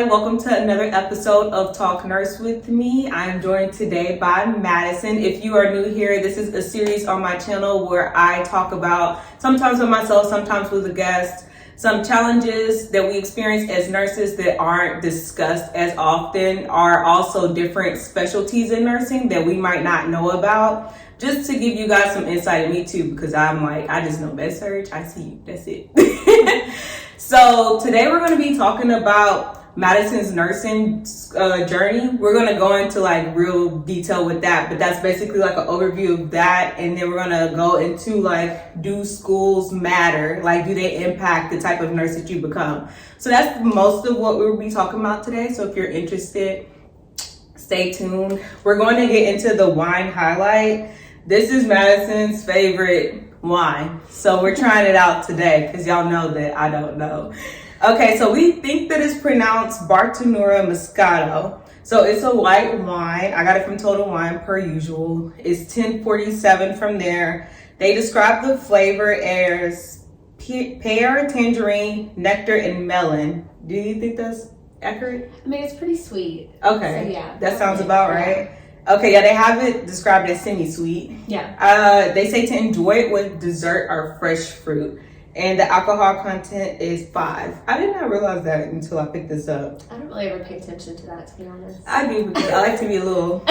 welcome to another episode of Talk Nurse with me. I'm joined today by Madison. If you are new here, this is a series on my channel where I talk about, sometimes with myself, sometimes with a guest, some challenges that we experience as nurses that aren't discussed as often, are also different specialties in nursing that we might not know about. Just to give you guys some insight, and me too, because I'm like, I just know Bedside, I see you, that's it. So today we're going to be talking about Madison's nursing journey. We're going to go into like real detail with that, but that's basically like an overview of that. And then we're going to go into like, do schools matter? Like, do they impact the type of nurse that you become? So that's most of what we'll be talking about today. So if you're interested, stay tuned. We're going to get into the wine highlight. This is Madison's favorite wine, so we're trying it out today because y'all know that I don't know. Okay, so we think that it's pronounced Bartenura Moscato. So it's a white wine. I got it from Total Wine per usual. It's 1047 from there. They describe the flavor as pear, tangerine, nectar, and melon. Do you think that's accurate? I mean, it's pretty sweet. Okay, so, yeah, that sounds about right. Okay, yeah, they have it described as semi-sweet. Yeah. They say to enjoy it with dessert or fresh fruit. And the alcohol content is 5. I did not realize that until I picked this up. I don't really ever pay attention to that, to be honest. I do, because I like to be a little,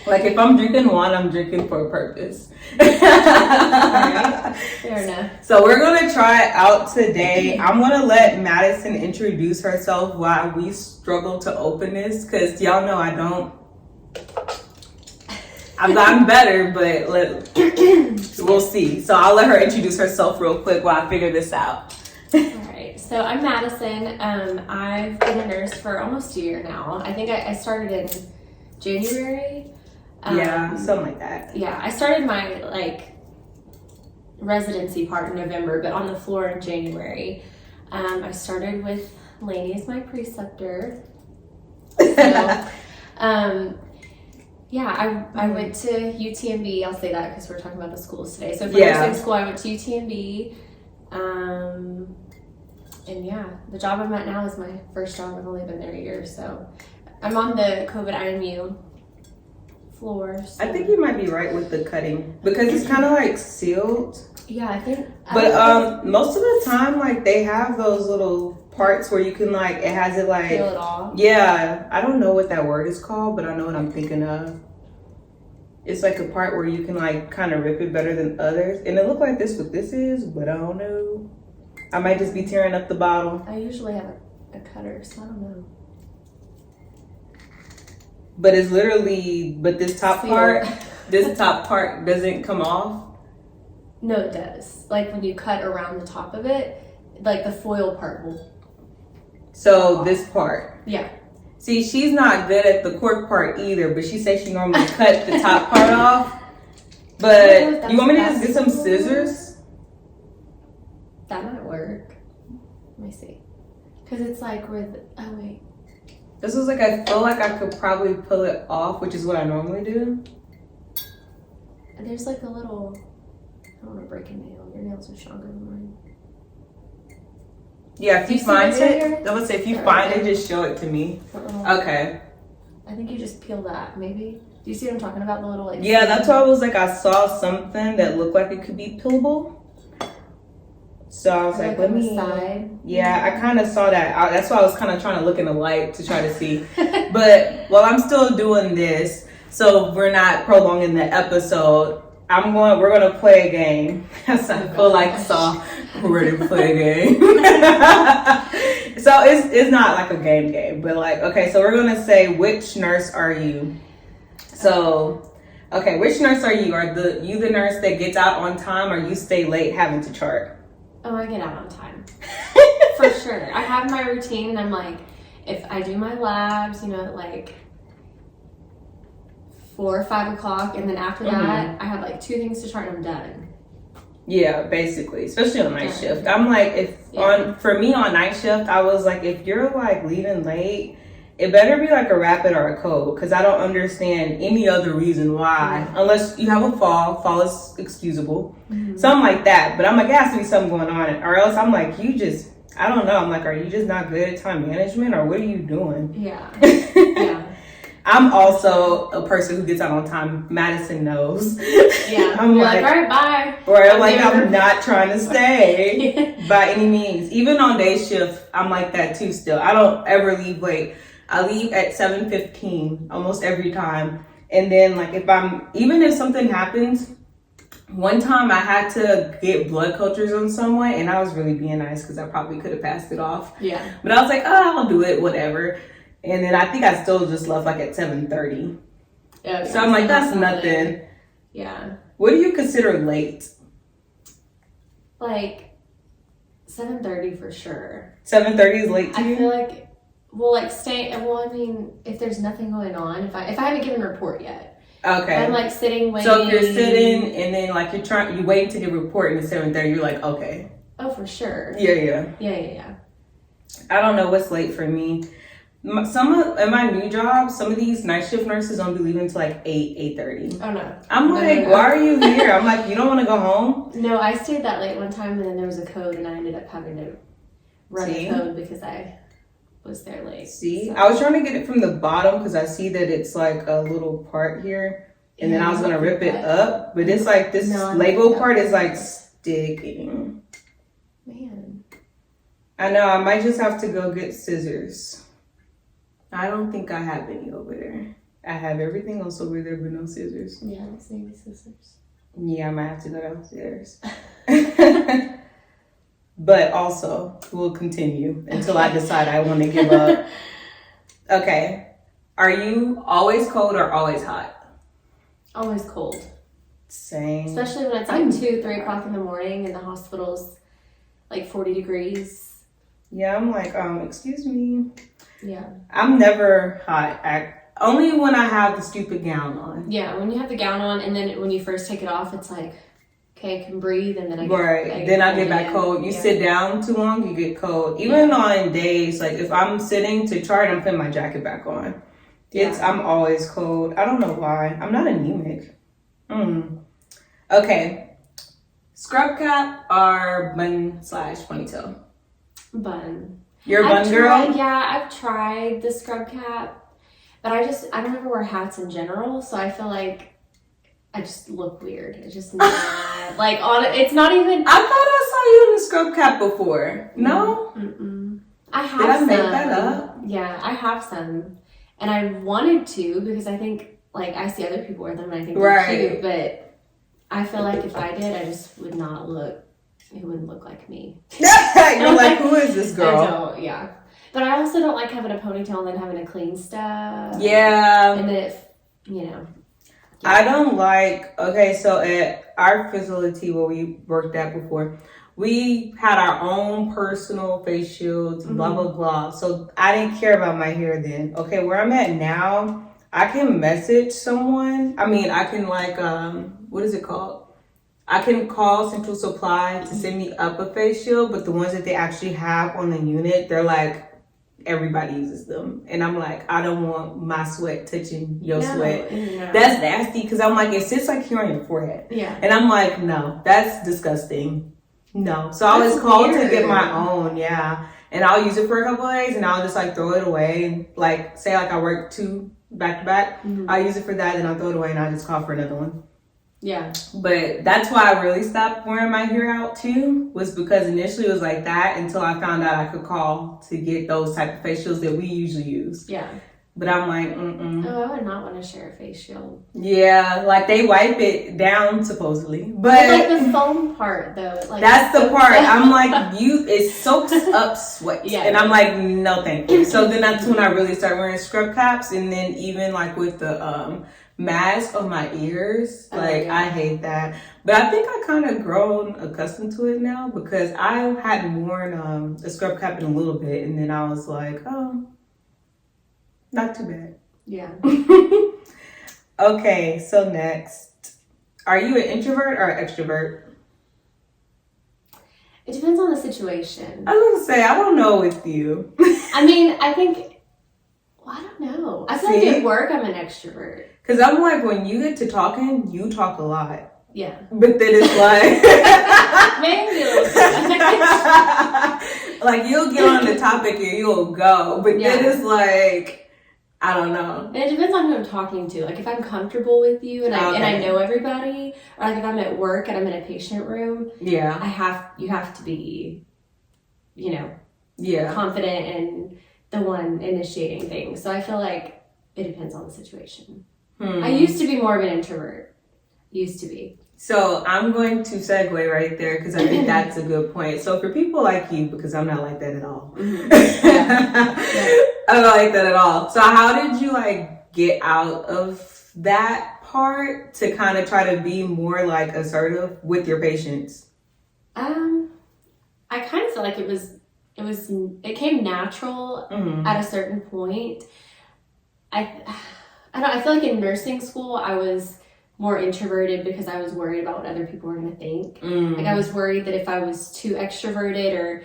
like if I'm drinking wine, I'm drinking for a purpose. Right. Fair enough. So we're going to try it out today. I'm going to let Madison introduce herself while we struggle to open this, because y'all know I don't. I've gotten better, but we'll see. So I'll let her introduce herself real quick while I figure this out. All right. So I'm Madison. I've been a nurse for almost a year now. I think I started in January. Yeah, something like that. Yeah, I started my residency part in November, but on the floor in January. I started with Lainey as my preceptor. So, yeah, I went to UTMB. I'll say that because we're talking about the schools today. So for nursing school, I went to UTMB. And yeah, the job I'm at now is my first job. I've only been there a year. So I'm on the COVID IMU floor. So. I think you might be right with the cutting because it's kind of like sealed. Yeah, I think. But most of the time, like they have those little parts where you can like, it has it like. Peel it off. Yeah, I don't know what that word is called, but I know what I'm thinking of. It's like a part where you can like kind of rip it better than others. And it looked like this what this is, but I don't know. I might just be tearing up the bottle. I usually have a cutter, so I don't know. But it's literally, but this top part doesn't come off. No, it does. Like when you cut around the top of it, like the foil part will. So this part. Yeah. See, she's not good at the cork part either, but she says she normally cut the top part off. But you want me to just get some scissors? That might work. Let me see. Because it's like oh wait. This was like, I feel like I could probably pull it off, which is what I normally do. There's like a little, I don't want to break a nail. Your nails are stronger than mine. Yeah, if you find it, I would say if you find it, just show it to me. Okay. I think you just peel that, maybe. Do you see what I'm talking about? The little like. Yeah, that's why I was like, I saw something that looked like it could be peelable. So I was like, let me. Side. Yeah, I kind of saw that. That's why I was kind of trying to look in the light to try to see. But while I'm still doing this, so we're not prolonging the episode, we're gonna play a game. I feel like we're ready to play a game. So it's not like a game, but like, okay, so we're gonna say, which nurse are you? So, okay, which nurse are you? Are you the nurse that gets out on time, or you stay late having to chart? Oh, I get out on time. For sure. I have my routine, and I'm like, if I do my labs, at like 4 or 5 o'clock, and then after that, I have like 2 things to chart and I'm done. Yeah, basically, especially on night shift. I'm like, for me on night shift, I was like, if you're like leaving late, it better be like a rapid or a code, because I don't understand any other reason why, unless you have a fall is excusable, something like that. But I'm like, it has to be something going on, or else I'm like, I don't know. I'm like, are you just not good at time management, or what are you doing? Yeah. Yeah. I'm also a person who gets out on time. Madison knows. Yeah. I'm You're like, all right, bye. or I'm not trying to stay by any means. Even on day shift, I'm like that too still. I don't ever leave late. I leave at 7:15 almost every time. And then like even if something happens, one time I had to get blood cultures on someone, and I was really being nice because I probably could have passed it off. Yeah. But I was like, oh, I'll do it, whatever. And then I think I still just left like at 7:30. Yeah, so I'm like, that's nothing. Yeah. What do you consider late? Like 7:30 for sure. 7:30 is late to you? I feel like, I mean, if there's nothing going on, if I haven't given a report yet. Okay. I'm like sitting, waiting. So if you're sitting and then like you waiting to get a report and it's 7:30, you're like, okay. Oh, for sure. Yeah. I don't know what's late for me. In my new job, some of these night shift nurses don't be leaving until like 8:30. Oh no. I'm like, why are you here? I'm like, you don't want to go home? No, I stayed that late one time, and then there was a code, and I ended up having to run the code because I was there late. See, so. I was trying to get it from the bottom because I see that it's like a little part here, and then I was gonna rip it up, but it's like this Lego part is like sticking. Man, I know. I might just have to go get scissors. I don't think I have any over there. I have everything else over there, but no scissors. Yeah, let's maybe scissors. Yeah, I might have to go downstairs. But also, we'll continue until I decide I want to give up. Okay. Are you always cold or always hot? Always cold. Same. Especially when it's like 2, 3 o'clock in the morning and the hospital's like 40 degrees. Yeah, I'm like, excuse me. Yeah. I'm never hot. Only when I have the stupid gown on. Yeah, when you have the gown on and then when you first take it off, it's like, okay, I can breathe, and then I get back cold. You sit down too long, you get cold. Even on days, like if I'm sitting to chart, I'm putting my jacket back on. I'm always cold. I don't know why. I'm not anemic. Okay. Scrub cap or bun/ponytail? Bun. You're a bun girl? I've tried the scrub cap, but I don't ever wear hats in general, so I feel like I just look weird. It's just not it's not even. I thought I saw you in a scrub cap before. No? I have Did I some. make that up? Yeah, I have some. And I wanted to because I think, like, I see other people wear them and I think they're cute, but I feel like if I did, I just would not look, it wouldn't look like me. You're like, who is this girl? I don't, yeah. But I also don't like having a ponytail and then having to clean stuff. Yeah. And then Yeah. I don't like, so at our facility where we worked at before, we had our own personal face shields, blah, blah, blah. So I didn't care about my hair then. Okay, where I'm at now, I can message someone. I mean, I can what is it called? I can call Central Supply to send me up a face shield, but the ones that they actually have on the unit, they're like, everybody uses them. And I'm like, I don't want my sweat touching your sweat. No. That's nasty because I'm like, it sits like here on your forehead. Yeah. And I'm like, no, that's disgusting. No. So I always call to get my own, and I'll use it for a couple of days and I'll just like throw it away. And like, say like I work 2 back to back, I'll use it for that and I'll throw it away and I'll just call for another one. Yeah. But that's why I really stopped wearing my hair out too, was because initially it was like that until I found out I could call to get those type of face shields that we usually use. Yeah. But I'm like, Oh, I would not want to share a face shield. Yeah, like they wipe it down supposedly. But like the foam part though. Like that's the part. I'm like, it soaks up sweat. Yeah. And I'm like, no thank you. So then that's when I really started wearing scrub caps, and then even like with the mask on my ears, I hate that. But I think I kind of grown accustomed to it now because I hadn't worn a scrub cap in a little bit, and then I was like, oh, not too bad. Yeah. Okay, so next, are you an introvert or an extrovert? It depends on the situation. I was gonna say, I don't know with you. I mean, I think, I don't know. I feel like at work I'm an extrovert. Because I'm like, when you get to talking, you talk a lot. Yeah. But then it's like... Maybe a little bit. Like, you'll get on the topic and you'll go, but Yeah. then it's like, I don't know. And it depends on who I'm talking to. Like, if I'm comfortable with you and I know everybody, or like if I'm at work and I'm in a patient room, Yeah. you have to be, you know, Yeah. confident and the one initiating things. So I feel like it depends on the situation. I used to be more of an introvert. Used to be. So I'm going to segue right there because I think that's a good point. So for people like you, because I'm not like that at all. I'm not like that at all. So how did you like get out of that part to kind of try to be more like assertive with your patients? I kind of feel like it came natural at a certain point. I feel like in nursing school I was more introverted because I was worried about what other people were going to think. Like, I was worried that if I was too extroverted or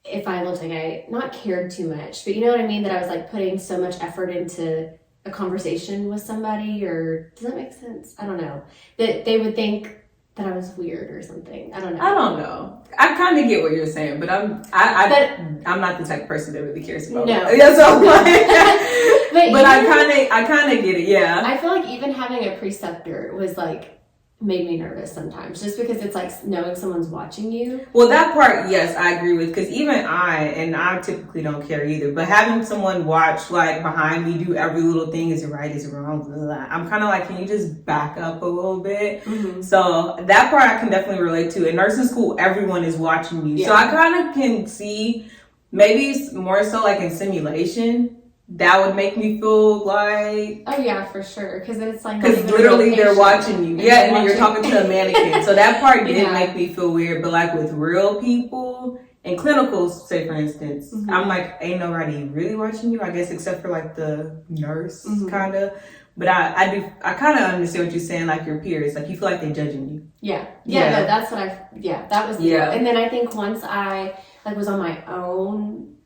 if I looked like I not cared too much, but you know what I mean, that I was like putting so much effort into a conversation with somebody, or does that make sense? I don't know. That they would think that I was weird or something. I don't know. I kind of get what you're saying, but I'm not the type of person that really cares about it. Yeah, so like, but I kind of get it. Yeah. I feel like even having a preceptor was like made me nervous sometimes, just because it's like knowing someone's watching you. Well, that part, yes, I agree with, because even I typically don't care either, but having someone watch like behind me do every little thing, is it right, is it wrong, blah, blah, blah. I'm kind of like, can you just back up a little bit? So that part I can definitely relate to. In nursing school, everyone is watching you. So I kind of can see, maybe it's more so like in simulation, that would make me feel like... Oh, yeah, for sure. Because it's like... Because literally they're watching you. Yeah, and then you're talking to a mannequin. So that part did make me feel weird. But like with real people, in clinicals, say for instance, I'm like, ain't nobody really watching you, I guess, except for like the nurse, kind of. But I kind of understand what you're saying, like your peers. Like, you feel like they're judging you. Yeah, no, that's what that was the deal. And then I think once I like was on my own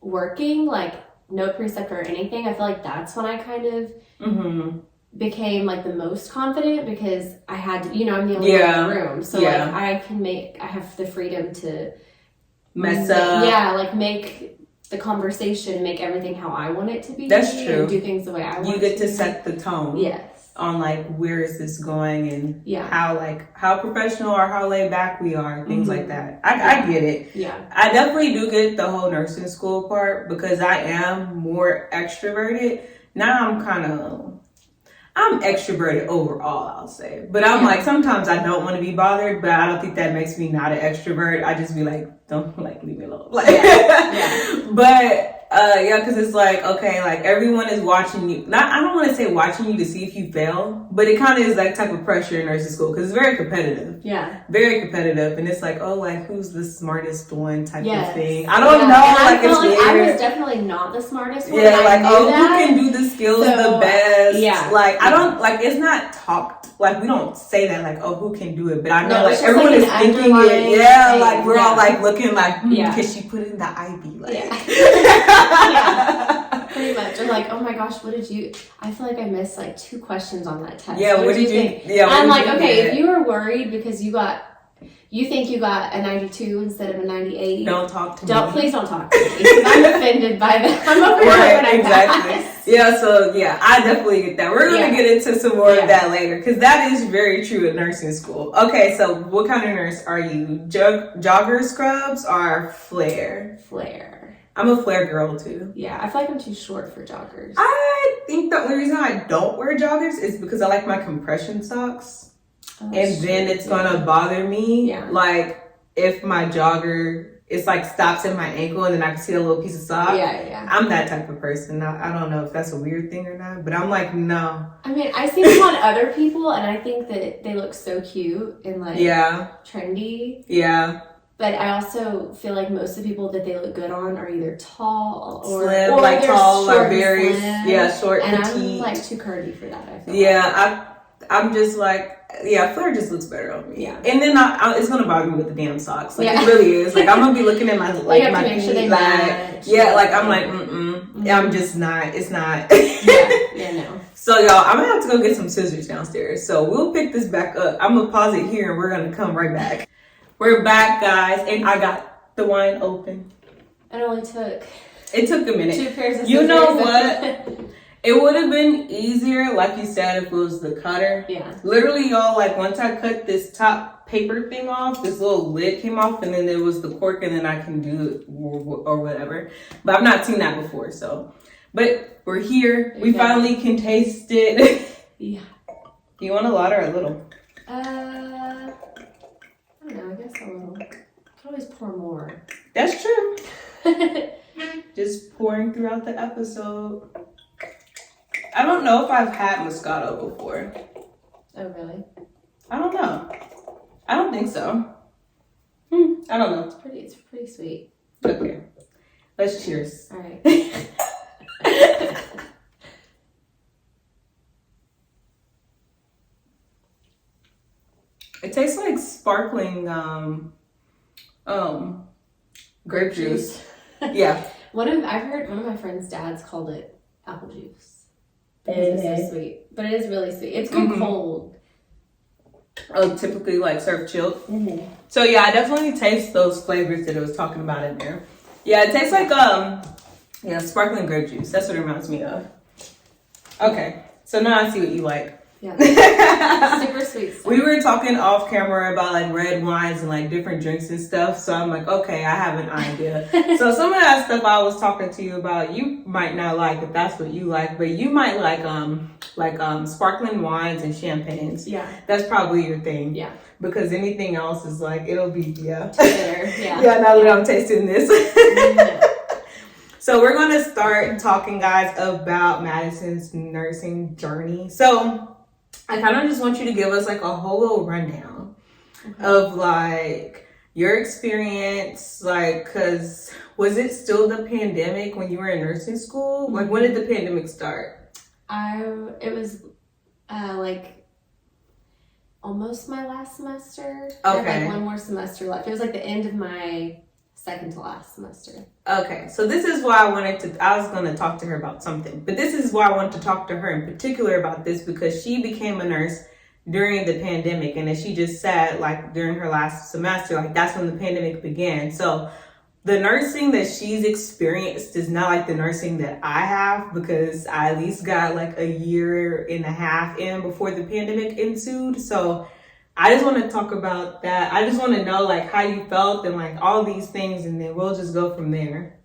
working, like, no preceptor or anything, I feel like that's when I kind of became like the most confident, because I had to, you know, I'm the only one in the room. So like I have the freedom to mess up. Yeah, like make the conversation, make everything how I want it to be. That's true. And do things the way I want You get to set the tone. Yes. On like, where is this going, and how professional or how laid back we are, things like that. I get it. Yeah. I definitely do get the whole nursing school part, because I am more extroverted. Now I'm extroverted overall, I'll say. But I'm like, sometimes I don't want to be bothered, but I don't think that makes me not an extrovert. I just be like, don't, like, leave me alone. Like, But because it's like, okay, like, everyone is watching you. I don't want to say watching you to see if you fail, but it kind of is that type of pressure in nursing school, because it's very competitive. Yeah. Very competitive. And it's like, oh, like, who's the smartest one type of thing. I don't know. Like, it's weird. I was definitely not the smartest one. Yeah, like, who can do the skills the best. Yeah. Like, I don't, like, it's not talked, like, we don't say that, like, oh, who can do it. But I know, like, everyone is thinking it. Yeah, like, we're all, like, looking like, can she put in the IB? Like, pretty much. I'm like, oh my gosh, what did you... I feel like I missed, like, 2 questions on that test. Yeah, what did you think? Yeah, I'm like, okay, if you were worried because you think you got a 92 instead of a 98. Don't talk to me. Please don't talk to me, because I'm offended by that. I'm over here when I pass. Yeah, so I definitely get that. We're going to get into some more of that later, because that is very true at nursing school. Okay, so what kind of nurse are you? Jogger scrubs or flare? Flare. I'm a flare girl too. Yeah, I feel like I'm too short for joggers. I think the only reason I don't wear joggers is because I like my compression socks. And then it's gonna bother me. Yeah. Like, if my jogger, it's like stops at my ankle and then I can see a little piece of sock. Yeah. I'm that type of person. I don't know if that's a weird thing or not, but I'm like, no. I mean, I see them on other people and I think that they look so cute and like trendy. Yeah. But I also feel like most of the people that they look good on are either tall or slim, or like tall or very short, and petite. I'm like too curvy for that. I feel I'm just like, flare just looks better on me. Yeah, and then it's gonna bother me with the damn socks. Like, it really is. Like, I'm gonna be looking at my my feet, sure they match. Like, I'm like, I'm just not. It's not. No. So y'all, I'm gonna have to go get some scissors downstairs. So we'll pick this back up. I'm gonna pause it here, and we're gonna come right back. We're back, guys, and I got the wine open? It only took. It took a minute. 2 pairs of scissors. You know what? It would have been easier, like you said, if it was the cutter. Yeah. Literally, y'all, like once I cut this top paper thing off, this little lid came off, and then there was the cork, and then I can do it or whatever. But I've not seen that before, so. But we're here. We finally can taste it. Yeah. You want a lot or a little? I don't know. I guess a little. I can always pour more. That's true. Just pouring throughout the episode. I don't know if I've had Moscato before. Oh, really? I don't know. I don't think so. I don't know. It's pretty sweet. Okay. Let's cheers. All right. It tastes like sparkling grape juice. Yeah. I've heard one of my friend's dads called it apple juice. Because it's so sweet. But it is really sweet. It's good cold. Oh, typically like served chilled. So yeah, I definitely taste those flavors that it was talking about in there. Yeah, it tastes like sparkling grape juice. That's what it reminds me of. Okay, so now I see what you like. Yeah. Super sweet stuff. We were talking off camera about like red wines and like different drinks and stuff. So I'm like, okay, I have an idea. So some of that stuff I was talking to you about, you might not like if that's what you like, but you might like sparkling wines and champagnes. Yeah. That's probably your thing. Yeah. Because anything else is like, it'll be, Bitter. Yeah. Yeah, now that I'm tasting this. So we're going to start talking, guys, about Madison's nursing journey. So I kind of just want you to give us like a whole little rundown of like your experience, like, cause was it still the pandemic when you were in nursing school? Like, when did the pandemic start? It was like almost my last semester. Okay. I had like one more semester left. It was like the end of my second to last semester. Okay, so this is why I was going to talk to her about something, but this is why I wanted to talk to her in particular about this, because she became a nurse during the pandemic, and as she just said, like during her last semester, like that's when the pandemic began. So the nursing that she's experienced is not like the nursing that I have, because I at least got like a year and a half in before the pandemic ensued. So I just want to talk about that. I just want to know like how you felt and like all these things, and then we'll just go from there.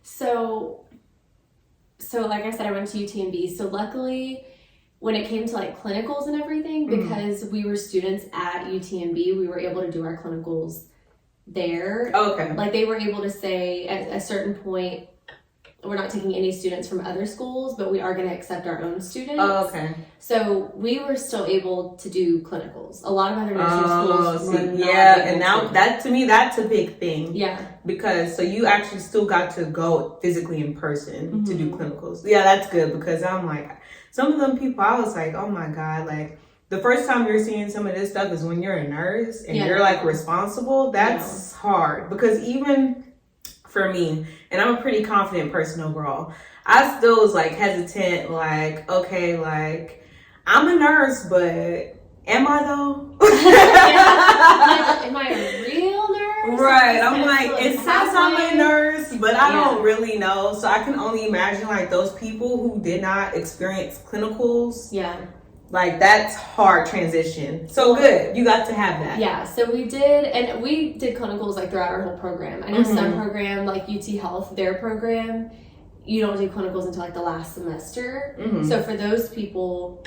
So like I said, I went to UTMB. So luckily, when it came to like clinicals and everything, because we were students at UTMB, we were able to do our clinicals there. Okay. Like they were able to say at a certain point, we're not taking any students from other schools, but we are going to accept our own students. Oh, okay. So we were still able to do clinicals. A lot of other nursing schools were not and able now to. that to me, that's a big thing. Yeah. Because so you actually still got to go physically in person to do clinicals. Yeah, that's good, because I'm like, some of them people, I was like, oh my God, like the first time you're seeing some of this stuff is when you're a nurse and you're like responsible. That's hard, because even for me, and I'm a pretty confident person overall, I still was like hesitant, like, okay, like I'm a nurse, but am I though? Am I a real nurse? Right. I'm like, it says I'm a nurse, but I don't really know. So I can only imagine like those people who did not experience clinicals. Yeah. Like that's hard transition. So good. You got to have that. Yeah. So we did clinicals like throughout our whole program. I know some program like UT Health, their program, you don't do clinicals until like the last semester. So for those people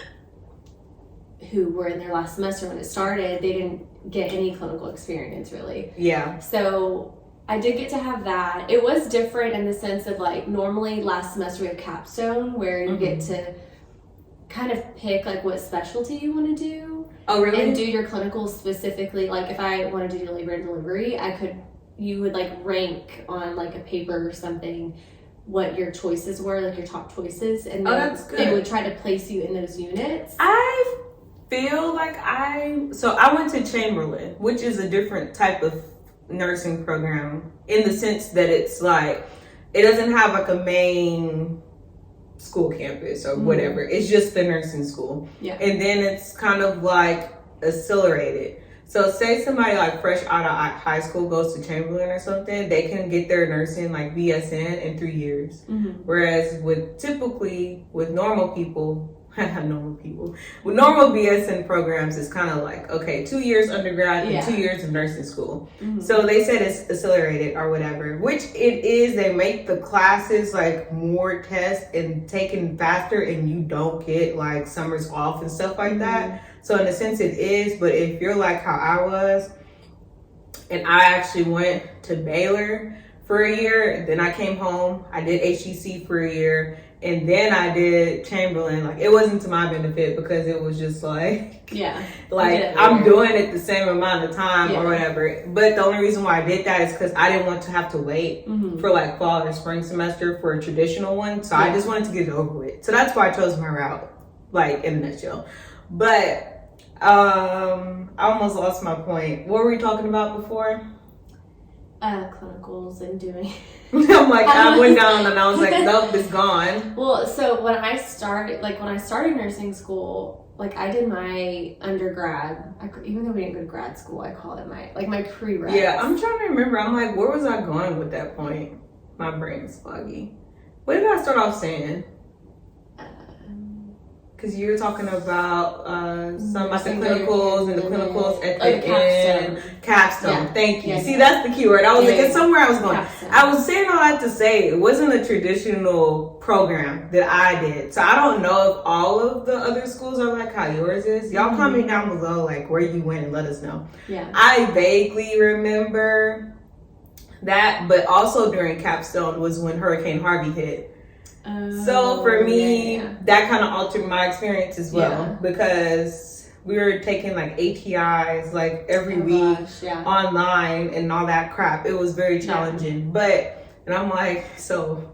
who were in their last semester when it started, they didn't get any clinical experience really. Yeah. So I did get to have that. It was different in the sense of like normally last semester we have capstone where you get to kind of pick like what specialty you want to do. Oh, really? And do your clinicals specifically. Like if I wanted to do labor and delivery, you would like rank on like a paper or something what your choices were, like your top choices, and then that's good. they would try to place you in those units. I feel like I went to Chamberlain, which is a different type of nursing program in the sense that it's like it doesn't have like a main school campus or whatever. It's just the nursing school. Yeah. And then it's kind of like accelerated. So say somebody like fresh out of high school goes to Chamberlain or something, they can get their nursing like BSN in 3 years. Whereas with normal people, with normal BSN programs, it's kind of like, okay, 2 years undergrad and 2 years of nursing school. So they said it's accelerated or whatever, which it is. They make the classes like more tests and taken faster, and you don't get like summers off and stuff like that. So in a sense it is, but if you're like how I was, and I actually went to Baylor for a year, then I came home, I did HEC for a year, and then I did Chamberlain. Like, it wasn't to my benefit because it was just like, I'm doing it the same amount of time or whatever. But the only reason why I did that is because I didn't want to have to wait for like fall or spring semester for a traditional one. So I just wanted to get it over with. So that's why I chose my route, like, in a nutshell. But I almost lost my point. What were we talking about before? Clinicals and doing. I'm like, I went down and I was like, nope, it's gone. Well, so when I started nursing school, like I did my undergrad, even though we didn't go to grad school, I call it my pre-reg. Yeah, I'm trying to remember. I'm like, where was I going with that point? My brain's foggy. What did I start off saying? Because you were talking about some about the clinicals and the clinicals at the end. Capstone. Yeah. Thank you. See, that's the key word. I was like, it's somewhere I was going. Capstone. I was saying all that to say it wasn't a traditional program that I did. So I don't know if all of the other schools are like how yours is. Y'all comment down below like where you went and let us know. Yeah. I vaguely remember that, but also during Capstone was when Hurricane Harvey hit. So for me, that kind of altered my experience as well because we were taking like ATIs like every week online and all that crap. It was very challenging, and I'm like, so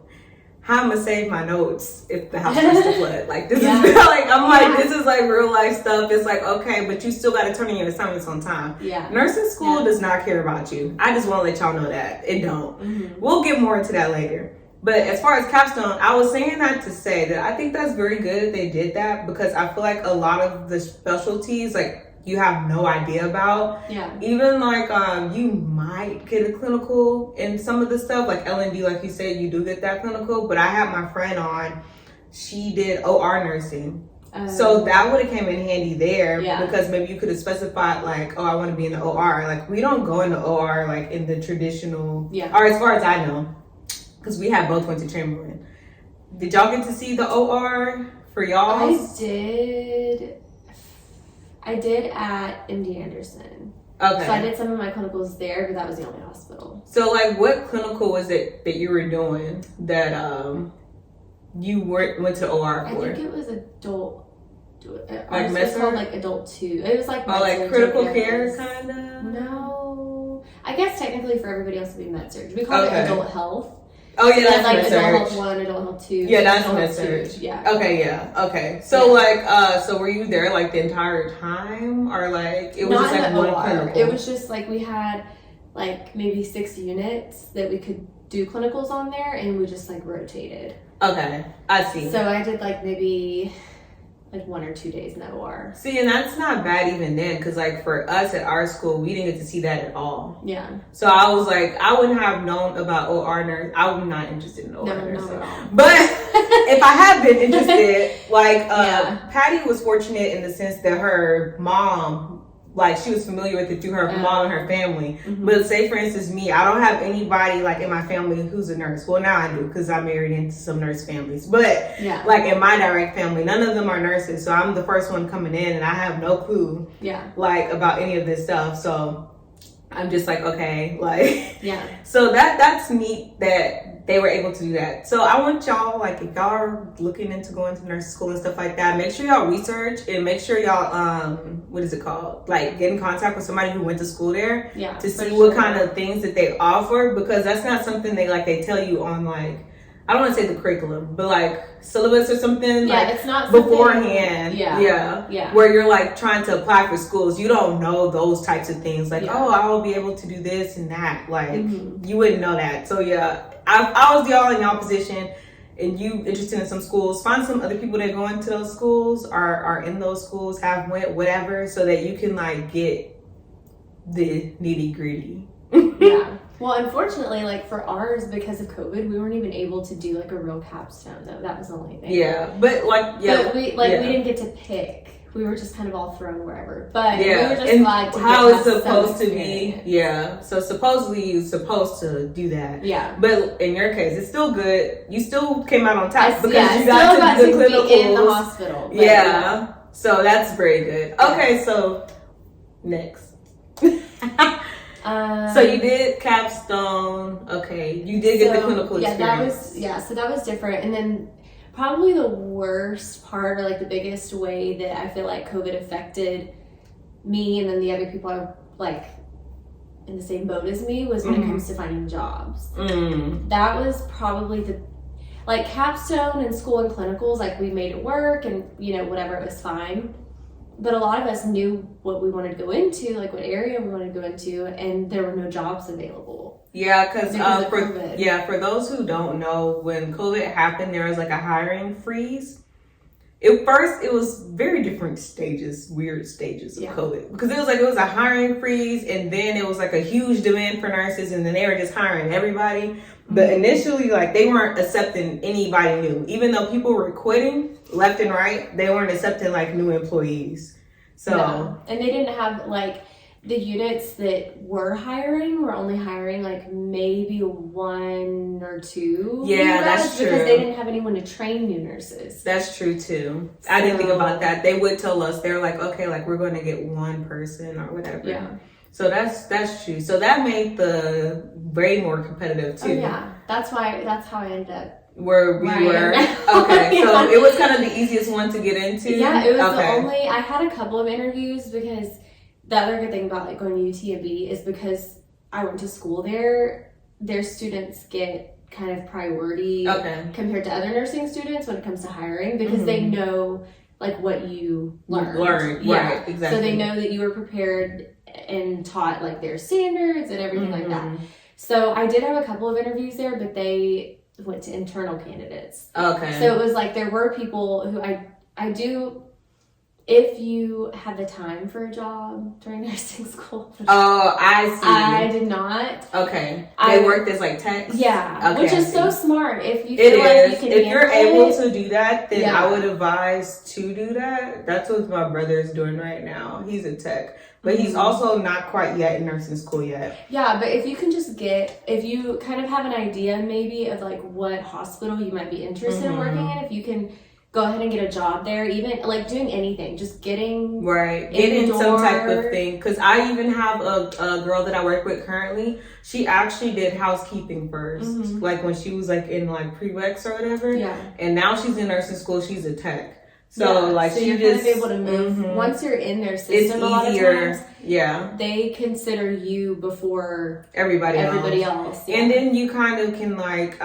how am I gonna save my notes if the house was to flood? Like this is like, I'm like, this is like real life stuff. It's like, okay, but you still got to turn in your assignments on time. Yeah. Nursing school does not care about you. I just want to let y'all know that it don't. We'll get more into that later. But as far as Capstone, I was saying that to say that I think that's very good that they did that because I feel like a lot of the specialties, like, you have no idea about. Yeah. Even like you might get a clinical in some of the stuff, like L&D, like you said, you do get that clinical. But I had my friend on, she did OR nursing. So that would have came in handy there because maybe you could have specified like, oh, I want to be in the OR. Like, we don't go in the OR like in the traditional, or as far as I know. Because we had both went to Chamberlain. Did y'all get to see the OR for y'all? I did at MD Anderson. Okay. So I did some of my clinicals there, but that was the only hospital. So like, what clinical was it that you were doing that you went to OR for? I think it was adult. Like it was called like adult 2. It was like like critical care kind of. No, I guess technically for everybody else it would be med surg. We call it adult health. Oh yeah, that's like med-surg. Adult Health 1, Adult Health 2. Yeah, that's med-surg. Yeah. Okay, yeah. Okay. So like, so were you there like the entire time, or like it was not just like one clinical? It was just like we had like maybe 6 units that we could do clinicals on there, and we just like rotated. Okay, I see. So I did like maybe like 1 or 2 days in the OR. See, and that's not bad even then, because like for us at our school, we didn't get to see that at all. Yeah. So I was like, I wouldn't have known about OR nurse. I was not interested in OR nurse. No, at all. But if I had been interested, like Patty was fortunate in the sense that her mom, like she was familiar with it through her mom and her family. But say for instance me, I don't have anybody like in my family who's a nurse. Well, now I do because I married into some nurse families. But like in my direct family, none of them are nurses. So I'm the first one coming in and I have no clue like about any of this stuff. So I'm just like, okay, like so that's neat that they were able to do that. So I want y'all, like, if y'all are looking into going to nursing school and stuff like that, make sure y'all research and make sure y'all, what is it called? Like, get in contact with somebody who went to school there to see what kind of things that they offer, because that's not something they tell you on, like, I don't want to say the curriculum, but like syllabus or something. Yeah, like it's not beforehand. Yeah. Where you're like trying to apply for schools, you don't know those types of things. Like, oh, I will be able to do this and that. Like, you wouldn't know that. So yeah, I was y'all in y'all position, and you interested in some schools. Find some other people that go into those schools, are in those schools, have went, whatever, so that you can like get the nitty gritty. Yeah. Well, unfortunately, like for ours, because of COVID, we weren't even able to do like a real capstone though. That was the only thing. Yeah, but like, But we didn't get to pick. We were just kind of all thrown wherever. But we were just and glad to how get it's supposed to be. Yeah. So supposedly you're supposed to do that. Yeah. But in your case, it's still good. You still came out on top because you got to do the clinicals be in the hospital. Yeah. So that's very good. Okay, so next. So you did capstone. Okay, you did get the clinical experience. So that was different. And then probably the worst part, or like the biggest way that I feel like COVID affected me and then the other people I like in the same boat as me was when it comes to finding jobs. That was probably the like capstone and school and clinicals, like we made it work and whatever, it was fine. But a lot of us knew what we wanted to go into, like what area we wanted to go into, and there were no jobs available. Yeah, because for those who don't know, when COVID happened, there was like a hiring freeze. At first, it was very different stages, weird stages of COVID, because it was a hiring freeze, and then it was like a huge demand for nurses, and then they were just hiring everybody. But initially, like they weren't accepting anybody new, even though people were quitting left and right. They weren't accepting like new employees. So and they didn't have like the units that were hiring were only hiring like maybe 1 or 2. Yeah, that's true. Because they didn't have anyone to train new nurses. That's true too. So, I didn't think about that. They would tell us, they're like, okay, like we're going to get one person or whatever. Yeah. So that's true. So that made the way more competitive too. Oh, yeah, that's how I ended up where we were. Okay, so it was kind of the easiest one to get into. Yeah, it was the only. I had a couple of interviews because the other good thing about like going to UTMB is because I went to school there. Their students get kind of priority compared to other nursing students when it comes to hiring because they know like what you learned. Yeah, right, exactly. So they know that you were prepared and taught like their standards and everything like that. So I did have a couple of interviews there, but they went to internal candidates. Okay. So it was like there were people who I do, if you had the time for a job during nursing school. Oh, I see. I did not. Okay. They worked as like techs? Yeah. Okay, which is so smart. If you feel like you can if you're able to do that, then I would advise to do that. That's what my brother is doing right now. He's a tech. But he's also not quite yet in nursing school yet. Yeah, but if you can just if you kind of have an idea maybe of like what hospital you might be interested in working in, if you can go ahead and get a job there, even like doing anything, just getting some type of thing. Because I even have a girl that I work with currently. She actually did housekeeping first, like when she was like in like prereqs or whatever. Yeah. And now she's in nursing school. She's a tech. So you're just able to move once you're in their system. It's easier. A lot of times, they consider you before everybody else. Yeah. And then you kind of can like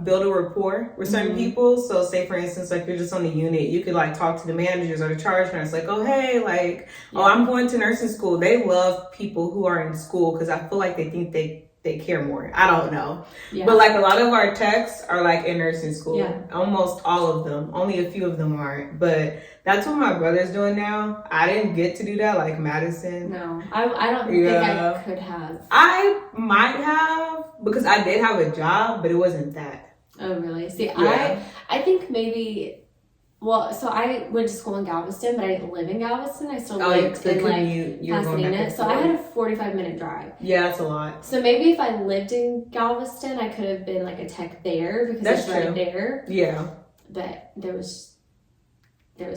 build a rapport with certain people. So say for instance, like you're just on the unit, you could like talk to the managers or the charge nurse, like, oh hey, like I'm going to nursing school. They love people who are in school because I feel like they think they care more. I don't know. Yeah. But like a lot of our techs are like in nursing school. Yeah. Almost all of them. Only a few of them aren't. But that's what my brother's doing now. I didn't get to do that like Madison. No. I don't think I could have. I might have because I did have a job, but it wasn't that. Oh really? See, I think maybe. Well, so I went to school in Galveston, but I didn't live in Galveston. I still lived in like Pasadena. So I had a 45-minute drive. Yeah, that's a lot. So maybe if I lived in Galveston, I could have been like a tech there because it's right there. Yeah. But there was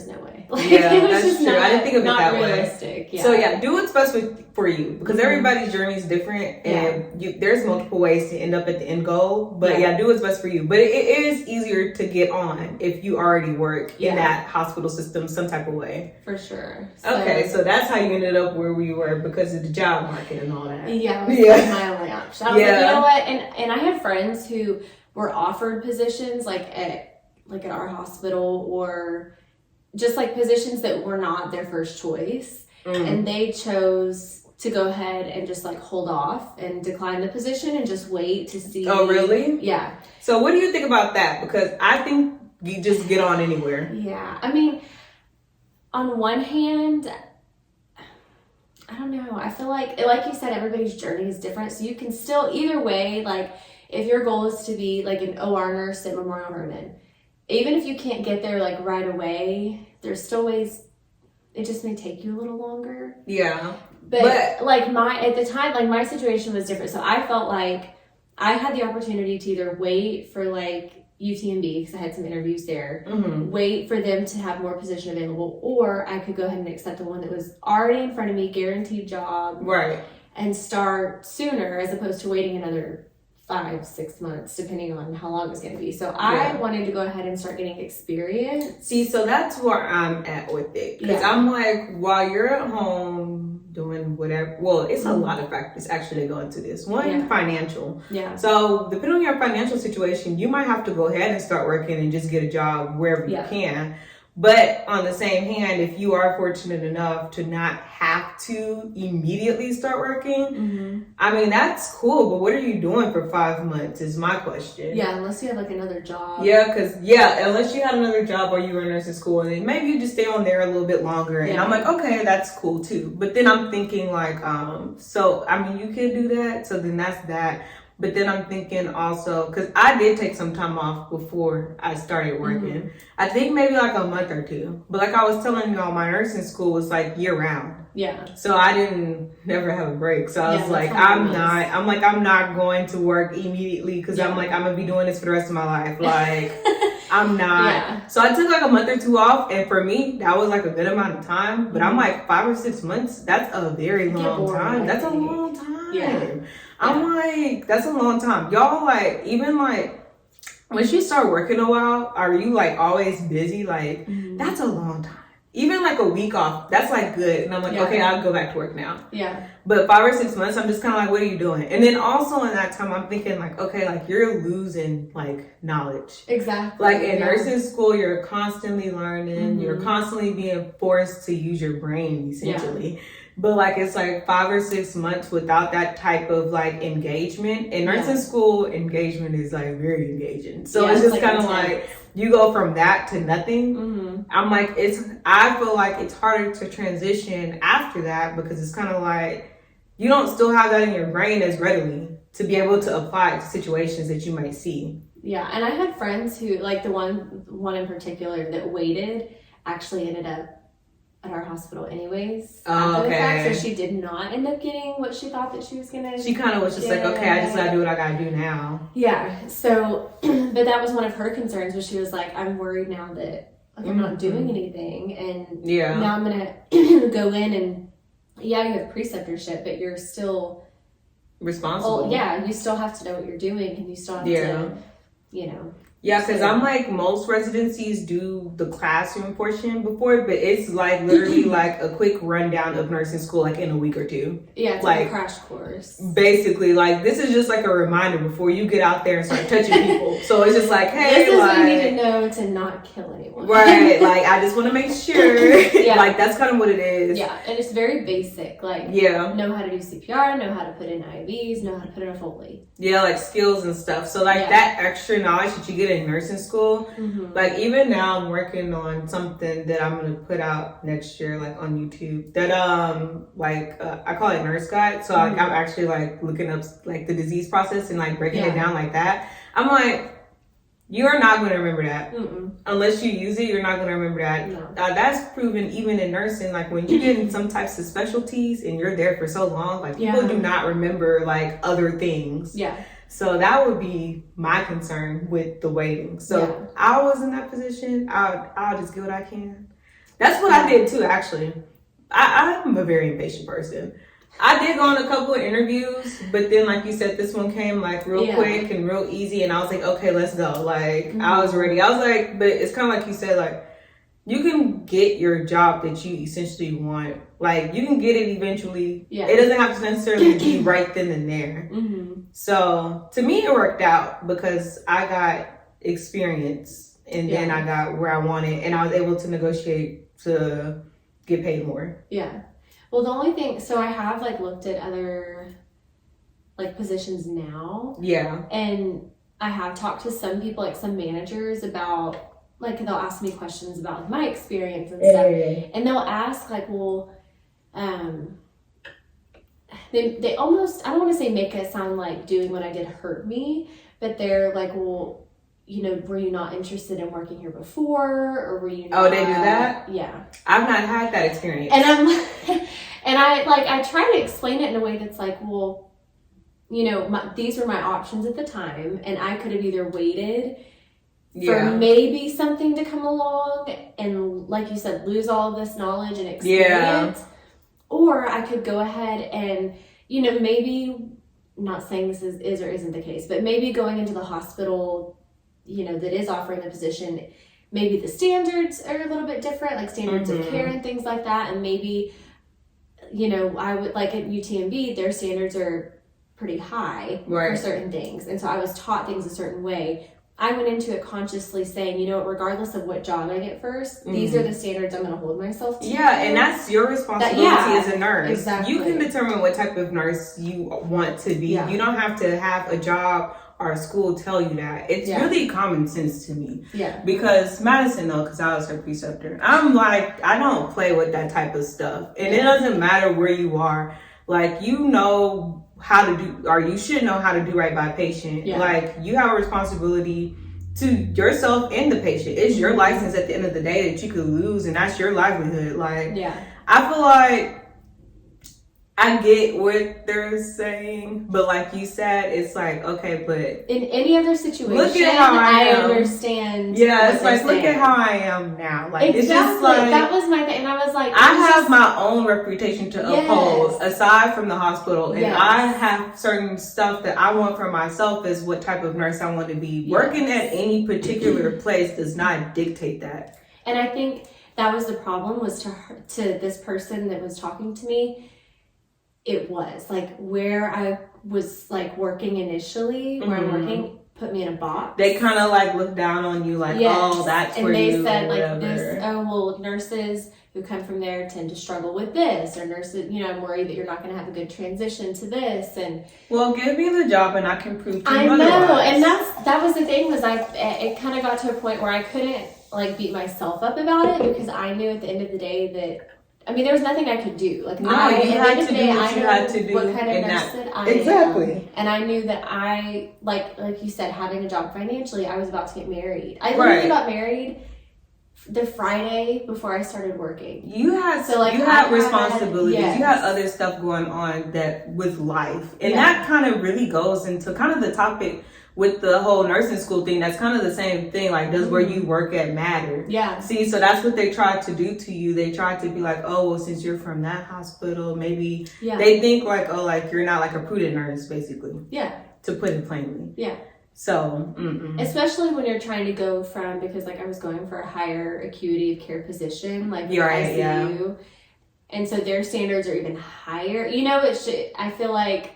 no way. Like, that's true. I didn't think of it that way. Yeah. So do what's best for you because everybody's journey is different and there's multiple ways to end up at the end goal. But do what's best for you. But it is easier to get on if you already work in that hospital system some type of way. For sure. Okay, so that's how you ended up where we were because of the job market and all that. Yeah, it was my only option. I was like, you know what? And I had friends who were offered positions like at our hospital or just like positions that were not their first choice and they chose to go ahead and just like hold off and decline the position and just wait to see. Oh really? Yeah. So what do you think about that? Because I think you just get on anywhere. Yeah. I mean, on one hand, I don't know. I feel like you said, everybody's journey is different. So you can still, either way, like if your goal is to be like an OR nurse at Memorial Hermann, even if you can't get there like right away, there's still ways. It just may take you a little longer. Yeah. But like at the time, like my situation was different. So I felt like I had the opportunity to either wait for like UTMB, because I had some interviews there, wait for them to have more position available, or I could go ahead and accept the one that was already in front of me, guaranteed job, right, and start sooner, as opposed to waiting another 5-6 months, depending on how long it's going to be. So I wanted to go ahead and start getting experience. See, so that's where I'm at with it, because I'm like, while you're at home doing whatever, well, it's a lot of factors actually that go into this. One, financial. Yeah. So depending on your financial situation, you might have to go ahead and start working and just get a job wherever you can. But on the same hand, if you are fortunate enough to not have to immediately start working, I mean, that's cool. But what are you doing for 5 months is my question. Yeah, unless you have like another job. Yeah, because, unless you had another job or you were in nursing school, and then maybe you just stay on there a little bit longer. And I'm like, okay, that's cool too. But then I'm thinking like, so, I mean, you could do that. So then that's that. But then I'm thinking also, because I did take some time off before I started working. I think maybe like a month or two. But like I was telling you, my nursing school was like year round. Yeah. So I never have a break. So I was like, I'm not going to work immediately, because I'm like, I'm going to be doing this for the rest of my life. Like, I'm not. So I took like a month or two off. And for me, that was like a good amount of time. But I'm like 5 or 6 months. That's a very long time. That's a long time. Yeah. I'm like, that's a long time. Y'all, like, even like, once you start working a while, are you like always busy? Like, that's a long time. Even like a week off, that's like good. And I'm like, okay, I'll go back to work now. Yeah. But 5 or 6 months, I'm just kind of like, what are you doing? And then also in that time, I'm thinking like, okay, like you're losing like knowledge. Exactly. Like in nursing school, you're constantly learning. You're constantly being forced to use your brain, essentially. Yeah. But like, it's like 5 or 6 months without that type of like engagement. In nursing school, engagement is like very engaging. So it's just like kind of like, you go from that to nothing. I'm like, I feel like it's harder to transition after that, because it's kind of like, you don't still have that in your brain as readily to be able to apply it to situations that you might see. Yeah. And I had friends who, like the one in particular that waited, actually ended up at our hospital anyways. Oh, okay. So she did not end up getting what she thought that she was gonna. She kind of was just like, okay, I just gotta do what I gotta do now. Yeah. So, but that was one of her concerns, was she was like, I'm worried now that like, I'm not doing anything, and now I'm gonna go in and you have preceptorship, but you're still responsible. You still have to know what you're doing, and you still have to, Yeah, because I'm like, most residencies do the classroom portion before, but it's like literally like a quick rundown of nursing school, like in a week or two. Yeah, it's like a crash course. Basically, like this is just like a reminder before you get out there and start touching people. So it's just like, hey, this is what you need to know to not kill anyone. Right, like I just want to make sure. Like that's kind of what it is. Yeah, and it's very basic. Like, know how to do CPR, know how to put in IVs, know how to put in a Foley. Yeah, like skills and stuff. So like that extra knowledge that you get in nursing school, like even now I'm working on something that I'm gonna put out next year, like on YouTube, that I call it Nurse Guide. So like I'm actually like looking up like the disease process and like breaking it down like that. I'm like, you're not going to remember that. Unless you use it, you're not going to remember that. No. That's proven even in nursing. Like when you get in some types of specialties and you're there for so long, like people do not remember like other things. Yeah. So that would be my concern with the waiting. So I was in that position. I'll just get what I can. That's what I did too, actually. I'm a very impatient person. I did go on a couple of interviews, but then like you said, this one came like real quick and real easy, and I was like, okay, let's go. Like I was ready. I was like, but it's kind of like you said, like you can get your job that you essentially want. Like you can get it eventually. Yeah. It doesn't have to necessarily be right then and there. So to me, it worked out because I got experience, and then I got where I wanted, and I was able to negotiate to get paid more. Yeah. Well, the only thing, so I have like looked at other like positions now. Yeah. And I have talked to some people, like some managers, about like, they'll ask me questions about like, my experience and stuff. And they'll ask like, well, they almost, I don't want to say make it sound like doing what I did hurt me, but they're like, well, you know, were you not interested in working here before, or were you not? Oh, they do that? Yeah. I've not had that experience. And I try to explain it in a way that's like, well, you know, these were my options at the time, and I could have either waited for maybe something to come along and, like you said, lose all of this knowledge and experience, or I could go ahead and, you know, maybe, not saying this is or isn't the case, but maybe going into the hospital, you know, that is offering the position, maybe the standards are a little bit different, like standards of care and things like that, and maybe, you know, I would, like at UTMB, their standards are pretty high for certain things, and so I was taught things a certain way. I went into it consciously saying, you know, regardless of what job I get first, these are the standards I'm going to hold myself to. Yeah, and that's your responsibility as a nurse. Exactly. You can determine what type of nurse you want to be. You don't have to have a job or a school tell you that. It's really common sense to me. Yeah. Because Madison, though, because I was her preceptor, I'm like, I don't play with that type of stuff. And it doesn't matter where you are. Like, you know how to do, or you should know how to do right by a patient. Like, you have a responsibility to yourself and the patient. It's your license at the end of the day that you could lose, and that's your livelihood. Like, I feel like I get what they're saying, but like you said, it's like, okay, but in any other situation, look at how I understand. Yeah, it's like, look at how I am now. Like, exactly. It's just like, that was my thing, and I was like, I have my own reputation to uphold aside from the hospital, and I have certain stuff that I want for myself as what type of nurse I want to be. Working at any particular place does not dictate that. And I think that was the problem, was to this person that was talking to me. It was like where I was like working initially, where I'm working, put me in a box. They kind of like look down on you, like, oh, that's where you. And they said like this, oh, well, nurses who come from there tend to struggle with this, or nurses, you know, I'm worried that you're not going to have a good transition to this. And well, give me the job and I can prove to you I know, otherwise. and that was the thing, was it kind of got to a point where I couldn't like beat myself up about it, because I knew at the end of the day that, I mean, there was nothing I could do. Like, no, you had to do what you had to do. What kind of nurse that I am. And I knew that I, like you said, having a job financially, I was about to get married. I literally got married the Friday before I started working. You had responsibilities. You had other stuff going on that with life. And that kind of really goes into kind of the topic with the whole nursing school thing. That's kind of the same thing. Like, does where you work at matter? Yeah. See, so that's what they tried to do to you. They tried to be like, oh, well, since you're from that hospital, maybe they think like, oh, like you're not like a prudent nurse, basically. Yeah. To put it plainly. Yeah. So, especially when you're trying to go from, because like I was going for a higher acuity of care position, like ICU, and so their standards are even higher. You know, I feel like,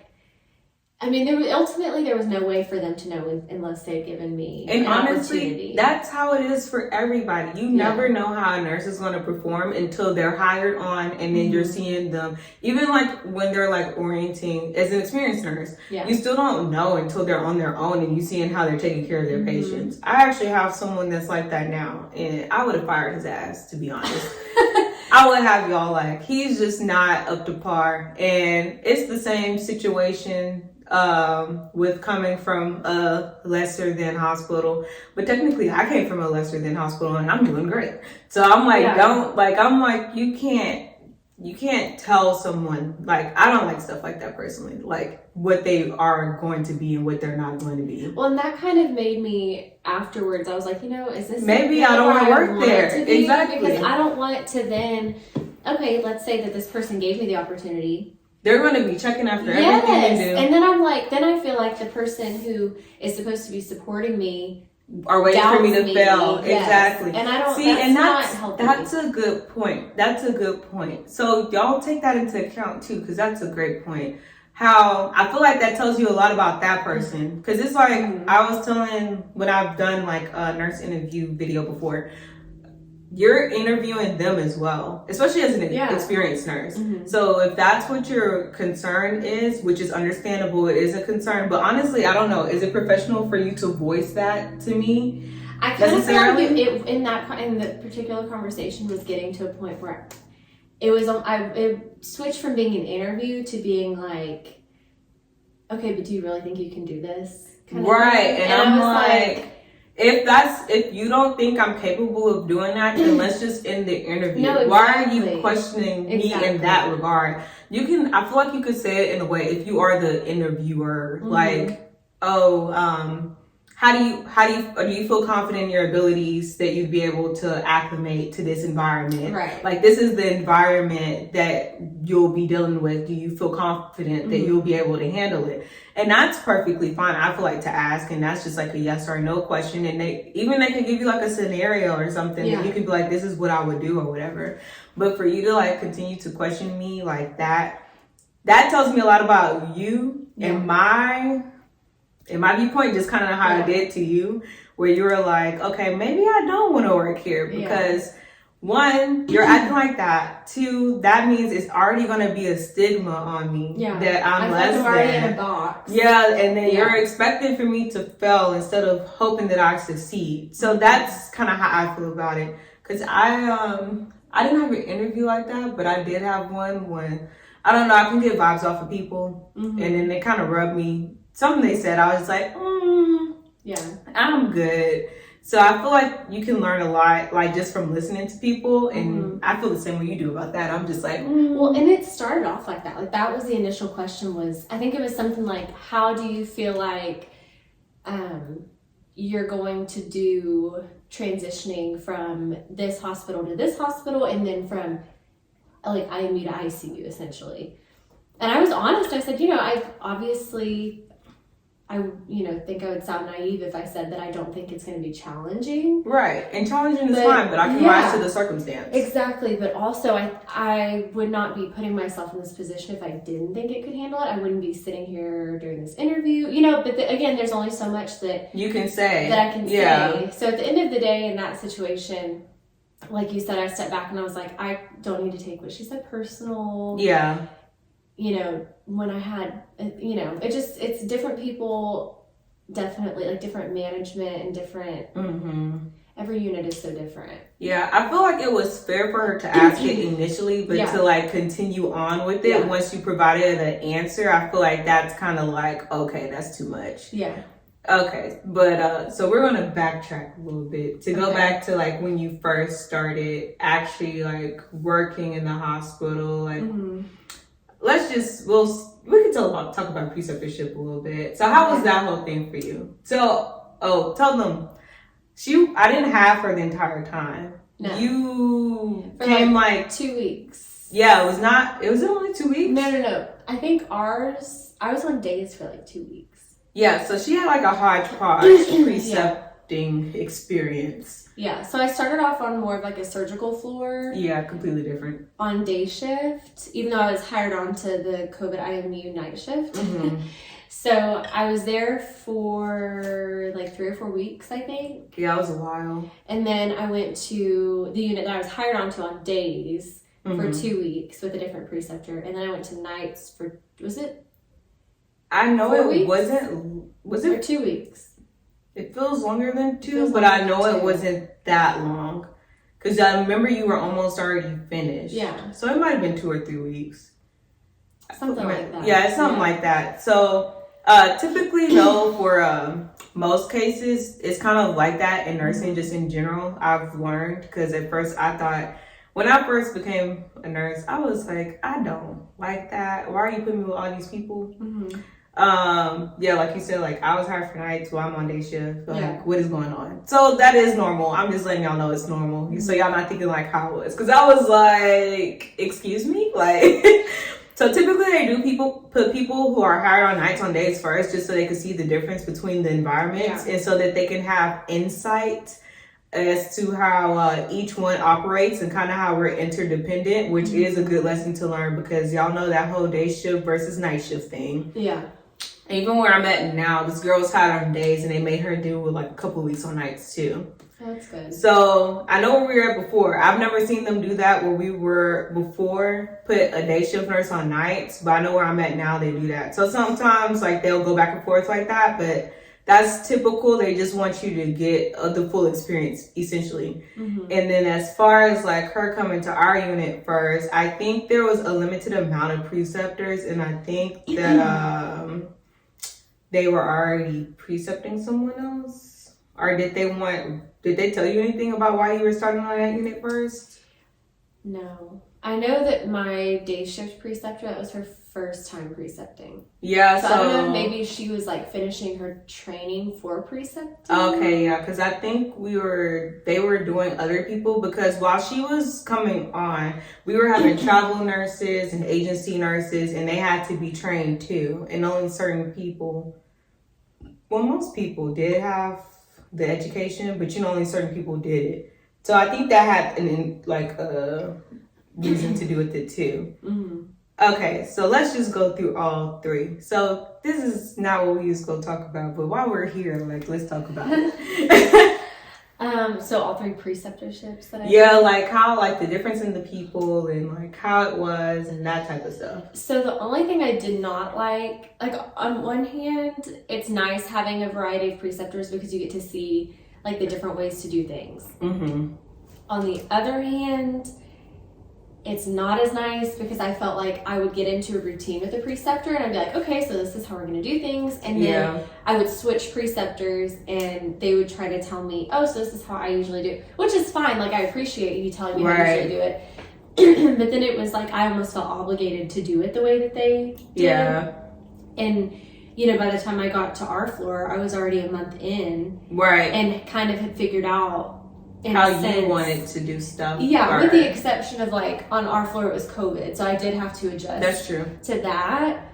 I mean, ultimately there was no way for them to know unless they'd given me an opportunity. That's how it is for everybody. You never know how a nurse is going to perform until they're hired on, and then you're seeing them. Even like when they're like orienting as an experienced nurse, you still don't know until they're on their own and you seeing how they're taking care of their patients. I actually have someone that's like that now, and I would have fired his ass, to be honest. I would have y'all like, he's just not up to par, and it's the same situation with coming from a lesser than hospital, but technically I came from a lesser than hospital and I'm doing great. So I'm like, you can't tell someone, like, I don't like stuff like that personally, like what they are going to be and what they're not going to be. Well, and that kind of made me afterwards, I was like, you know, is this maybe I don't want to work there? Exactly. Because I don't want to then, okay, let's say that this person gave me the opportunity. They're going to be checking after everything you do. And then I feel like the person who is supposed to be supporting me are waiting for me to fail. Yes. Exactly. And I don't see, and that's a good point. That's a good point. So y'all take that into account too, because that's a great point. How I feel like that tells you a lot about that person. Because it's like, I was telling, when I've done like a nurse interview video before, you're interviewing them as well, especially as an experienced nurse. So if that's what your concern is, which is understandable, it is a concern. But honestly, I don't know. Is it professional for you to voice that to me? I kind of feel like in the particular conversation was getting to a point where it switched from being an interview to being like, okay, but do you really think you can do this? Right. And I'm like, if you don't think I'm capable of doing that, then let's just end the interview. No, exactly. Why are you questioning me in that regard? I feel like you could say it in a way, if you are the interviewer, like, do you feel confident in your abilities that you'd be able to acclimate to this environment? Right. Like, this is the environment that you'll be dealing with. Do you feel confident that you'll be able to handle it? And that's perfectly fine, I feel like, to ask. And that's just like a yes or no question. And they could give you like a scenario or something. And you could be like, this is what I would do or whatever. But for you to like continue to question me like that tells me a lot about you and my viewpoint, just kind of how I did to you, where you were like, okay, maybe I don't want to work here because one, you're acting like that. Two, that means it's already going to be a stigma on me that I'm less than. Already in a box. Yeah, and then you're expecting for me to fail instead of hoping that I succeed. So that's kind of how I feel about it. Because I didn't have an interview like that, but I did have one when, I don't know, I can get vibes off of people. And then they kind of rub me. Something they said, I was like, I'm good. So I feel like you can learn a lot, like, just from listening to people. And I feel the same way you do about that. I'm just like, Well, and it started off like that. Like, that was the initial question was, I think it was something like, how do you feel like you're going to do transitioning from this hospital to this hospital and then from, like, IMU to ICU, essentially. And I was honest. I said, I think I would sound naive if I said that I don't think it's going to be challenging. Right. And challenging is fine, but I can rise to the circumstance. Exactly. But also, I would not be putting myself in this position if I didn't think it could handle it. I wouldn't be sitting here during this interview. But again, there's only so much that you can say. That I can say. So at the end of the day, in that situation, like you said, I stepped back and I was like, I don't need to take what she said personal. Yeah. When I had, it's different people, definitely, like different management and different, every unit is so different. Yeah, I feel like it was fair for her to ask it initially, but to like continue on with it once you provided an answer, I feel like that's kind of like, okay, that's too much. Yeah. Okay, but so we're gonna backtrack a little bit to go back to like when you first started actually like working in the hospital, like. We can talk about preceptorship a little bit. So how was that whole thing for you? So, tell them, I didn't have her the entire time. No. You came like 2 weeks. Yeah, it was only 2 weeks? No. I think I was on days for like 2 weeks. Yeah, so she had like a hodgepodge precepting experience. Yeah, so I started off on more of like a surgical floor. Yeah, completely different. On day shift, even though I was hired on to the COVID IMU night shift. So I was there for like 3 or 4 weeks, I think. Yeah, it was a while. And then I went to the unit that I was hired onto on days for 2 weeks with a different preceptor. And then I went to nights for, was it? I know it weeks? Was it? For 2 weeks. It feels longer than 2, but I know it wasn't that long. Because I remember you were almost already finished. Yeah. So it might have been 2 or 3 weeks. Something like that. Yeah, it's something like that. So typically, though, for most cases, it's kind of like that in nursing, just in general, I've learned. Because at first, I thought, when I first became a nurse, I was like, I don't like that. Why are you putting me with all these people? Like you said, like I was hired for nights while I'm on day shift. Like, what is going on? So that is normal. I'm just letting y'all know it's normal. So y'all not thinking like how it was. Because I was like, excuse me? Like, so typically they do put people who are hired on nights on days first, just so they can see the difference between the environments and so that they can have insight as to how each one operates and kind of how we're interdependent, which is a good lesson to learn because y'all know that whole day shift versus night shift thing. Yeah. Even where I'm at now, this girl was hired on days and they made her do like a couple of weeks on nights too. That's good. So I know where we were at before. I've never seen them do that where we were before, put a day shift nurse on nights, but I know where I'm at now, they do that. So sometimes like they'll go back and forth like that, but that's typical. They just want you to get the full experience, essentially. And then as far as like her coming to our unit first, I think there was a limited amount of preceptors, and I think that they were already precepting someone else. Or did they tell you anything about why you were starting on that unit first? No. I know that my day shift preceptor, that was her first time precepting. Yeah, so I don't know if maybe she was like finishing her training for precepting. Okay, yeah, because I think they were doing other people, because while she was coming on, we were having travel nurses and agency nurses, and they had to be trained too. And only certain people, well, most people did have the education, but only certain people did it. So I think that had a reason to do with it too. Okay, so let's just go through all three. So this is not what we used to go talk about, but while we're here, like, let's talk about it. So all three preceptorships that I did? Like how, like the difference in the people and like how it was and that type of stuff. So the only thing I did not like on one hand, it's nice having a variety of preceptors because you get to see like the different ways to do things. On the other hand, it's not as nice because I felt like I would get into a routine with the preceptor and I'd be like, okay, so this is how we're going to do things. And then I would switch preceptors and they would try to tell me, oh, so this is how I usually do it, which is fine. Like, I appreciate you telling me how I usually do it. But then it was like, I almost felt obligated to do it the way that they did. And, by the time I got to our floor, I was already a month in. And kind of had figured out how you wanted to do stuff. Yeah, with the exception of like on our floor it was COVID, so I did have to adjust. That's true. To that,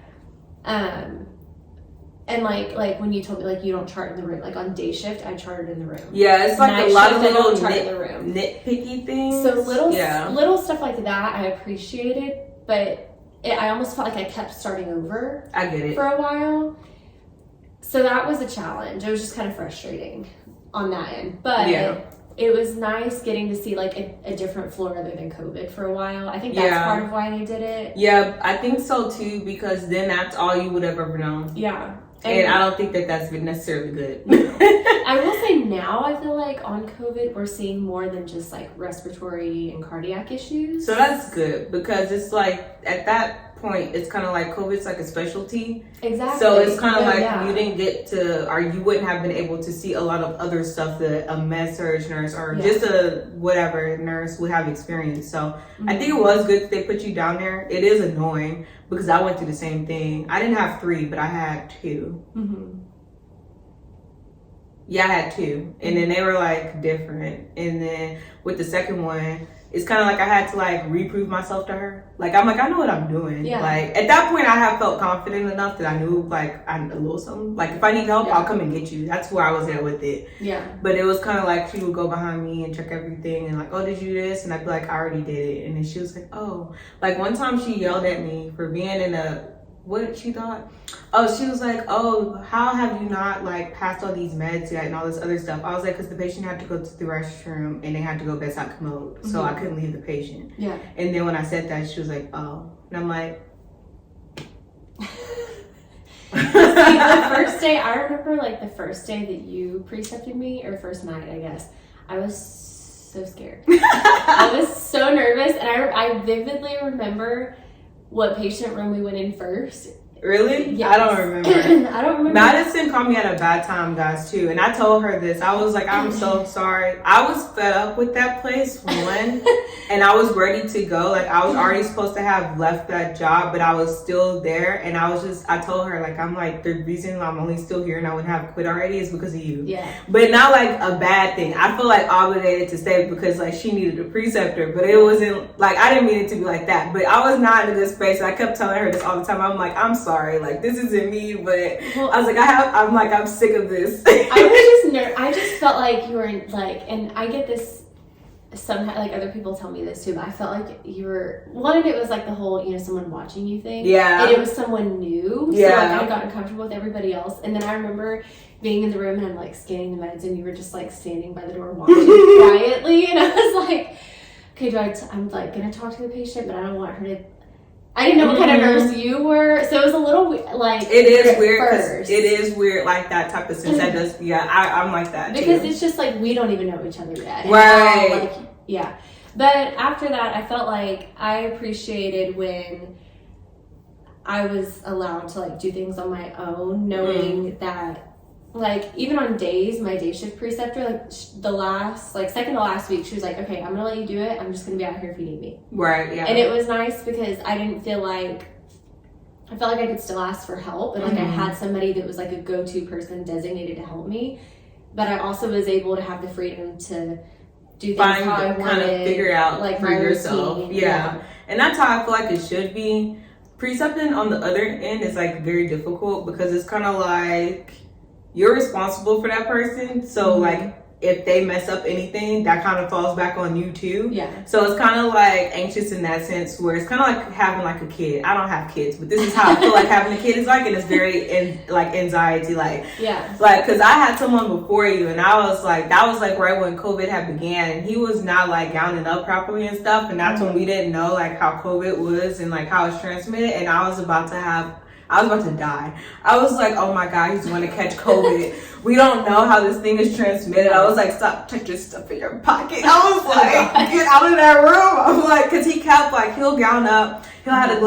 and like when you told me like you don't chart in the room, like on day shift I charted in the room. Yeah, it's like night a lot of little nitpicky things. So little stuff like that I appreciated, but I almost felt like I kept starting over. I get it. For a while, so that was a challenge. It was just kind of frustrating on that end, but. It was nice getting to see like a different floor other than COVID for a while. I think that's part of why they did it. Yeah, I think so too, because then that's all you would have ever known. Yeah. And I don't think that's been necessarily good. I will say now I feel like on COVID we're seeing more than just like respiratory and cardiac issues. So that's good, because it's like at that point it's kind of like COVID's like a specialty. Exactly. So it's kind of like you didn't get to, or you wouldn't have been able to see a lot of other stuff that a med surg nurse or just a whatever nurse would have experienced. So I think it was good that they put you down there. It is annoying because I went through the same thing. I didn't have 3, but I had 2. Yeah, I had 2, and then they were like different. And then with the second one, it's kind of like I had to like reprove myself to her. Like I'm like, I know what I'm doing. Yeah. Like at that point, I have felt confident enough that I knew like I'm a little something. Like if I need help, I'll come and get you. That's where I was at with it. Yeah. But it was kind of like she would go behind me and check everything and like, oh, did you do this? And I'd be like, I already did it. And then she was like, oh, like one time she yelled at me for being in what she thought? Oh, she was like, oh, how have you not like passed all these meds yet and all this other stuff? I was like, because the patient had to go to the restroom and they had to go bedside commode, so I couldn't leave the patient. Yeah. And then when I said that, she was like, oh, and I'm like. The first day, I remember like the first day that you precepted me, or first night, I guess. I was so scared. I was so nervous, and I vividly remember what patient room we went in first. Really? Yes. I don't remember. I don't remember. Madison called me at a bad time, guys, too. And I told her this. I was like, I'm so sorry. I was fed up with that place, one. And I was ready to go. Like, I was already supposed to have left that job, but I was still there. And I told her, like, I'm like, the reason I'm only still here and I wouldn't have quit already is because of you. Yeah. But not like a bad thing. I feel like obligated to stay because, like, she needed a preceptor. But it wasn't, like, I didn't mean it to be like that. But I was not in a good space. I kept telling her this all the time. I'm like, I'm sorry, like this isn't me, but I was like, I'm sick of this. I just felt like you were like, and I get this somehow, like other people tell me this too, but I felt like you were, one of it was like the whole, someone watching you thing. Yeah. And it was someone new. Yeah. So like I got uncomfortable with everybody else. And then I remember being in the room and I'm like scanning the meds and you were just like standing by the door watching quietly. And I was like, okay, I'm like gonna talk to the patient, but I don't want her to I didn't know what kind of nurse you were, so it was a little like it is weird. First. It is weird, like that type of sense. That does, I'm like that because too. It's just like we don't even know each other yet, right? But after that, I felt like I appreciated when I was allowed to like do things on my own, knowing that. Like, even on days, my day shift preceptor, like, second to last week, she was like, okay, I'm gonna let you do it. I'm just gonna be out here if you need me. Right, yeah. And it was nice because I felt like I could still ask for help. And, like, I had somebody that was, like, a go-to person designated to help me. But I also was able to have the freedom to do things how I wanted. Kind of figure out like, for yourself. Yeah. And that's how I feel like it should be. Precepting on the other end is, like, very difficult because it's kind of like... you're responsible for that person, so like if they mess up anything, that kind of falls back on you too. Yeah. So it's kind of like anxious in that sense, where it's kind of like having like a kid. I don't have kids, but this is how I feel like having a kid is like, and it's very like anxiety, like because I had someone before you, and I was like, that was like right when COVID had began, and he was not like gowning up properly and stuff, and that's when we didn't know like how COVID was and like how it's transmitted, and I was about to die. I was like, oh my God, he's going to catch COVID. We don't know how this thing is transmitted. I was like, stop touching stuff in your pocket. I was like, get out of that room. I'm like, because he kept like, he'll gown up, he'll have the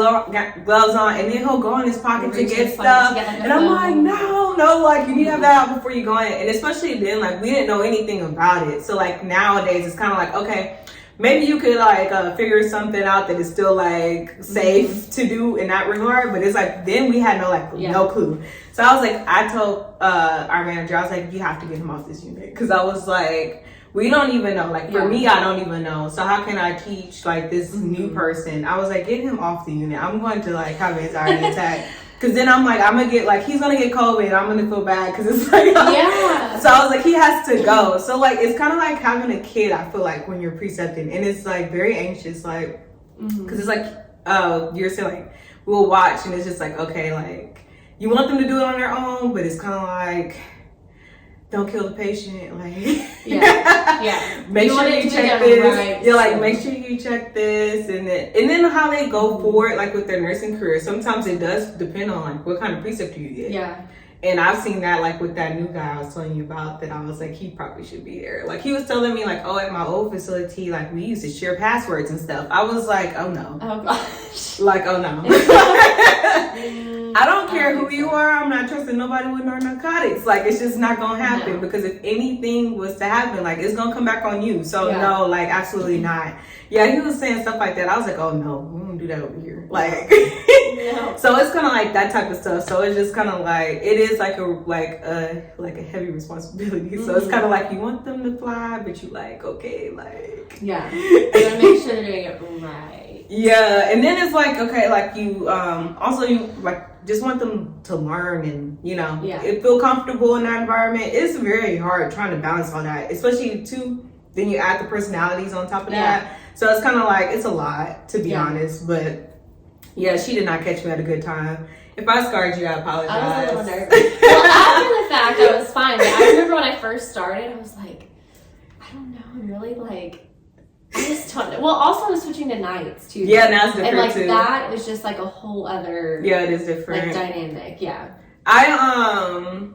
gloves on, and then he'll go in his pocket to get stuff. And I'm like, no, like, you need to have that out before you go in. And especially then, like, we didn't know anything about it. So like nowadays, it's kind of like, okay, maybe you could like figure something out that is still like safe to do in that regard, but it's like then we had no clue. So I was like, I told our manager, I was like, you have to get him off this unit, because I was like, we don't even know. Like for me, I don't even know. So how can I teach like this new person? I was like, get him off the unit. I'm going to like have an anxiety attack. Because then I'm like, I'm going to get, like, he's going to get COVID. And I'm going to feel bad because it's like, So I was like, he has to go. So, like, it's kind of like having a kid, I feel like, when you're precepting. And it's, like, very anxious, like, because it's like, you're saying, like, we'll watch. And it's just like, okay, like, you want them to do it on their own. But it's kind of like, don't kill the patient. Like, make sure you check this. Right. Like, make sure you check this. And then how they go forward, like, with their nursing career. Sometimes it does depend on, like, what kind of preceptor you get. Yeah. And I've seen that, like, with that new guy I was telling you about, that I was like, he probably should be there. Like, he was telling me, like, oh, at my old facility, like, we used to share passwords and stuff. I was like, oh, no. Oh, gosh. Like, oh, no. I don't care who you are. I'm not trusting nobody with no narcotics. Like, it's just not going to happen. Because if anything was to happen, like, it's going to come back on you. So, no, like, absolutely not. Yeah, he was saying stuff like that. I was like, oh, no, we don't do that over here. Like, so it's kind of like that type of stuff. So it's just kind of like, it is like a heavy responsibility. So it's kind of like you want them to fly, but you like, okay, like. Yeah. You gotta make sure they're doing it right. Yeah. And then it's like, okay, like you, also you like just want them to learn and, you know, feel comfortable in that environment. It's very hard trying to balance all that, especially too. Then you add the personalities on top of that. So it's kind of like, it's a lot, to be honest. But yeah, she did not catch me at a good time. If I scarred you, I apologize. I was a little nervous. Well, after the fact, I was fine. But I remember when I first started, I was like, I don't know. I'm really like, I just don't know. Well, also I was switching to nights too. Yeah, now it's different and like too. that is just like a whole other. Yeah, it is different. Like dynamic. Yeah. I'm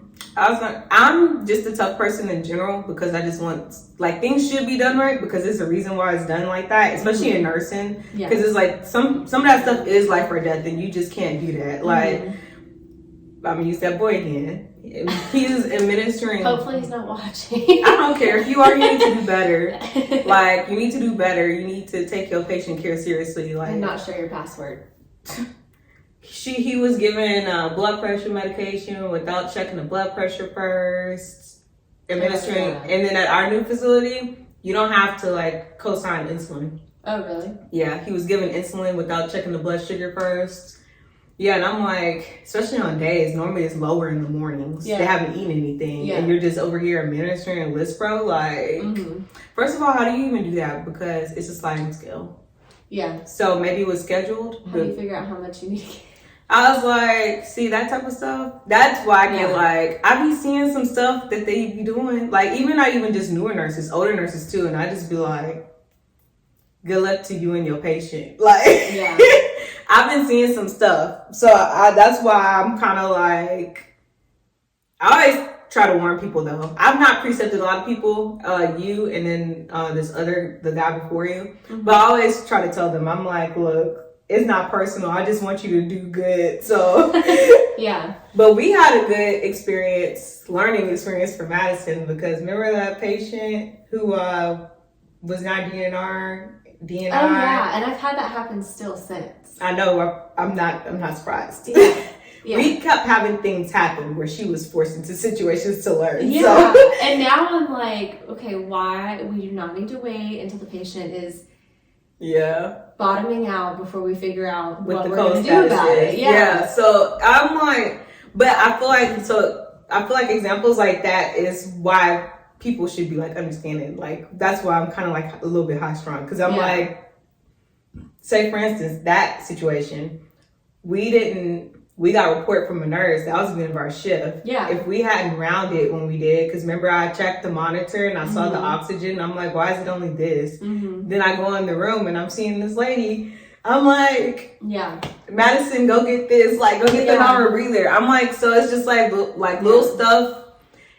just a tough person in general because I just want, like, things should be done right because there's a reason why it's done like that, especially in nursing. Because it's like some of that stuff is life or death and you just can't do that. Like, I'm gonna use that boy again. He's administering. Hopefully he's not watching. I don't care. If you are, you need to do better. Like, you need to do better. You need to take your patient care seriously. Like, and not share your password. He was given blood pressure medication without checking the blood pressure first, administering, and then at our new facility, you don't have to like co-sign insulin. Oh, really? Yeah, he was given insulin without checking the blood sugar first. Yeah, and I'm like, especially on days, normally it's lower in the mornings. They haven't eaten anything, and you're just over here administering Lispro. Like, first of all, how do you even do that? Because it's a sliding scale. Yeah. So maybe it was scheduled. How do you figure out how much you need to get? I was like, see, that type of stuff. That's why I get like, I be seeing some stuff that they be doing. Like, even not even just newer nurses, older nurses too. And I just be like, good luck to you and your patient. Like, I've been seeing some stuff. So that's why I'm kind of like, I always try to warn people though. I've not precepted a lot of people, you and then the guy before you. Mm-hmm. But I always try to tell them, I'm like, look, it's not personal. I just want you to do good. So yeah. But we had a good learning experience for Madison, because remember that patient who was not DNR? Oh yeah, and I've had that happen still since. I know. I'm not surprised. Yeah. Yeah. We kept having things happen where she was forced into situations to learn. Yeah. So. And now I'm like, okay, why? We do not need to wait until the patient is bottoming out before we figure out what we're going to do about it. Yeah. So I'm like, but I feel like examples like that is why people should be like understanding. Like, that's why I'm kind of like a little bit high strung, because I'm like, say for instance, that situation, we got a report from a nurse. That was the end of our shift. Yeah. If we hadn't rounded when we did, because remember I checked the monitor and I saw the oxygen. I'm like, why is it only this? Mm-hmm. Then I go in the room and I'm seeing this lady. I'm like, Madison, go get this. Like, go get the normal breather. I'm like, so it's just like little stuff.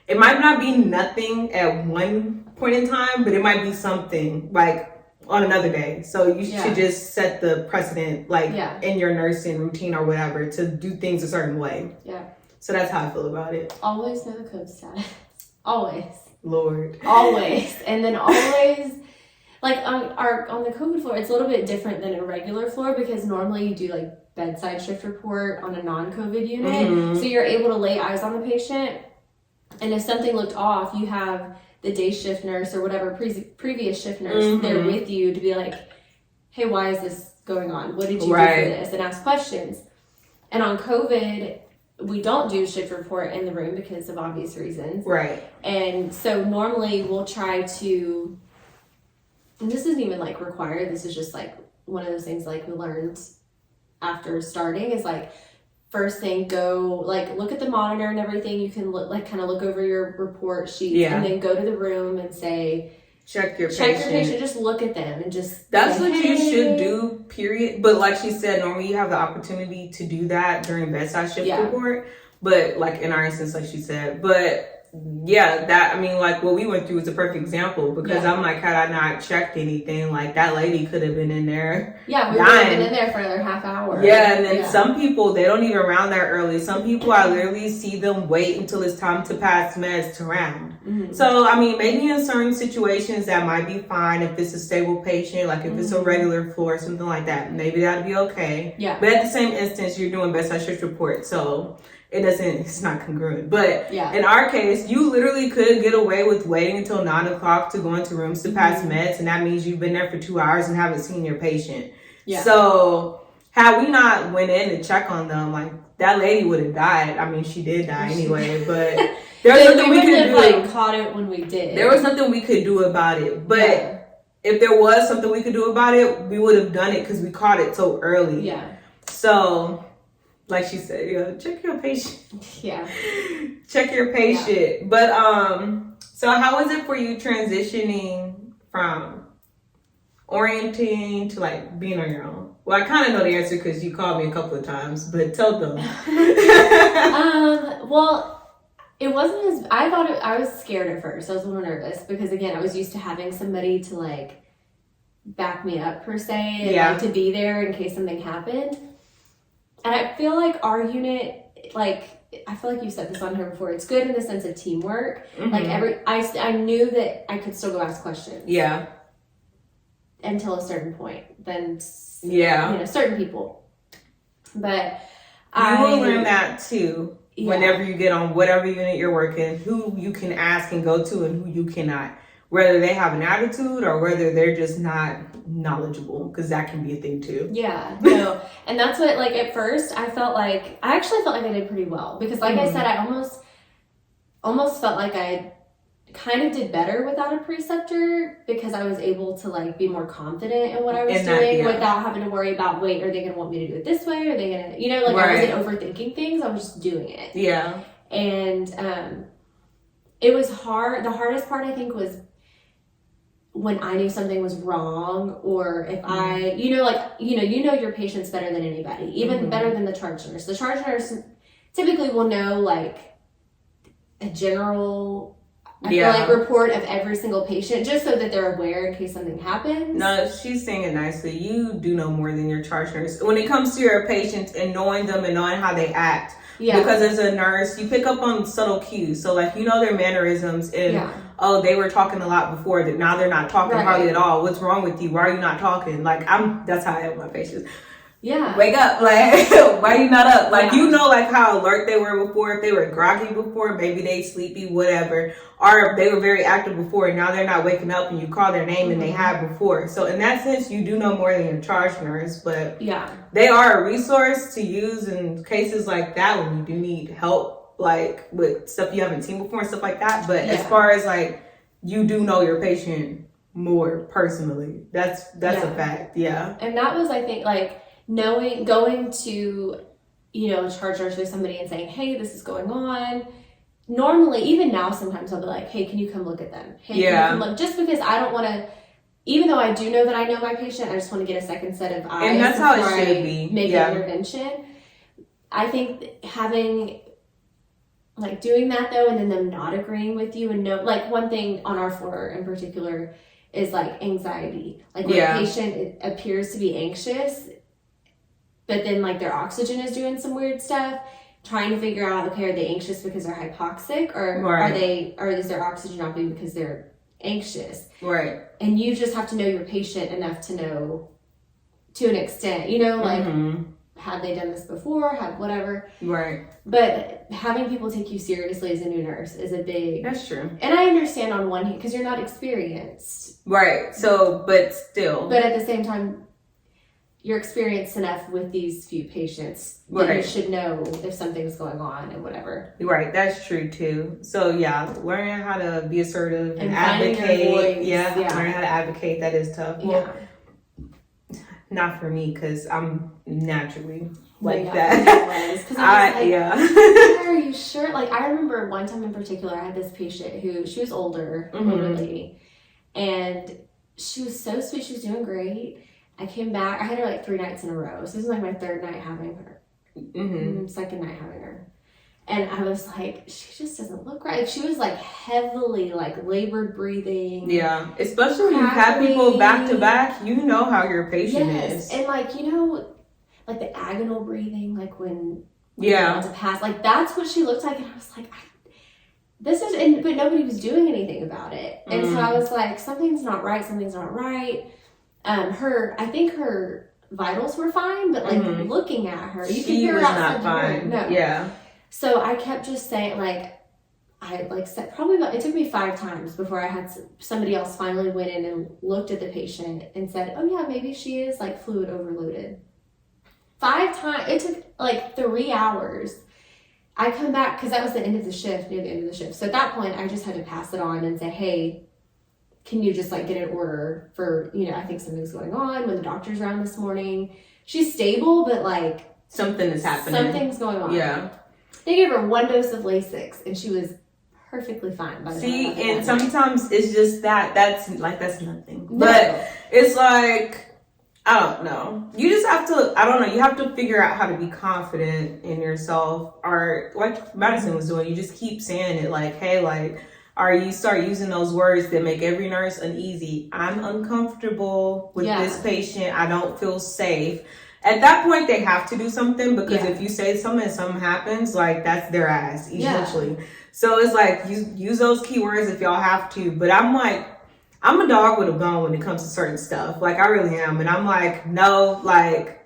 It might not be nothing at one point in time, but it might be something like on another day. So you should just set the precedent, like in your nursing routine or whatever, to do things a certain way. Yeah. So that's how I feel about it. Always know the code status. Always. Lord. Always. And then always, like on the COVID floor, it's a little bit different than a regular floor, because normally you do like bedside shift report on a non-COVID unit. Mm-hmm. So you're able to lay eyes on the patient. And if something looked off, you have the day shift nurse or whatever previous shift nurse there with you to be like, hey, why is this going on? What did you do for this? And ask questions. And on COVID, we don't do shift report in the room because of obvious reasons. Right. And so normally we'll try to, and this isn't even like required, this is just like one of those things like we learned after starting, is like, first thing, go like look at the monitor and everything. You can look, like kind of look over your report sheets, and then go to the room and say, check your patient. Just look at them and just. That's what you should do. Period. But like she said, normally you have the opportunity to do that during bedside shift report. But like in our instance, like she said, but. Yeah, that, I mean, like what we went through was a perfect example, because I'm like, had I not checked anything, like that lady could have been in there. Yeah, we would have been in there for another half hour. Yeah, and then some people, they don't even round that early. Some people, I literally see them wait until it's time to pass meds to round. Mm-hmm. So, I mean, maybe in certain situations that might be fine if it's a stable patient, like if it's a regular floor or something like that, maybe that'd be okay. Yeah. But at the same instance, you're doing bedside shift report, so it's not congruent. But in our case, you literally could get away with waiting until 9 o'clock to go into rooms to pass meds, and that means you've been there for 2 hours and haven't seen your patient. Yeah. So had we not went in to check on them, like that lady would have died. I mean, she did die anyway, but there's nothing we could do. Like caught it when we did. There was nothing we could do about it, but if there was something we could do about it, we would have done it because we caught it so early. Yeah. So. Like she said, check your patient. Yeah. Check your patient. Yeah. But so how was it for you transitioning from orienting to like being on your own? Well, I kind of know the answer because you called me a couple of times, but tell them. Well, it wasn't as, I was scared at first. I was a little nervous because again, I was used to having somebody to like back me up per se, and like to be there in case something happened. And I feel like our unit, like, I feel like you said this on here before, it's good in the sense of teamwork. Mm-hmm. Like I knew that I could still go ask questions. Yeah. Until a certain point. Then, certain people. But you will learn that too. Yeah. Whenever you get on whatever unit you're working, who you can ask and go to and who you cannot. Whether they have an attitude or whether they're just not knowledgeable, because that can be a thing too. Yeah, no. And that's what, like, at first I actually felt like I did pretty well, because like I said, I almost felt like I kind of did better without a preceptor, because I was able to like be more confident in what I was doing without having to worry about, wait, are they going to want me to do it this way? Are they going to, I wasn't overthinking things. I was just doing it. Yeah. And it was hard. The hardest part I think was when I knew something was wrong, or if I, you know your patients better than anybody, even better than the charge nurse. The charge nurse typically will know like a general report of every single patient, just so that they're aware in case something happens. No, she's saying it nicely. You do know more than your charge nurse when it comes to your patients and knowing them and knowing how they act. Yeah. Because as a nurse, you pick up on subtle cues. So like, you know their mannerisms and oh, they were talking a lot before, that now they're not talking hardly at all. What's wrong with you? Why are you not talking? Like that's how I have my patients. Yeah. Wake up. Like, why are you not up? Like, you know, like how alert they were before. If they were groggy before, maybe they sleepy, whatever. Or they were very active before and now they're not waking up and you call their name and they had before. So in that sense, you do know more than your charge nurse, but they are a resource to use in cases like that when you do need help, like with stuff you haven't seen before and stuff like that. But as far as like, you do know your patient more personally. That's a fact. Yeah. And that was, I think, like, going to, you know, a charge nurse or somebody and saying, hey, this is going on. Normally, even now, sometimes I'll be like, hey, can you come look at them? Hey, can you come look? Just because I don't want to, even though I do know that I know my patient, I just want to get a second set of eyes. And that's how it should be. Make an intervention. I think having, like, doing that though, and then them not agreeing with you, and no, like, one thing on our floor in particular is like anxiety. Like when a patient appears to be anxious, but then like their oxygen is doing some weird stuff, trying to figure out, okay, are they anxious because they're hypoxic, or is their oxygen dropping because they're anxious? Right. And you just have to know your patient enough to know, to an extent, you know, like, had they done this before, had whatever. Right. But having people take you seriously as a new nurse is a big... That's true. And I understand on one hand, because you're not experienced. Right. So, but still. But at the same time, you're experienced enough with these few patients that you should know if something's going on and whatever. Right. That's true too. So yeah, learning how to be assertive and advocate. Learning how to advocate, that is tough. Well, not for me, because I'm naturally like that. Are you sure? Like, I remember one time in particular, I had this patient who, she was older, older lady, and she was so sweet. She was doing great. I came back. I had her like 3 nights in a row. So this is like my 3rd night having her. 2nd night having her. And I was like, she just doesn't look right. She was like heavily like labored breathing. Yeah. Especially when you have people back to back, you know how your patient is. And like, you know, like the agonal breathing, like when to pass, like that's what she looked like. And I was like, but nobody was doing anything about it. And so I was like, something's not right. I think her vitals were fine, but like looking at her, you could hear her outside the room. No. Yeah. So I kept just saying, like, I like said probably about, it took me 5 times before I had somebody else finally went in and looked at the patient and said, oh yeah, maybe she is like fluid overloaded. 5 times. It took like 3 hours. I come back, because that was the end of the shift, near the end of the shift. So at that point, I just had to pass it on and say, hey, can you just like get an order for, you know, I think something's going on. When the doctor's around this morning, she's stable, but like something is happening. Something's going on. Yeah. They gave her 1 dose of Lasix and she was perfectly fine by the time. And sometimes it's just that's nothing. No. But it's like, I don't know. You just have to, I don't know, you have to figure out how to be confident in yourself. Or like Madison was doing, you just keep saying it like, hey, like, or you start using those words that make every nurse uneasy. I'm uncomfortable with this patient. I don't feel safe. At that point, they have to do something, because if you say something and something happens, like that's their ass, essentially. Yeah. So it's like, use those keywords if y'all have to. But I'm like, I'm a dog with a bone when it comes to certain stuff. Like, I really am. And I'm like, no, like,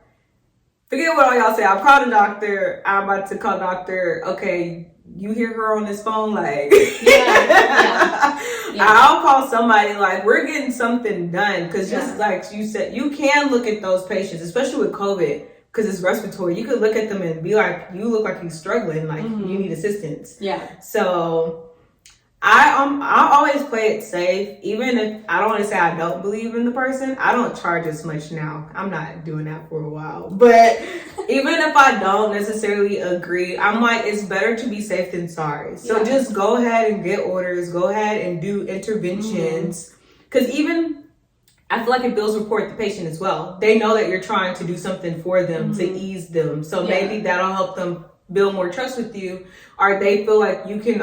forget what all y'all say. I'll call the doctor. I'm about to call doctor. Okay, you hear her on this phone, like, I'll call somebody, like, we're getting something done. Because just like you said, you can look at those patients, especially with COVID, because it's respiratory. You could look at them and be like, you look like you're struggling, like you need assistance. Yeah. So I always play it safe, even if I don't want to say I don't believe in the person. I don't charge as much now. I'm not doing that for a while. But even if I don't necessarily agree, I'm like, it's better to be safe than sorry. So just go ahead and get orders. Go ahead and do interventions. because even I feel like it builds rapport with the patient as well. They know that you're trying to do something for them to ease them. So maybe that'll help them build more trust with you, or they feel like you can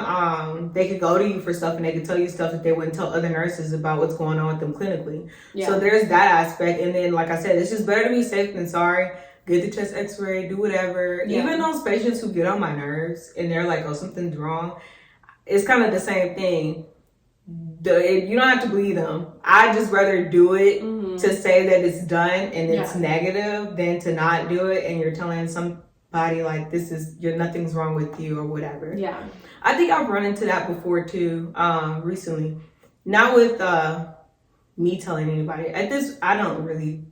they could go to you for stuff and they could tell you stuff that they wouldn't tell other nurses about what's going on with them clinically. So there's that aspect. And then, like I said, it's just better to be safe than sorry. Get the chest x-ray, do whatever. Even those patients who get on my nerves and they're like, oh, something's wrong, it's kind of the same thing. You don't have to believe them. I just rather do it to say that it's done and it's negative than to not do it and you're telling somebody like nothing's wrong with you or whatever. Yeah, I think I've run into that before too. Recently, not with me telling anybody. At this, I don't really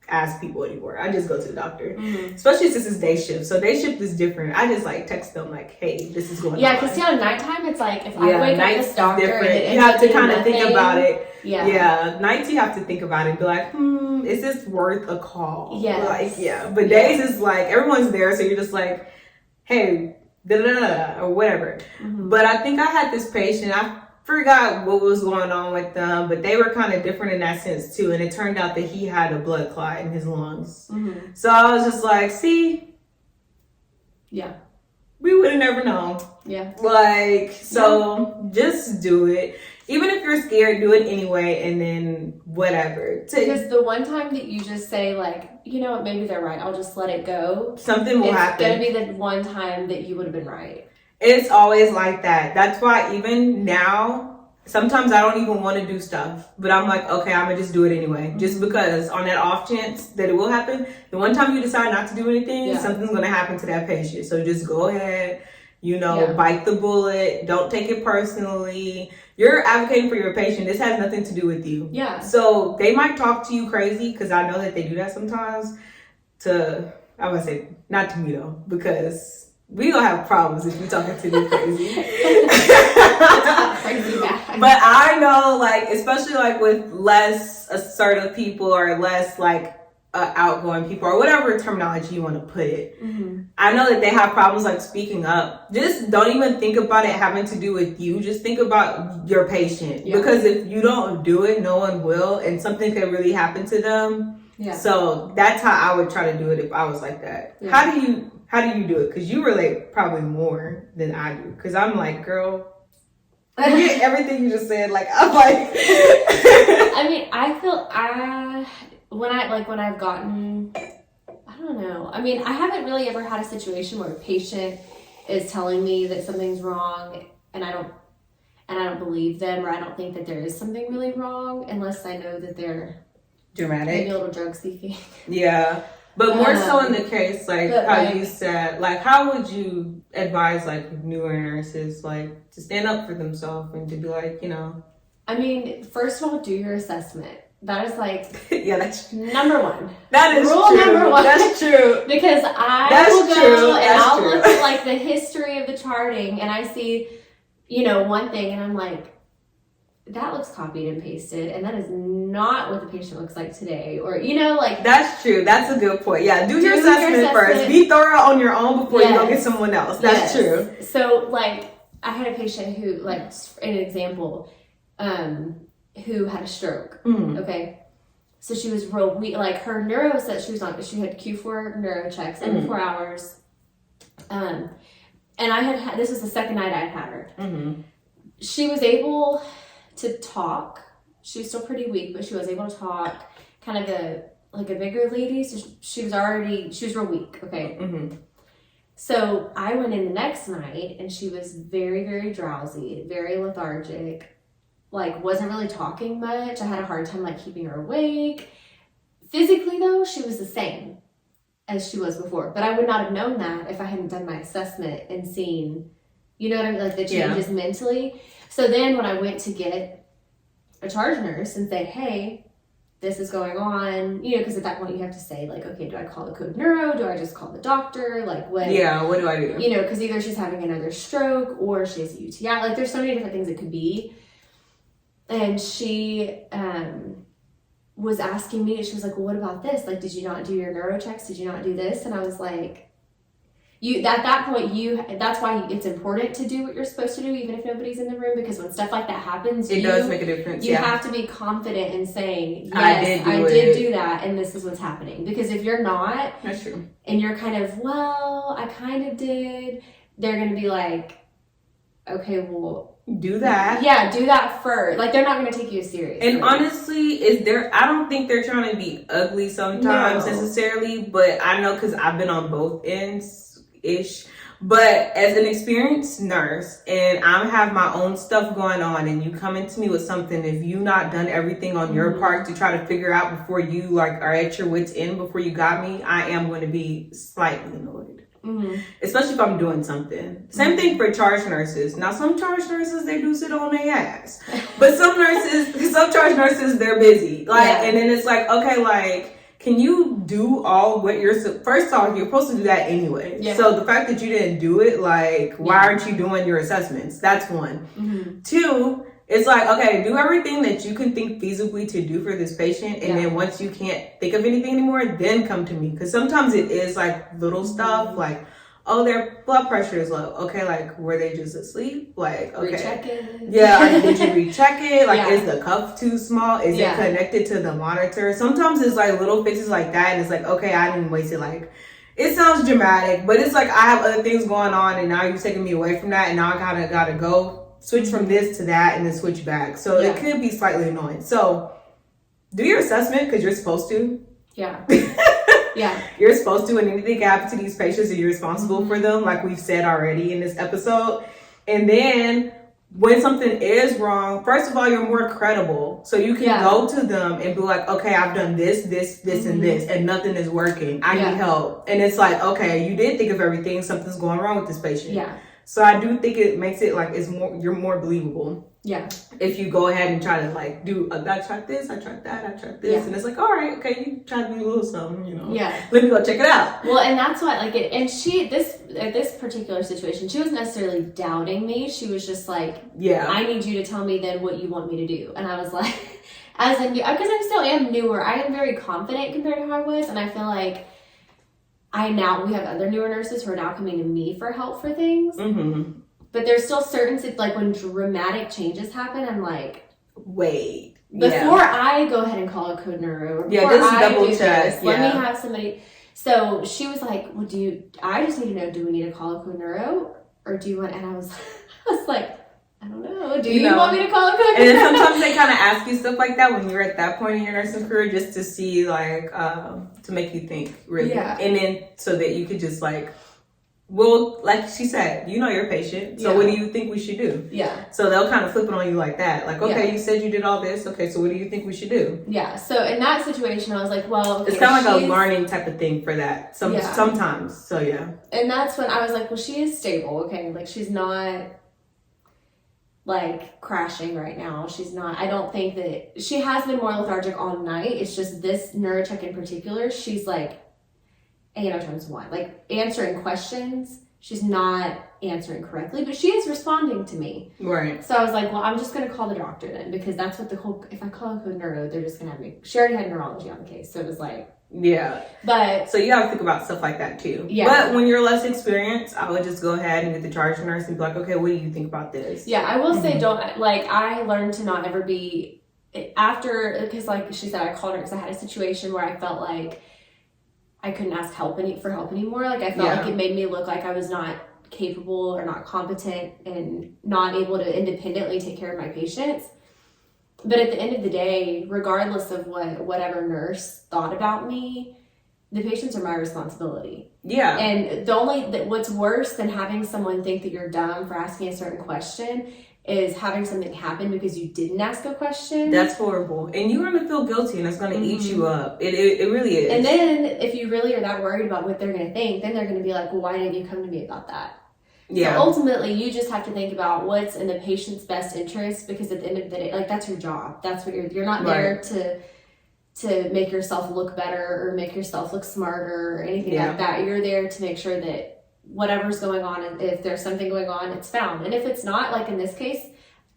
ask people anymore. I just go to the doctor, especially since it's day shift. So day shift is different. I just like text them like, "Hey, this is going on." Yeah, because nighttime it's like if I wake up this doctor, and you have to kind of think about it. Yeah, nights you have to think about it. Be like, is this worth a call? Yeah, like But days is like everyone's there, so you're just like, hey, or whatever. But I think I had this patient. I forgot what was going on with them, but they were kind of different in that sense too. And it turned out that he had a blood clot in his lungs. So I was just like, see, we would have never known. Just do it. Even if you're scared, do it anyway, and then whatever. Because the one time that you just say, like, you know what, maybe they're right, I'll just let it go. Something will happen. It's going to be the one time that you would have been right. It's always like that. That's why even now, sometimes I don't even want to do stuff. But I'm like, okay, I'm going to just do it anyway. Just because on that off chance that it will happen, the one time you decide not to do anything, something's going to happen to that patient. So just go ahead, bite the bullet. Don't take it personally. You're advocating for your patient. This has nothing to do with you. Yeah. So they might talk to you crazy, because I know that they do that sometimes. I would say, not to me though, because we gonna have problems if you talking to me crazy. But I know, like, especially like with less assertive people or less like outgoing people or whatever terminology you want to put it. I know that they have problems like speaking up. Just don't even think about it having to do with you. Just think about your patient, because if you don't do it, no one will, and something could really happen to them. So that's how I would try to do it if I was like that. How do you do it? Because you relate probably more than I do. Because I'm like, girl, I get everything you just said. Like, I'm like, I mean, I feel when I've gotten, I don't know. I mean, I haven't really ever had a situation where a patient is telling me that something's wrong and I don't believe them, or I don't think that there is something really wrong, unless I know that they're dramatic, maybe a little drug seeking. Yeah. But more so in the case, like how you said, like, how would you advise like newer nurses, like, to stand up for themselves and to be like, I mean, first of all, do your assessment. That is like that's number one. That is rule true. Number one. That's true. Because will go and I'll look at like the history of the charting, and I see, one thing, and I'm like, that looks copied and pasted, and that is not what the patient looks like today. Or, like... That's true. That's a good point. Yeah, do your assessment first. Be thorough on your own before you go get someone else. That's true. So, like, I had a patient who, like, an example, who had a stroke. Okay? So she was real weak. Like, her neuro said she had Q4 neuro checks every 4 hours. And I had this was the second night I had her. She was able to talk. She was still pretty weak, but she was able to talk. Kind of a bigger lady, so she was real weak. Okay. So I went in the next night, and she was very, very drowsy, very lethargic, like wasn't really talking much. I had a hard time like keeping her awake. Physically though, she was the same as she was before, but I would not have known that if I hadn't done my assessment and seen, what I mean, like the changes mentally. So then when I went to get a charge nurse and say, hey, this is going on, because at that point you have to say, like, okay, do I call the code neuro? Do I just call the doctor? Like, what? Yeah, what do I do? Because either she's having another stroke or she has a UTI. Like, there's so many different things it could be. And she was asking me, she was like, well, what about this? Like, did you not do your neuro checks? Did you not do this? And I was like, at that point, that's why it's important to do what you're supposed to do, even if nobody's in the room, because when stuff like that happens, it does make a difference. You have to be confident in saying, yes, I did do that, and this is what's happening. Because if you're not, that's true, and you're kind of, well, I kind of did, they're going to be like, okay, well, do that. Yeah, do that first. Like, they're not going to take you as serious. And honestly, I don't think they're trying to be ugly sometimes necessarily, but I know because I've been on both ends-ish. But as an experienced nurse, and I have my own stuff going on, and you come into me with something, if you not done everything on your part to try to figure out before you like are at your wits' end before you got me, I am going to be slightly annoyed. Especially if I'm doing something. Same thing for charge nurses. Now, some charge nurses, they do sit on their ass. But some charge nurses, they're busy. And then it's like, okay, like, can you do all what first off, you're supposed to do that anyway. Yeah. So the fact that you didn't do it, like, why aren't you doing your assessments? That's one. Two, it's like, okay, do everything that you can think feasibly to do for this patient. And then once you can't think of anything anymore, then come to me. Because sometimes it is like little stuff, like, oh, their blood pressure is low. Okay, like, were they just asleep? Like, okay. Recheck it. Yeah, like, did you recheck it? Like, is the cuff too small? Is it connected to the monitor? Sometimes it's like little fixes like that. And it's like, okay, I didn't waste it. Like, it sounds dramatic, but it's like I have other things going on. And now you're taking me away from that. And now I kind of got to go switch from this to that and then switch back. So it could be slightly annoying. So do your assessment because you're supposed to. Yeah. Yeah. You're supposed to, and anything happens to these patients and you're responsible for them, like we've said already in this episode. And then when something is wrong, first of all, you're more credible. So you can go to them and be like, okay, I've done this, and this, and nothing is working. I need help. And it's like, okay, you did think of everything. Something's going wrong with this patient. Yeah. So I do think it makes it like you're more believable. Yeah. If you go ahead and try to like do, I tried this, I tried that, I tried this. Yeah. And it's like, all right, okay, you tried to do a little something, you know. Yeah. Let me go check it out. Well, and that's what, like, at this particular situation, she wasn't necessarily doubting me. She was just like, I need you to tell me then what you want me to do. And I was like, because I still am newer, I am very confident compared to how I was. And I feel like we have other newer nurses who are now coming to me for help for things. But there's still certain, like, when dramatic changes happen, I'm like, wait. Before I go ahead and call a code neuro, just double check. Let me have somebody. So she was like, well, I just need to know, do we need to call a code neuro? Or do you want, and I was like, I don't know. Do you want me to call a code neuro? And then sometimes they kind of ask you stuff like that when you're at that point in your nursing career, just to see, like, to make you think, really. Yeah. And then so that you could just, like, well, like she said, you know your patient, so what do you think we should do? Yeah. So they'll kind of flip it on you like that. Like, okay, you said you did all this. Okay, so what do you think we should do? Yeah. So in that situation, I was like, well, okay, it's kind of like a learning type of thing for that. Sometimes. So yeah. And that's when I was like, well, she is stable. Okay, like she's not like crashing right now. She's not. I don't think that she has been more lethargic all night. It's just this neurocheck in particular. She's like 8 times 1, like answering questions. She's not answering correctly, but she is responding to me. Right. So I was like, well, I'm just going to call the doctor then, because that's what if I call a neuro, they're just going to have me. She already had neurology on the case. So it was like, but so you got to think about stuff like that too. Yeah. But when you're less experienced, I would just go ahead and get the charge nurse and be like, okay, what do you think about this? Yeah. I will say, I learned to not ever be because like she said, I called her because I had a situation where I felt like I couldn't ask for help anymore. Like I felt like it made me look like I was not capable or not competent and not able to independently take care of my patients. But at the end of the day, regardless of whatever nurse thought about me, the patients are my responsibility. Yeah. And what's worse than having someone think that you're dumb for asking a certain question is having something happen because you didn't ask a question. That's horrible. And you're going to feel guilty, and it's going to eat you up. It really is. And then if you really are that worried about what they're going to think, then they're going to be like, well, why didn't you come to me about that? Yeah. So ultimately, you just have to think about what's in the patient's best interest, because at the end of the day, like, that's your job. That's what you're not there to make yourself look better or make yourself look smarter or anything like that. You're there to make sure that whatever's going on, and if there's something going on, it's found. And if it's not, like in this case,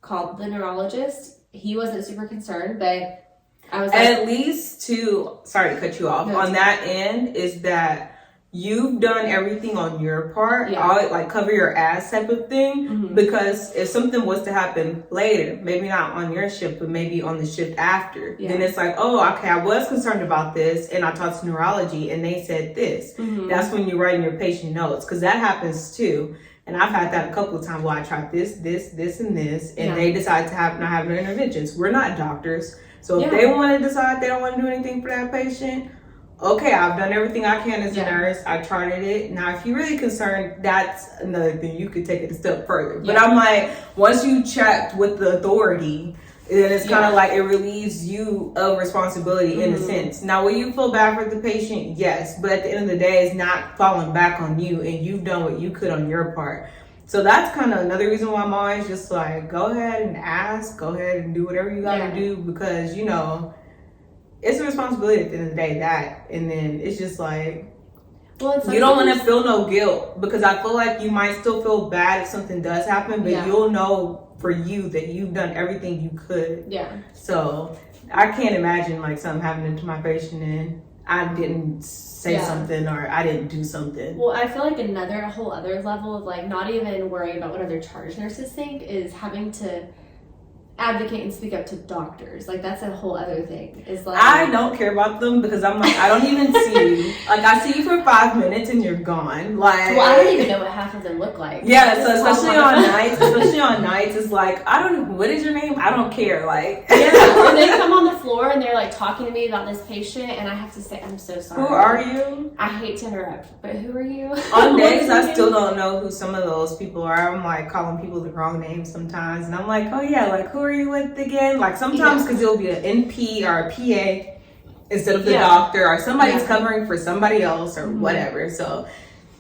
called the neurologist. He wasn't super concerned, but I was like, at least sorry to cut you off, on that end is that you've done everything on your part, Yeah. all like cover your ass type of thing. Mhm. Because if something was to happen later, maybe not on your shift, but maybe on the shift after, then it's like, oh, okay, I was concerned about this, and I talked to neurology, and they said this. Mhm. That's when you're writing your patient notes, because that happens too. And I've had that a couple of times where I tried this, and this, and they decide to not have no interventions. We're not doctors. So if they want to decide they don't want to do anything for that patient, okay, I've done everything I can as a nurse. I charted it. Now, if you're really concerned, that's another thing. You could take it a step further. But I'm like, once you checked with the authority, then it's kind of like it relieves you of responsibility in a sense. Now, will you feel bad for the patient? Yes. But at the end of the day, it's not falling back on you, and you've done what you could on your part. So that's kind of another reason why I'm always just like, go ahead and ask. Go ahead and do whatever you got to do, because, you know, it's a responsibility at the end of the day, that. And then it's just like, you don't want to feel no guilt, because I feel like you might still feel bad if something does happen, but you'll know for you that you've done everything you could. Yeah. So I can't imagine like something happening to my patient and I didn't say something or I didn't do something. Well, I feel like a whole other level of like not even worrying about what other charge nurses think is having to advocate and speak up to doctors. Like that's a whole other thing. Is like, I don't care about them, because I'm like, I don't even see you. Like I see you for 5 minutes and you're gone. Like, well, I don't even know what half of them look like. Yeah, so especially on nights, it's like, I don't, what is your name? I don't care. Like, or they come on the floor and they're like talking to me about this patient, and I have to say, I'm so sorry. Who are you? I hate to interrupt, but who are you? On days I still don't know who some of those people are. I'm like calling people the wrong names sometimes, and I'm like, oh yeah, like who are you with again? Like sometimes because it'll be an NP or a PA instead of the doctor, or somebody's covering for somebody else or whatever. So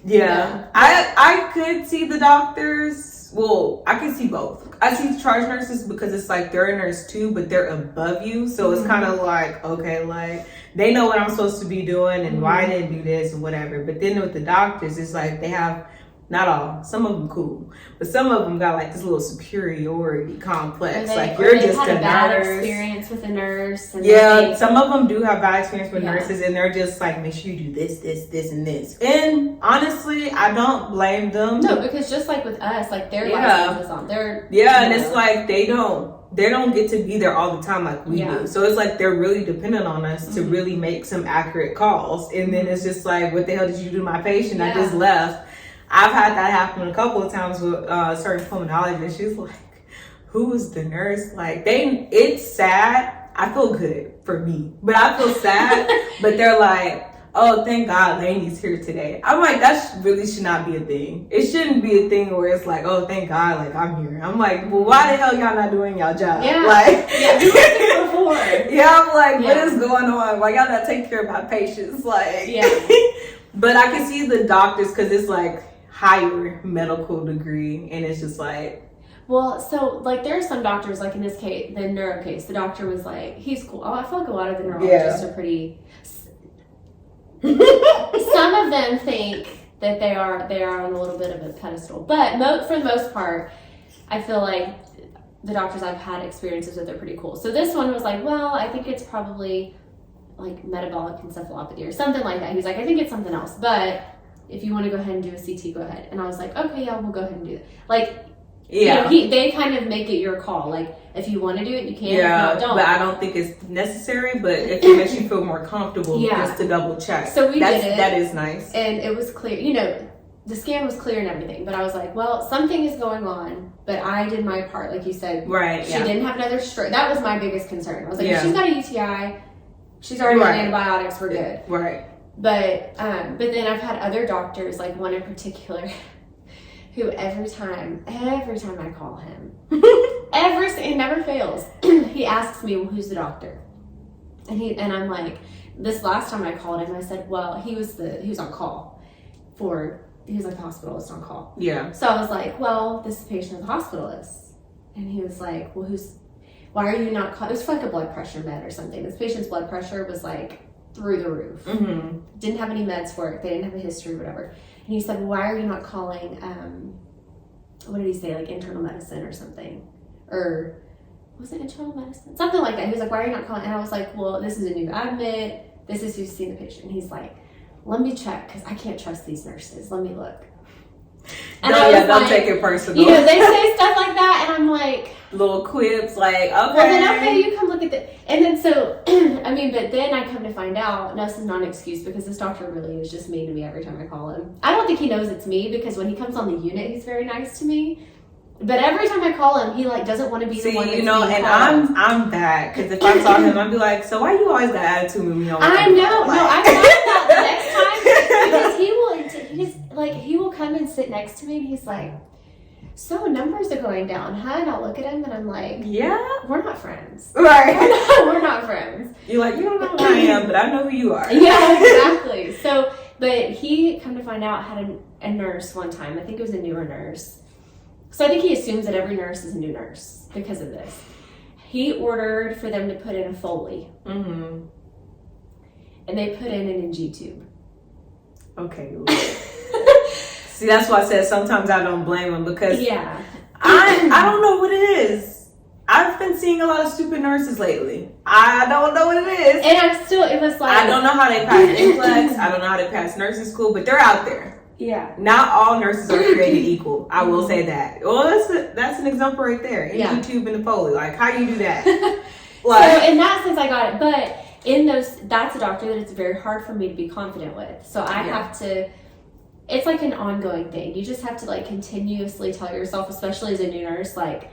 I could see the doctors. Well, I can see both. I see charge nurses because it's like they're a nurse too, but they're above you. So it's kind of like, okay, like they know what I'm supposed to be doing and why I didn't do this and whatever. But then with the doctors, it's like they have, not all, some of them cool, but some of them got like this little superiority complex. Like you're just had a a bad nurse. Experience with a nurse. And Some of them do have bad experience with nurses, and they're just like, make sure you do this, and this. And honestly, I don't blame them. No, because just like with us, like their license is on. They're and it's like they don't get to be there all the time like we do. So it's like they're really dependent on us to really make some accurate calls. And then it's just like, what the hell did you do to my patient? I just left. I've had that happen a couple of times with certain pulmonologists. She's like, who is the nurse? Like it's sad. I feel good for me, but I feel sad. But they're like, oh, thank God Lainey's here today. I'm like, that really should not be a thing. It shouldn't be a thing where it's like, oh, thank God, like I'm here. I'm like, well, why the hell y'all not doing y'all job? Yeah. Like, who was there before? I'm like, what is going on? Why y'all not taking care of my patients? Like, but I can see the doctors, because it's like higher medical degree, and it's just like, well, so like there are some doctors, like in this case, the neuro case, the doctor was like, he's cool. Oh, I feel like a lot of the neurologists are pretty. Some of them think that they are on a little bit of a pedestal, but for the most part, I feel like the doctors I've had experiences with are pretty cool. So this one was like, well, I think it's probably like metabolic encephalopathy or something like that. He was like, I think it's something else, but if you want to go ahead and do a CT, go ahead. And I was like, okay, yeah, we'll go ahead and do that. Like, you know, they kind of make it your call. Like, if you want to do it, you can. Yeah, if not, don't. But I don't think it's necessary. But if it makes you feel more comfortable, just to double check. So we did it. That is nice. And it was clear. You know, the scan was clear and everything. But I was like, well, something is going on. But I did my part, like you said. Right. She didn't have another stroke. That was my biggest concern. I was like, if she's got a UTI, she's already on antibiotics. We're good. Right. But then I've had other doctors, like one in particular, who every time I call him, it never fails. He asks me, well, who's the doctor? And I'm like, this last time I called him, I said, well, he was on call he was like the hospitalist on call. Yeah. So I was like, well, this patient is the hospitalist. And he was like, well, why are you not calling? It was for like a blood pressure med or something. This patient's blood pressure was like through the roof. Mm-hmm. Didn't have any meds for it. They didn't have a history or whatever. And he said, well, why are you not calling, what did he say? Like internal medicine or something. Or was it internal medicine? Something like that. He was like, why are you not calling? And I was like, well, this is a new admit. This is who's seen the patient. And he's like, let me check because I can't trust these nurses. Let me look. And don't take it personal. You know, they say stuff like that, and I'm like, little quips, like, okay. Well, then, okay, you come look at the, and then so, I mean, but then I come to find out, no, this is not an excuse because this doctor really is just mean to me every time I call him. I don't think he knows it's me because when he comes on the unit, he's very nice to me. But every time I call him, he like doesn't want to be the one that's you know, and I'm bad because if I saw him, I'd be like, so why you always got attitude with me? I know, no, I thought that the next time because he will come and sit next to me and he's like, so numbers are going down, huh? And I'll look at him and I'm like, yeah, we're not friends, right? We're not friends. You're like, you don't know who I am, but I know who you are. Yeah, exactly. So, but he, come to find out, had a nurse one time. I think it was a newer nurse. So I think he assumes that every nurse is a new nurse because of this. He ordered for them to put in a Foley. Mm-hmm. And they put in an NG tube. Okay. See, that's why I said sometimes I don't blame him because I don't know what it is. I've been seeing a lot of stupid nurses lately. I don't know what it is. And it was like... I don't know how they pass NCLEX. I don't know how they pass nursing school, but they're out there. Yeah. Not all nurses are created equal. I will say that. Well, that's an example right there. YouTube and the Foley. Like, how do you do that? Like, so in that sense, I got it. But that's a doctor that it's very hard for me to be confident with. So I have to, it's like an ongoing thing. You just have to like continuously tell yourself, especially as a new nurse, like,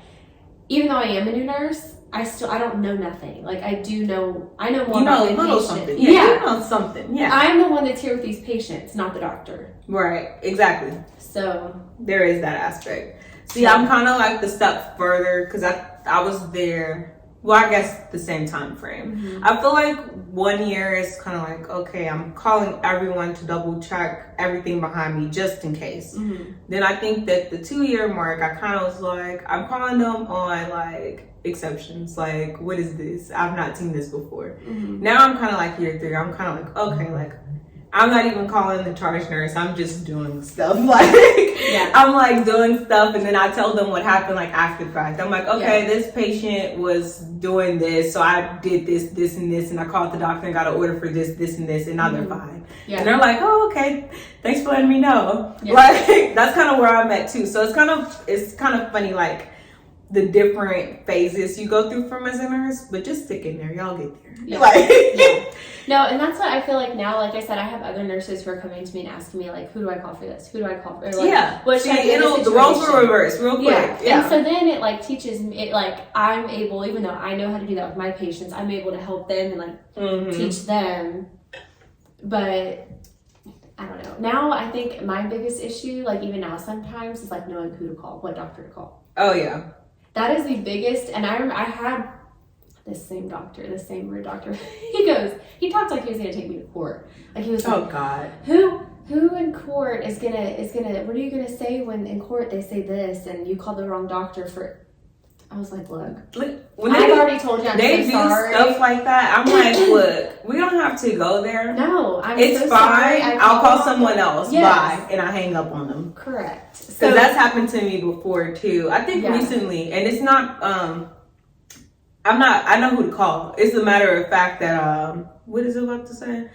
even though I am a new nurse, I don't know nothing. Like I know more about my patient. Something. Yeah, you know something. Yeah. I'm the one that's here with these patients, not the doctor. Right, exactly. So there is that aspect. See, I'm kind of like the step further because I was there. Well, I guess the same time frame. Mm-hmm. I feel like 1 year is kind of like, okay, I'm calling everyone to double check everything behind me just in case. Mm-hmm. Then I think that the 2 year mark, I kind of was like, I'm calling them on like exceptions. Like, what is this? I've not seen this before. Mm-hmm. Now I'm kind of like year 3. I'm kind of like, okay, like I'm not even calling the charge nurse. I'm just doing stuff. Like, I'm like doing stuff, and then I tell them what happened like after the fact. I'm like, okay, this patient was doing this, so I did this, this, and this, and I called the doctor and got an order for this, this, and this, and now they're fine. Yeah. And they're like, oh, okay, thanks for letting me know. Yeah. Like, that's kind of where I'm at too. So it's kind of funny, like the different phases you go through from as a nurse, but just stick in there, y'all get there. Yeah. Like, No, and that's what I feel like now. Like I said, I have other nurses who are coming to me and asking me, like, who do I call for this? Who do I call for? Like, what should I do? The roles will reverse real quick. Yeah. And so then it like teaches me, like I'm able, even though I know how to do that with my patients, I'm able to help them and like teach them. But I don't know. Now I think my biggest issue, like even now sometimes, is like knowing who to call, what doctor to call. Oh yeah, that is the biggest. And I remember I had this same rude doctor. He talked like he was gonna take me to court. Like he was like, oh God. Who in court is gonna what are you gonna say when in court they say this and you call the wrong doctor for? I was like, look, when I've already told you I'm so sorry. They do stuff like that. I'm like, look, we don't have to go there. No, it's so fine. I'll call someone else. Yes. Bye, and I hang up on them. Correct. Because that's happened to me before too. I think recently, and it's not. I know who to call. It's a matter of fact that, what is it about to say?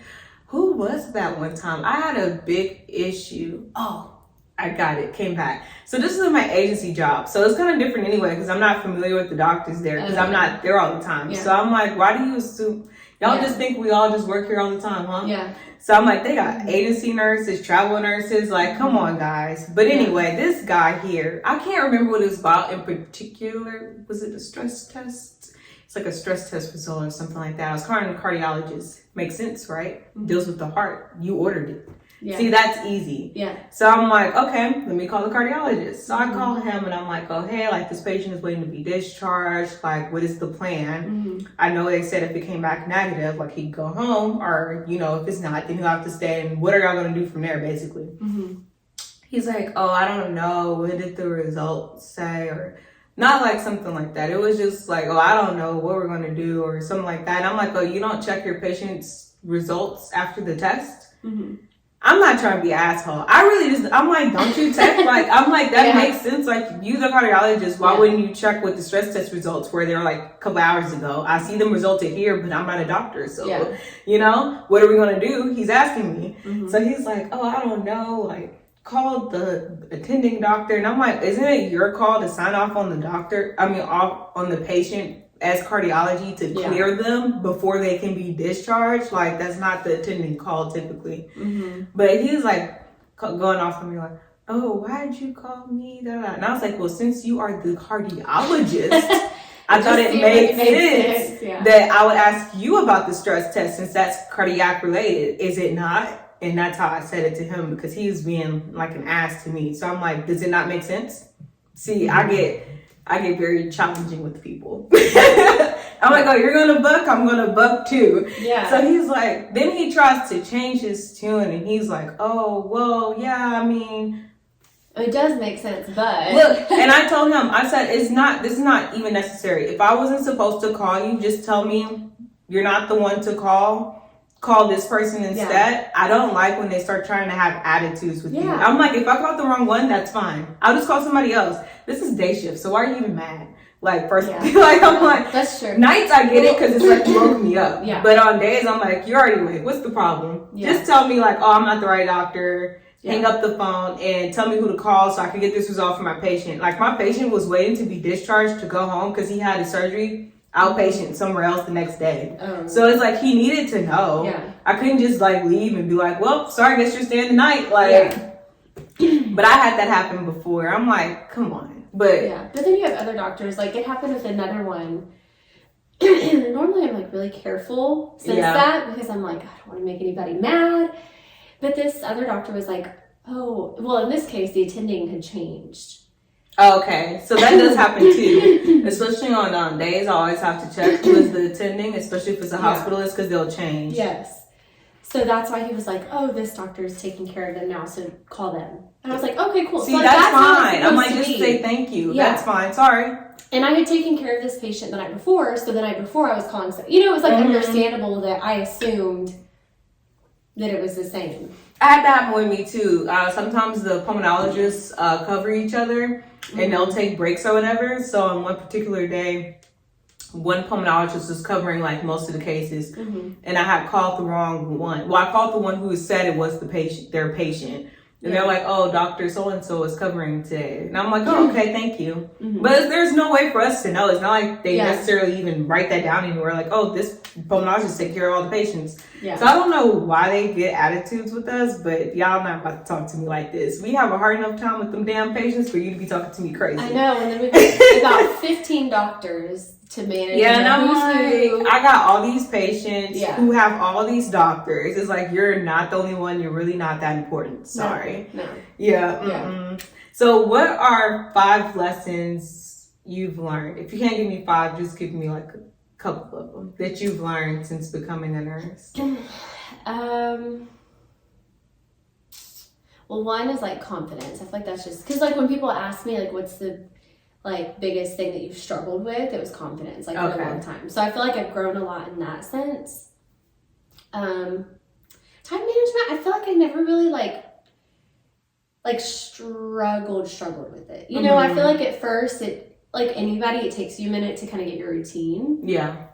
Who was that one time? I had a big issue. Oh, I got it. Came back. So this is my agency job. So it's kind of different anyway because I'm not familiar with the doctors there because I'm not there all the time. Yeah. So I'm like, why do you assume? Y'all just think we all just work here all the time, huh? Yeah. So I'm like, they got agency nurses, travel nurses. Like, come on, guys. But anyway, this guy here, I can't remember what it was about in particular. Was it a stress test? It's like a stress test result or something like that. I was calling a cardiologist. Makes sense, right? Mm-hmm. Deals with the heart. You ordered it. Yeah. See, that's easy. Yeah. So I'm like, okay, let me call the cardiologist. So I call him and I'm like, oh, hey, like this patient is waiting to be discharged. Like, what is the plan? Mm-hmm. I know they said if it came back negative, like he'd go home or, you know, if it's not, then he'll have to stay. And what are y'all going to do from there, basically? Mm-hmm. He's like, oh, I don't know. What did the results say? Or not like something like that. It was just like, oh, I don't know what we're going to do or something like that. And I'm like, oh, you don't check your patient's results after the test? Mm-hmm. I'm not trying to be an asshole. I'm like, don't you check? Like, I'm like, that makes sense. Like, you the cardiologist, why wouldn't you check what the stress test results were? They were like a couple hours ago. I see them resulted here, but I'm not a doctor. So, you know, what are we going to do? He's asking me. Mm-hmm. So he's like, oh, I don't know. Like, call the attending doctor. And I'm like, isn't it your call to sign off on the doctor? I mean, off on the patient as cardiology to clear them before they can be discharged. Like, that's not the attending call typically. Mm-hmm. But he was like going off on me like, oh, why did you call me? And I was like, well, since you are the cardiologist, I thought it made sense that I would ask you about the stress test since that's cardiac related. Is it not? And that's how I said it to him because he was being like an ass to me. So I'm like, does it not make sense? See, I get very challenging with people. I'm like, oh, you're going to buck? I'm going to buck too. Yeah. So he's like, then he tries to change his tune and he's like, oh, well, yeah, I mean. It does make sense, but. Look, and I told him, I said, this is not even necessary. If I wasn't supposed to call you, just tell me you're not the one to call this person instead. Yeah. I don't like when they start trying to have attitudes with you. I'm like, if I called the wrong one, that's fine. I'll just call somebody else. This is day shift, so why are you even mad? Like, personally, like, I'm like, that's true. Nights I get it because it's like you woke me up. Yeah. But on days, I'm like, you're already awake. What's the problem? Yeah. Just tell me like, oh, I'm not the right doctor. Hang up the phone and tell me who to call so I can get this resolved for my patient. Like, my patient was waiting to be discharged to go home because he had his surgery outpatient somewhere else the next day. So it's like he needed to know. Yeah. I couldn't just like leave and be like, well, sorry, I guess you're staying the night. Like, but I had that happen before. I'm like, come on. But then you have other doctors. Like, it happened with another one. Normally I'm like really careful since that because I'm like, I don't want to make anybody mad. But this other doctor was like, oh, well, in this case, the attending had changed. Oh, okay, so that does happen too, especially on days. I always have to check who is the attending, especially if it's a hospitalist, because they'll change. Yes. So that's why he was like, oh, this doctor is taking care of them now, so call them. And I was like, okay, cool. See, so, like, that's fine. I'm like, just say thank you. Yeah. That's fine. Sorry. And I had taken care of this patient the night before, so the night before I was calling. You know, it was like understandable that I assumed that it was the same. I had that happen with me too. Sometimes the pulmonologists cover each other and they'll take breaks or whatever. So on one particular day, one pulmonologist was covering like most of the cases and I had called the wrong one. Well, I called the one who said it was their patient. And they're like, oh, Dr. So-and-so is covering today. And I'm like, oh, okay, thank you. But there's no way for us to know. It's not like they necessarily even write that down anywhere. Like, oh, this pulmonologist take care of all the patients. Yeah. So I don't know why they get attitudes with us, but y'all not about to talk to me like this. We have a hard enough time with them damn patients for you to be talking to me crazy. I know. And then we've got about 15 doctors to manage. Yeah, and I'm like, I got all these patients who have all these doctors. It's like, you're not the only one. You're really not that important. Sorry. No. Yeah. So what are 5 lessons you've learned? If you can't give me 5, just give me like a couple of them that you've learned since becoming a nurse. Well, one is like confidence. I feel like that's just because like when people ask me like what's the like biggest thing that you've struggled with, it was confidence like for a long time. So I feel like I've grown a lot in that sense. Time management, I feel like I never really like struggled with it. You know, I feel like at first it like anybody, it takes you a minute to kind of get your routine. Yeah.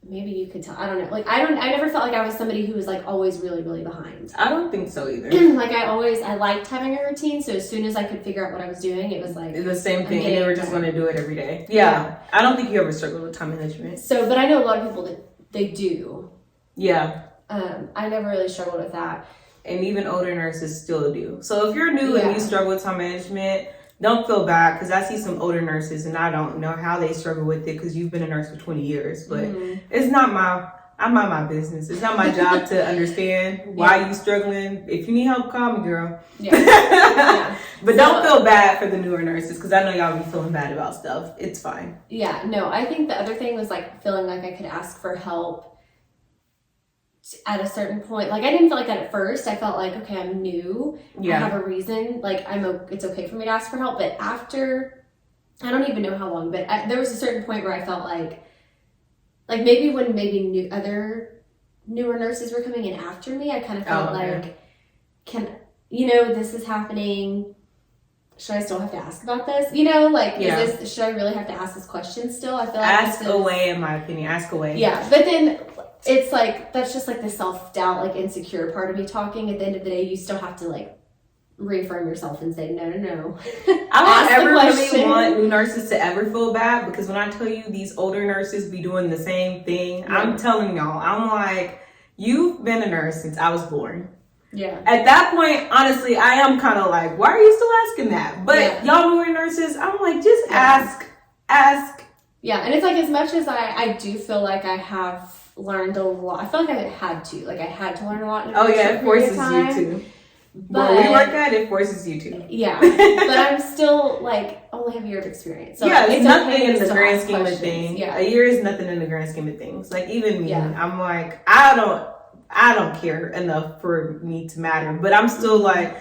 Maybe you could tell. I don't know. Like I never felt like I was somebody who was like always really, really behind. I don't think so either. Like I liked having a routine. So as soon as I could figure out what I was doing, it was like the same thing. And you were just going to do it every day. Yeah. I don't think you ever struggled with time management. So, but I know a lot of people that they do. Yeah. I never really struggled with that. And even older nurses still do. So if you're new and you struggle with time management, don't feel bad because I see some older nurses and I don't know how they struggle with it because you've been a nurse for 20 years. But it's not I'm not my business. It's not my job to understand why you struggling. If you need help, call me, girl. Yeah. But don't feel bad for the newer nurses because I know y'all be feeling bad about stuff. It's fine. Yeah, no, I think the other thing was like feeling like I could ask for help at a certain point. Like I didn't feel like that at first. I felt like, okay, I'm new. I have a reason. Like it's okay for me to ask for help. But after, I don't even know how long, but there was a certain point where I felt like maybe when other newer nurses were coming in after me, I kind of felt this is happening. Should I still have to ask about this? Should I really have to ask this question still? I feel like ask away, in my opinion. Ask away. Yeah, but then it's like, that's just like the self-doubt, like insecure part of me talking. At the end of the day, you still have to like reaffirm yourself and say, no. I don't ever really want new nurses to ever feel bad, because when I tell you these older nurses be doing the same thing, I'm telling y'all, I'm like, you've been a nurse since I was born. Yeah. At that point, honestly, I am kind of like, why are you still asking that? But y'all newer nurses, I'm like, just ask. Yeah, and it's like, as much as I do feel like I have learned a lot, I feel like I had to learn a lot. It forces you to. But we work at it, forces you to. Yeah, but I'm still like, only have a year of experience. So yeah, it's nothing in the grand scheme of things. Yeah. A year is nothing in the grand scheme of things. Like, even me, I'm like, I don't care enough for me to matter. But I'm still like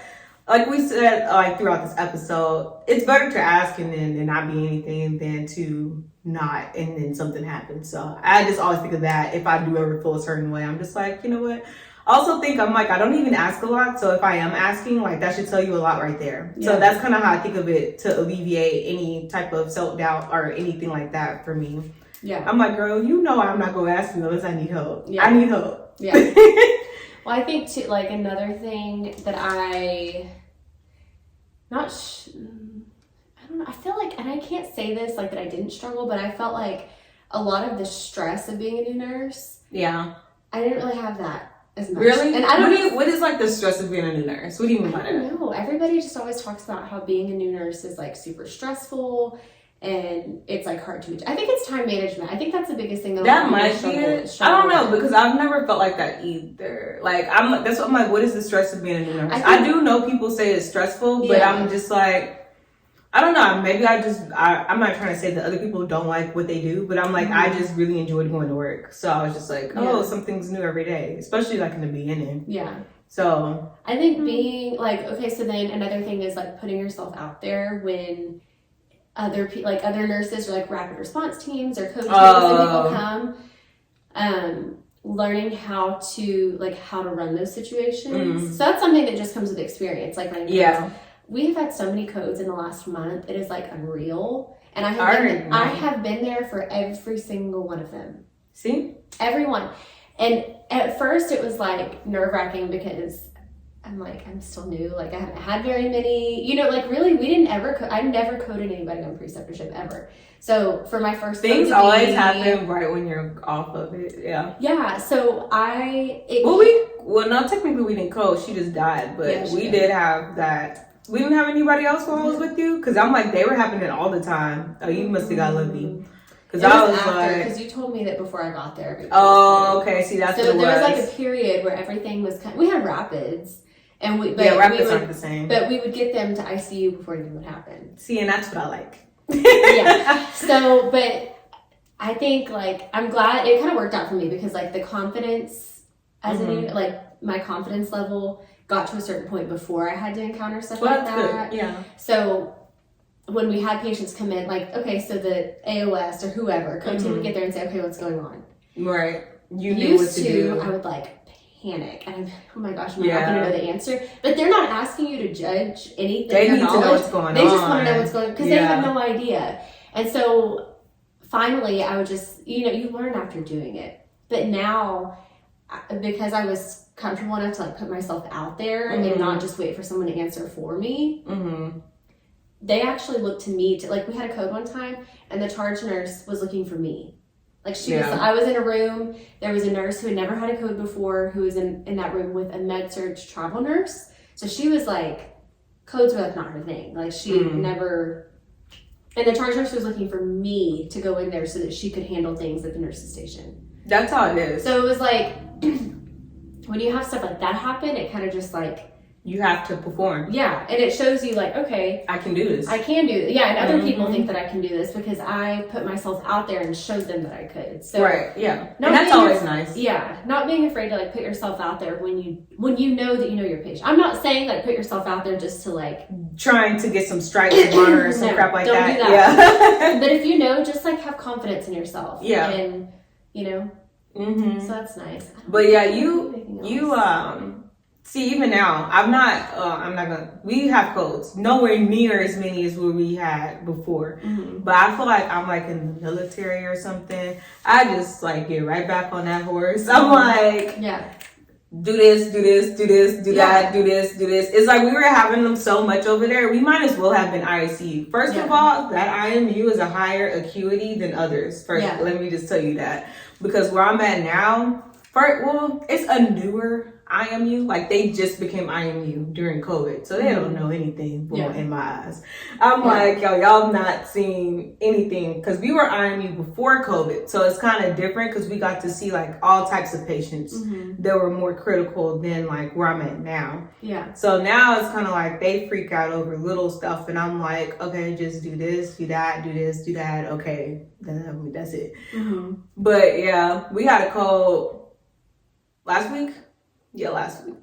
we said, like throughout this episode, it's better to ask and then not be anything than to not and then something happens. So I just always think of that. If I do ever feel a certain way, I'm just like, you know what? I also think I don't even ask a lot. So if I am asking, like, that should tell you a lot right there. Yeah. So that's kind of how I think of it, to alleviate any type of self-doubt or anything like that for me. Yeah. I'm like, girl, I'm not going to ask you unless I need help. Yeah. I need help. Yeah. Well, I think too, like, another thing that I don't know, I feel like, and I can't say this like that I didn't struggle, but I felt like a lot of the stress of being a new nurse. Yeah. I didn't really have that as much. Really? And I don't know. What is like the stress of being a new nurse? What do you mean by that? I don't know. Everybody just always talks about how being a new nurse is like super stressful and it's like hard to adjust. I think it's time management. I think that's the biggest thing that might be it. I don't know, because I've never felt like that either. Like, that's what I'm like, what is the stress of being a new nurse? I do know people say it's stressful, but I'm just like, I don't know. Maybe I'm not trying to say that other people don't like what they do, but I'm like, I just really enjoyed going to work. So I was just like, something's new every day, especially like in the beginning. Yeah. So I think being like, okay, so then another thing is like putting yourself out there when other nurses or like rapid response teams or COVID teams and people come, learning how to run those situations. So that's something that just comes with experience, like running codes. We have had so many codes in the last month. It is like unreal. And I have been there for every single one of them. See? Everyone. And at first it was like nerve-wracking because I'm like, I'm still new. Like, I haven't had very many, really, I never coded anybody on preceptorship ever. So for my first things always happen right when you're off of it. Yeah. Yeah. So technically we didn't code. She just died, but we did have that. We didn't have anybody else while I was with you? Because I'm like, they were happening all the time. Oh, you must have got lucky. Because I was like... Because you told me that before I got there. Oh, okay. See, that's what it was. So there was like a period where everything was we had rapids. And rapids aren't the same. But we would get them to ICU before anything would happen. See, and that's what I like. Yeah. So, but I think I'm glad it kind of worked out for me because the confidence as a new, my confidence level got to a certain point before I had to encounter stuff like that. Good. Yeah. So when we had patients come in, so the AOS or whoever, code team would get there and say, okay, what's going on? Right. You knew what to do. I would panic and oh my gosh, I'm not going to know the answer. But they're not asking you to judge anything. They need to know what's going on. They just want to know what's going on because they have no idea. And so finally, I would just, you learn after doing it. But now, because I was comfortable enough to put myself out there and not just wait for someone to answer for me, they actually looked to me to we had a code one time and the charge nurse was looking for me. I was in a room, there was a nurse who had never had a code before who was in that room with a med-surg travel nurse. So she was codes were not her thing. She never, and the charge nurse was looking for me to go in there so that she could handle things at the nurse's station. That's how it is. So it was when you have stuff like that happen, it kind of just you have to perform. Yeah, and it shows you okay, I can do this. I can do this. Yeah, and other people think that I can do this because I put myself out there and showed them that I could. So right, yeah. And that's always nice. Yeah, not being afraid to put yourself out there when you know that you know your patient. I'm not saying put yourself out there just to trying to get some stripes on or some crap like don't that. Do that. Yeah. But if you know, just have confidence in yourself. Yeah. And so that's nice. But yeah, See, even now, I'm not gonna, we have codes nowhere near as many as what we had before. But I feel like I'm like in the military or something. I just like get right back on that horse. I'm like, do this, do this, do this, do that, do this, do this. It's like we were having them so much over there. We might as well have been ICU. First of all, that IMU is a higher acuity than others. First, let me just tell you that. Because where I'm at now, it's a newer IMU. Like they just became IMU during COVID. So they don't know anything in my eyes. I'm like, y'all not seeing anything. Because we were IMU before COVID. So it's kind of different because we got to see like all types of patients that were more critical than like where I'm at now. So now it's kind of like they freak out over little stuff. And I'm like, okay, just do this, do that, do this, do that. Okay, then that's it. But yeah, we had a code last week. Yeah, last week.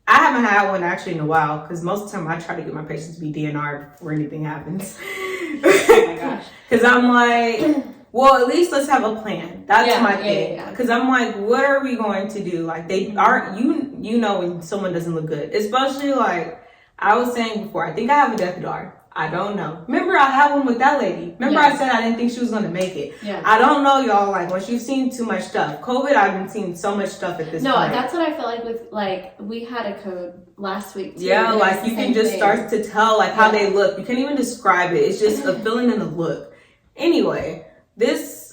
I haven't had one actually in a while because most of the time I try to get my patients to be DNR before anything happens. Oh my gosh. Because I'm like, well, at least let's have a plan. That's my thing. Because I'm like, what are we going to do? Like they aren't, you know when someone doesn't look good. Especially like I was saying before, I think I have a death door. I don't know. Remember I had one with that lady. Remember I said I didn't think she was going to make it. I don't know, y'all. Like, once you've seen too much stuff. COVID, I've been seeing so much stuff at this point. No, that's what I feel like with, like, we had a code last week, too. Yeah, like, you can just start to tell, like, how they look. You can't even describe it. It's just a feeling and a look. Anyway, this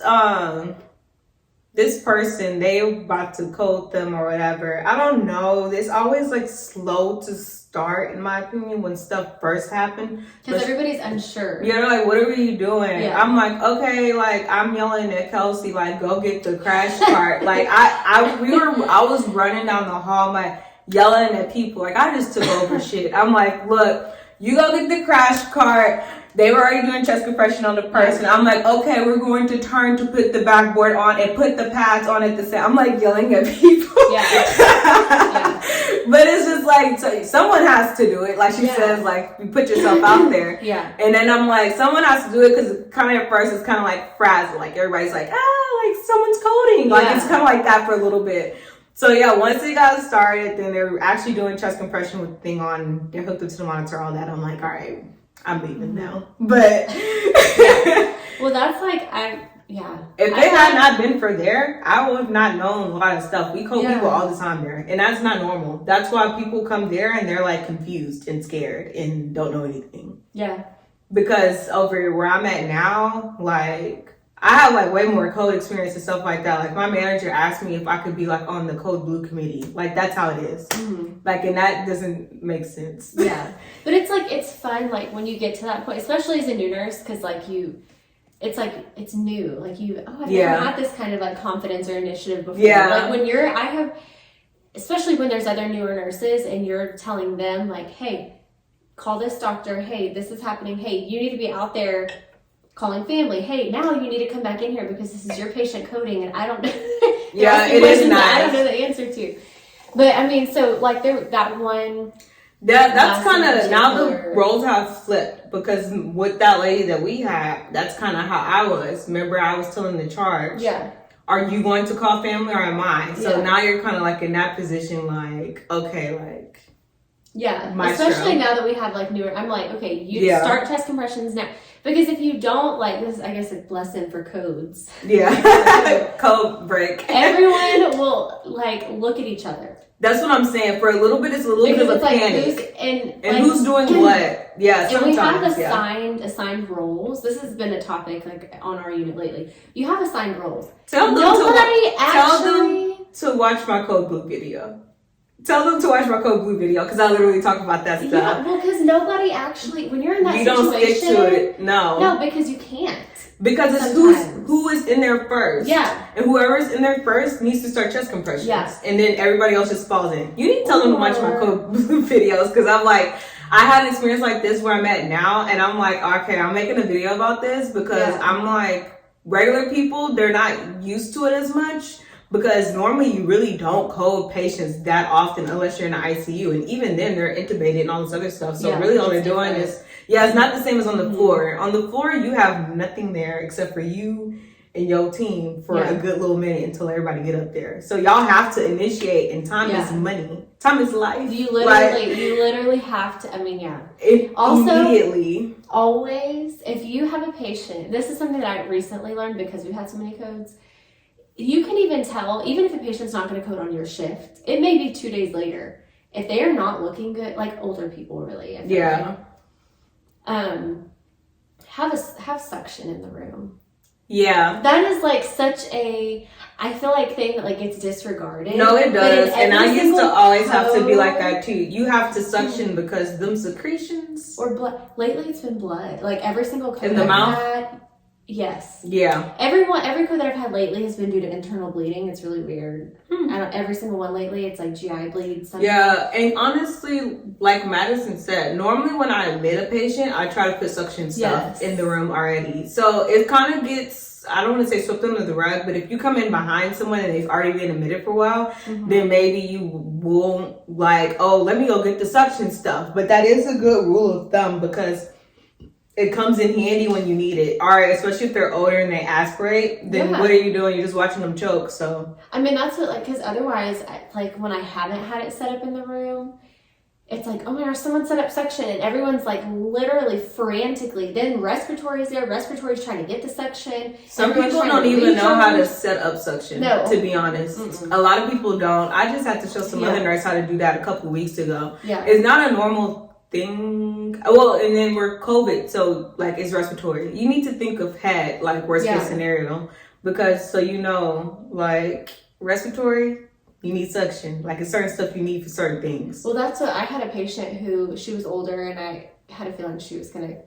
person, they about to code them or whatever. I don't know. It's always, like, slow to start, in my opinion, when stuff first happened. Because everybody's unsure. Yeah, they're like, what are you doing? I'm like, okay, like, I'm yelling at Kelsey, like, go get the crash cart. Like, I was running down the hall, like, yelling at people. Like, I just took over shit. I'm like, look, you go get the crash cart. They were already doing chest compression on the person. I'm like, okay, we're going to turn to put the backboard on and put the pads on at the same. I'm like yelling at people. But it's just like, so someone has to do it. Like she says, like, you put yourself out there. And then I'm like, someone has to do it because kind of at first it's kind of like frazzle. Like everybody's like, like someone's coding. Like it's kind of like that for a little bit. So yeah, once they got started, then they were actually doing chest compression with the thing on. They're hooked up to the monitor, all that. I'm like, all right, I'm leaving now. But well, that's like if it had not been for there, I would have not known a lot of stuff. We code people all the time there, and that's not normal. That's why people come there and they're like confused and scared and don't know anything. Because over where I'm at now, like I have like way more code experience and stuff like that. Like my manager asked me if I could be like on the code blue committee. Like that's how it is. Like, and that doesn't make sense. But it's like, it's fun. Like when you get to that point, especially as a new nurse, cause like it's like, it's new. Like I've never had this kind of like confidence or initiative before. Like when especially when there's other newer nurses and you're telling them like, hey, call this doctor. Hey, this is happening. Hey, you need to be out there calling family. Hey, now you need to come back in here because this is your patient coding and I don't know. It is nice. I don't know the answer to. But I mean, so like that one. That's kind of, now the roles have flipped because with that lady that we had, that's kind of how I was. Remember I was telling the charge. Are you going to call family or am I? So now you're kind of like in that position, like, okay, like. Especially now that we have like newer, I'm like, okay, you start chest compressions now. Because if you don't, like, this, I guess, a lesson for codes. Code break. Everyone will, like, look at each other. That's what I'm saying. For a little bit, it's a little bit of a panic. And like, who's doing what? Yeah, sometimes. And we have assigned roles. This has been a topic, like, on our unit lately. You have assigned roles. Tell them to watch my code blue video. Tell them to watch my code blue video because I literally talk about that stuff. Yeah, well, because nobody actually, when you're in that situation, you don't stick to it. No, because you can't. Because it's who is in there first. And whoever's in there first needs to start chest compressions. And then everybody else just falls in. You need to tell them to watch my code blue videos because I'm like, I had an experience like this where I'm at now, and I'm like, okay, I'm making a video about this because I'm like, regular people, they're not used to it as much. Because normally you really don't code patients that often unless you're in the ICU. And even then they're intubated and all this other stuff. So really all they're doing is, it's not the same as on the floor. On the floor, you have nothing there except for you and your team for Yeah. a good little minute until everybody get up there. So y'all have to initiate, and time is money. Time is life. You literally have to. I mean, yeah. Also, immediately. Always, if you have a patient, this is something that I recently learned because we've had so many codes. You can even tell, even if a patient's not going to code on your shift, it may be 2 days later. If they are not looking good, like older people, really. I feel like, have suction in the room. Yeah. That is like such a, I feel like thing that like gets disregarded. No, it does. And I used to always have to be like code- that too. You have to suction because them secretions. Or blood. Lately it's been blood. Like every single code In the I've mouth? had. Yes. Yeah. Every code that I've had lately has been due to internal bleeding. It's really weird. Every single one lately, it's like GI bleed. Something. Yeah, and honestly, like Madison said, normally when I admit a patient, I try to put suction stuff in the room already. So it kind of gets, I don't want to say swept under the rug, but if you come in behind someone and they've already been admitted for a while, then maybe you won't like, oh, let me go get the suction stuff. But that is a good rule of thumb because it comes in handy when you need it. All right, especially if they're older and they aspirate, then what are you doing? You're just watching them choke. So I mean, that's what, like, because otherwise, like when I haven't had it set up in the room, it's like, oh my gosh, someone set up suction, and everyone's like literally frantically. Then respiratory's there. Respiratory's trying to get the suction. Some people don't even know how to set up suction. No. To be honest, a lot of people don't. I just had to show some other nurse how to do that a couple of weeks ago. Yeah, it's not a normal thing. Well, and then we're COVID, so like it's respiratory. You need to think of head, like worst case scenario, because so you know, like respiratory, you need suction. Like it's certain stuff you need for certain things. Well, that's what I had a patient who she was older, and I had a feeling she was gonna.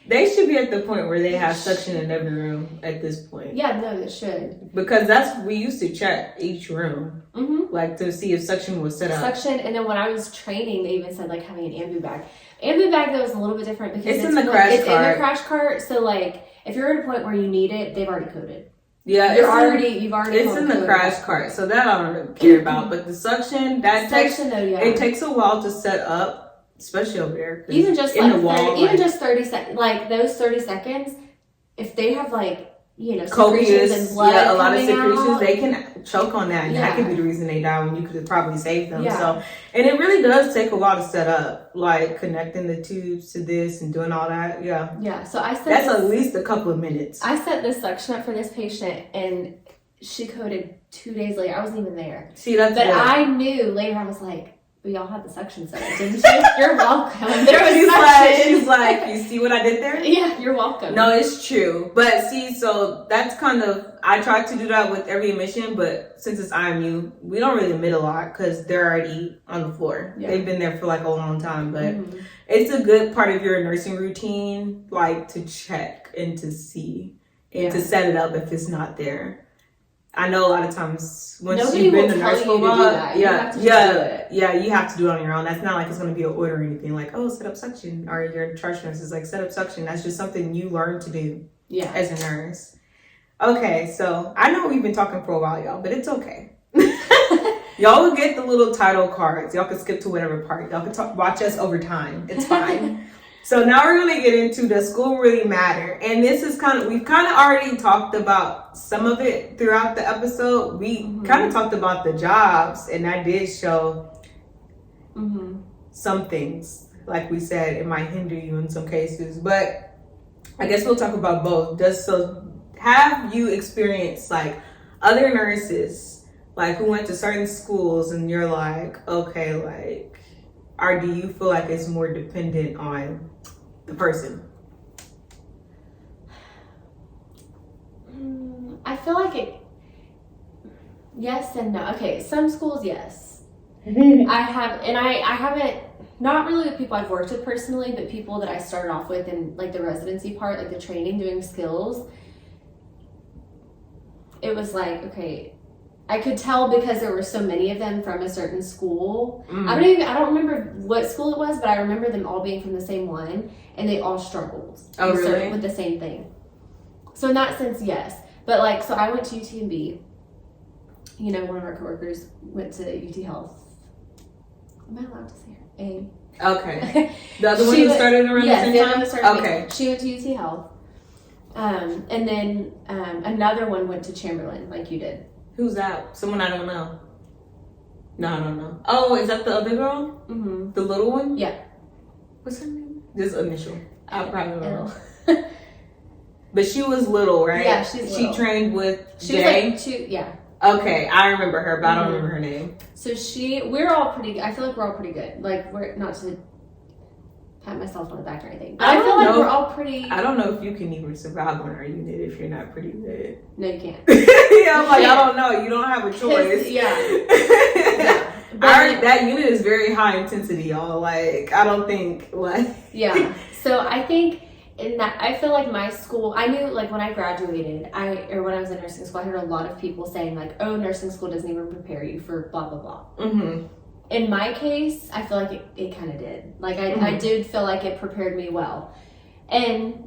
They should be at the point where they have suction in every room at this point. Yeah, no, they should. Because we used to check each room, like to see if suction was set up. Suction, and then when I was training, they even said like having an ambu bag. Ambu bag though is a little bit different because it's in the crash cart. In the crash cart, so like if you're at a point where you need it, they've already coded. Yeah, you've already. It's in the crash cart, so that I don't really care about. But the suction, it takes a while to set up, especially over there. Even just in like the wall, just 30 seconds, like those 30 seconds, if they have like copious, secretions and blood, a lot of secretions, out, they can choke on that, and that could be the reason they die when you could have probably saved them. Yeah. So, and it really does take a while to set up, like connecting the tubes to this and doing all that. Yeah. Yeah. So that's at least a couple of minutes. I set this suction up for this patient, and she coded 2 days later. I wasn't even there. See, but I knew later. I was like, we all had the suction set up, didn't you? You're welcome. There was she's like, you see what I did there? Yeah, you're welcome. No, it's true. But see, so that's kind of, I try to do that with every admission, but since it's IMU, we don't really admit a lot because they're already on the floor. Yeah. They've been there for like a long time, but it's a good part of your nursing routine, like to check and to see and to set it up if it's not there. I know a lot of times once you've been a nurse for a while, you have to do it on your own. That's not like it's going to be an order or anything like, oh, set up suction, or your charge nurse is like, set up suction. That's just something you learn to do as a nurse. Okay, so I know we've been talking for a while, y'all, but it's okay. Y'all will get the little title cards. Y'all can skip to whatever part. Y'all can watch us over time. It's fine. So now we're going to get into does school really matter? And this is we've kind of already talked about some of it throughout the episode. We kind of talked about the jobs, and that did show some things. Like we said, it might hinder you in some cases. But I guess we'll talk about both. Have you experienced like other nurses like who went to certain schools and you're like, okay, like, or do you feel like it's more dependent on the person? I feel like it. Yes and no. Okay, some schools, yes. I haven't. Not really with people I've worked with personally, but people that I started off with in like the residency part, like the training, doing skills. It was like, okay, I could tell because there were so many of them from a certain school. I don't remember what school it was, but I remember them all being from the same one, and they all struggled with the same thing. So in that sense, yes. But like, so I went to UTMB. One of our coworkers went to UT Health. Am I allowed to say her name? Okay. The other one who started around the same time? She went to UT Health. And then another one went to Chamberlain, like you did. Who's that? Someone I don't know. No, I don't know. Oh, is that the other girl? Mm-hmm. The little one? Yeah. What's her name? Just initial. I probably don't know. L. But she was little, right? Yeah, she's little. She trained with She Jay? was like 2, yeah. Okay, I remember her, but I don't remember her name. So we're all pretty, I feel like we're all pretty good. Like, we're not to pat myself on the back or anything. But I feel like we're all pretty. I don't know if you can even survive on our unit if you're not pretty good. No, you can't. Yeah, I'm like, I don't know. You don't have a choice. Yeah. That unit is very high intensity, y'all. Like, I don't think, like. Yeah. So I think in that, I feel like my school, I knew, like, when I graduated, or when I was in nursing school, I heard a lot of people saying, like, oh, nursing school doesn't even prepare you for blah, blah, blah. Mm-hmm. In my case, I feel like it kind of did. Like, I did feel like it prepared me well. And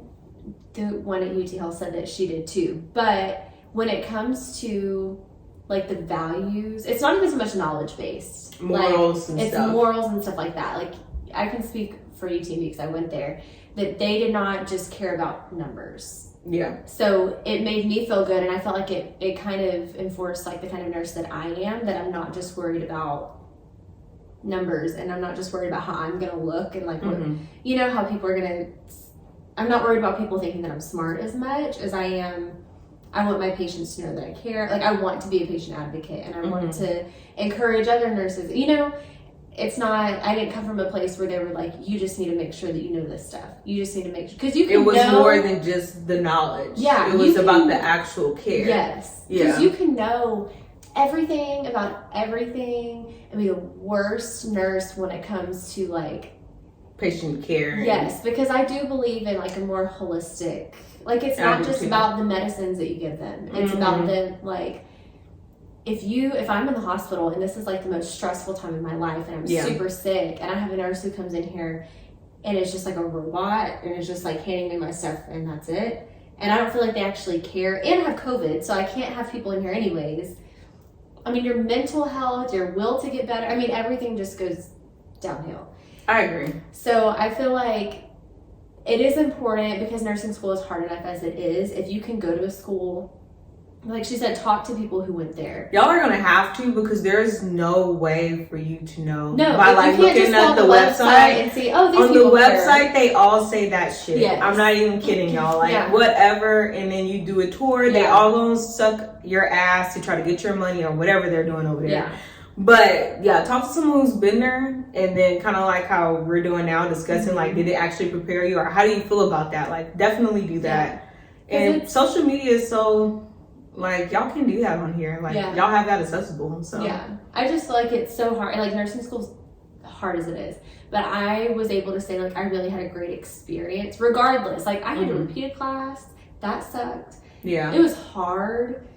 the one at UT Health said that she did too. But when it comes to, like, the values, it's not even so much knowledge-based. Morals and stuff. It's morals and stuff like that. Like, I can speak for UTMB because I went there, that they did not just care about numbers. Yeah. So it made me feel good, and I felt like it kind of enforced, like, the kind of nurse that I am, that I'm not just worried about numbers, and I'm not just worried about how I'm gonna look and, like, what, you know, how people are gonna. I'm not worried about people thinking that I'm smart as much as I am. I want my patients to know that I care. Like, I want to be a patient advocate, and I want to encourage other nurses. You know, it's not. I didn't come from a place where they were like, you just need to make sure that you know this stuff. You just need to make sure, because you can. It was more than just the knowledge. Yeah, it was about the actual care. Yes, because you can know everything about everything and be the worst nurse when it comes to, like, patient care. Yes, because I do believe in, like, a more holistic, like, it's not just about the medicines that you give them. It's about the, like, if I'm in the hospital and this is, like, the most stressful time in my life and I'm super sick and I have a nurse who comes in here and it's just like a robot and it's just, like, handing me my stuff and that's it, and I don't feel like they actually care, and I have COVID, so I can't have people in here anyways. I mean, your mental health, your will to get better, I mean, everything just goes downhill. I agree. So I feel like it is important, because nursing school is hard enough as it is. If you can go to a school, like she said, talk to people who went there. Y'all are gonna have to, because there's no way for you to know. No, by, like, looking at the website and see, oh, these on the people website, they all say that shit. Yes. I'm not even kidding, y'all. Like, whatever, and then you do a tour, they all gonna suck your ass to try to get your money or whatever they're doing over there. Yeah. But yeah, talk to someone who's been there, and then kind of like how we're doing now, discussing like, did it actually prepare you, or how do you feel about that? Like, definitely do that. Yeah. And social media is so, like, y'all can do that on here. Like, y'all have that accessible. So yeah, I just feel like it's so hard. Like, nursing school's hard as it is, but I was able to say, like, I really had a great experience regardless. Like, I had to repeat a class. That sucked. Yeah, it was hard.